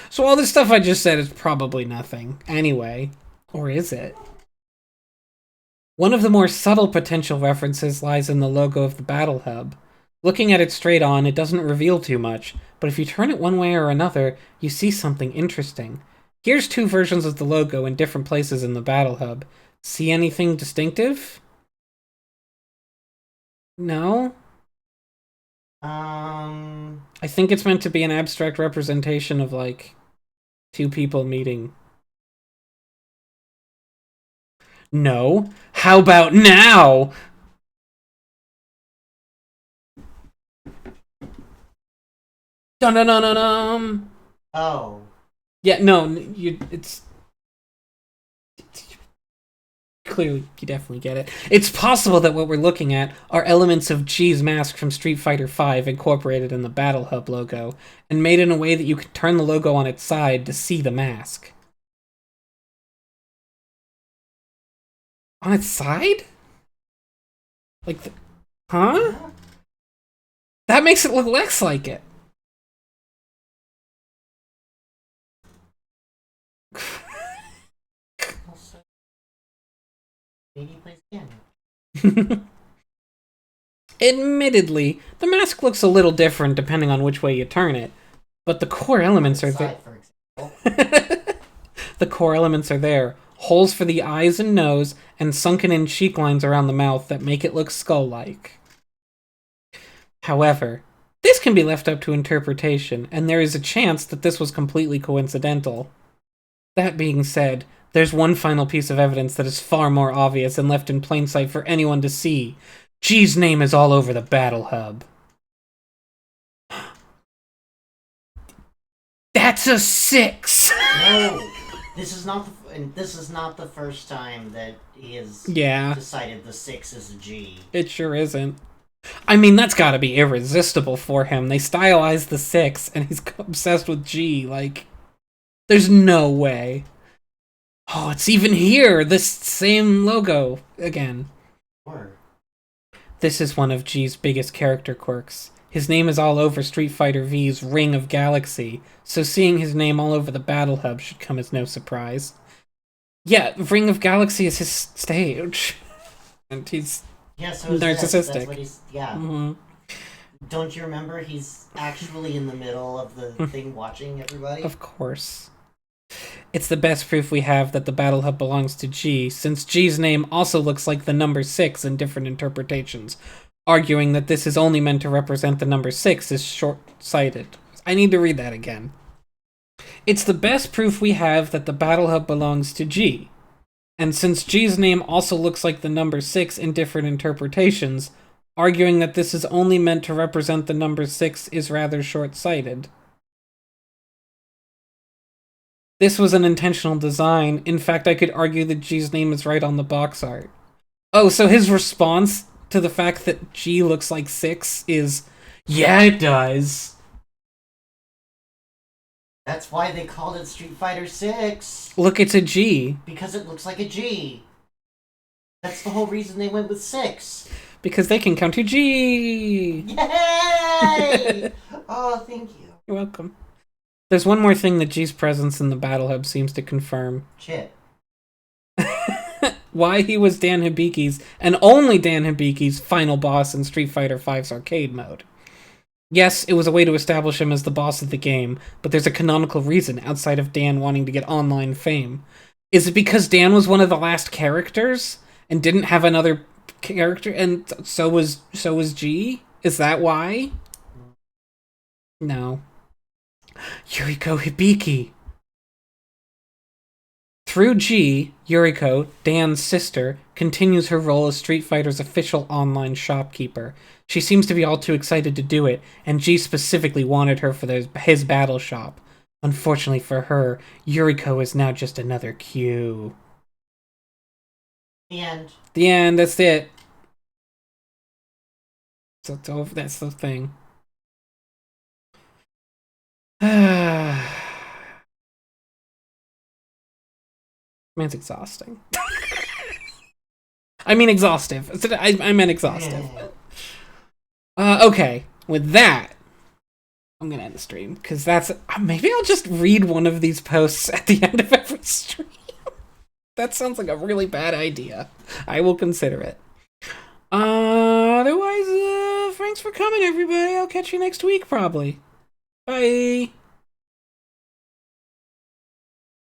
So all this stuff I just said is probably nothing. Anyway. Or is it? One of the more subtle potential references lies in the logo of the Battle Hub. Looking at it straight on, it doesn't reveal too much, but if you turn it one way or another, you see something interesting. Here's two versions of the logo in different places in the Battle Hub. See anything distinctive? No? I think it's meant to be an abstract representation of, like, two people meeting. No. How about now? Dun dun dun dun dun. Oh. Yeah, no, it's clearly, you definitely get it. It's possible that what we're looking at are elements of G's mask from Street Fighter V incorporated in the Battle Hub logo, and made in a way that you can turn the logo on its side to see the mask. On its side? Like the... Huh? That makes it look less like it. Maybe he plays again. Admittedly, the mask looks a little different depending on which way you turn it, but the core elements are there. The core elements are there. Holes for the eyes and nose, and sunken-in cheek lines around the mouth that make it look skull-like. However, this can be left up to interpretation, and there is a chance that this was completely coincidental. That being said, there's one final piece of evidence that is far more obvious and left in plain sight for anyone to see. G's name is all over the Battle Hub. That's a 6! No! This is not the first time that he has decided the 6 is a G. It sure isn't. I mean, that's gotta be irresistible for him. They stylized the 6, and he's obsessed with G, like... There's no way. Oh, it's even here! This same logo, again. Sure. This is one of G's biggest character quirks. His name is all over Street Fighter V's Ring of Galaxy, so seeing his name all over the Battle Hub should come as no surprise. Yeah, Ring of Galaxy is his stage. And he's narcissistic. That's what he's, yeah. Mm-hmm. Don't you remember he's actually in the middle of the thing watching everybody? Of course. It's the best proof we have that the Battle Hub belongs to G, since G's name also looks like the number 6 in different interpretations. Arguing that this is only meant to represent the number 6 is short-sighted. I need to read that again. It's the best proof we have that the Battle Hub belongs to G. And since G's name also looks like the number 6 in different interpretations, arguing that this is only meant to represent the number 6 is rather short-sighted. This was an intentional design. In fact, I could argue that G's name is right on the box art. Oh, so his response to the fact that G looks like 6 is, yeah, it does. That's why they called it Street Fighter 6. Look, it's a G. Because it looks like a G. That's the whole reason they went with 6. Because they can count to G. Yay! Oh, thank you. You're welcome. There's one more thing that G's presence in the Battle Hub seems to confirm. Shit. Why he was Dan Hibiki's, and only Dan Hibiki's, final boss in Street Fighter V's arcade mode. Yes, it was a way to establish him as the boss of the game, but there's a canonical reason outside of Dan wanting to get online fame. Is it because Dan was one of the last characters and didn't have another character, and so was G? Is that why? No. Yuriko Hibiki. Through G, Yuriko, Dan's sister, continues her role as Street Fighter's official online shopkeeper. She seems to be all too excited to do it, and G specifically wanted her for his battle shop. Unfortunately for her, Yuriko is now just another Q. The end. The end, that's it. So it's over, that's the thing. Man's exhausting. I mean exhaustive. I meant exhaustive. Okay, with that, I'm gonna end the stream, because that's... maybe I'll just read one of these posts at the end of every stream. That sounds like a really bad idea. I will consider it. Otherwise, thanks for coming, everybody. I'll catch you next week, probably. Bye.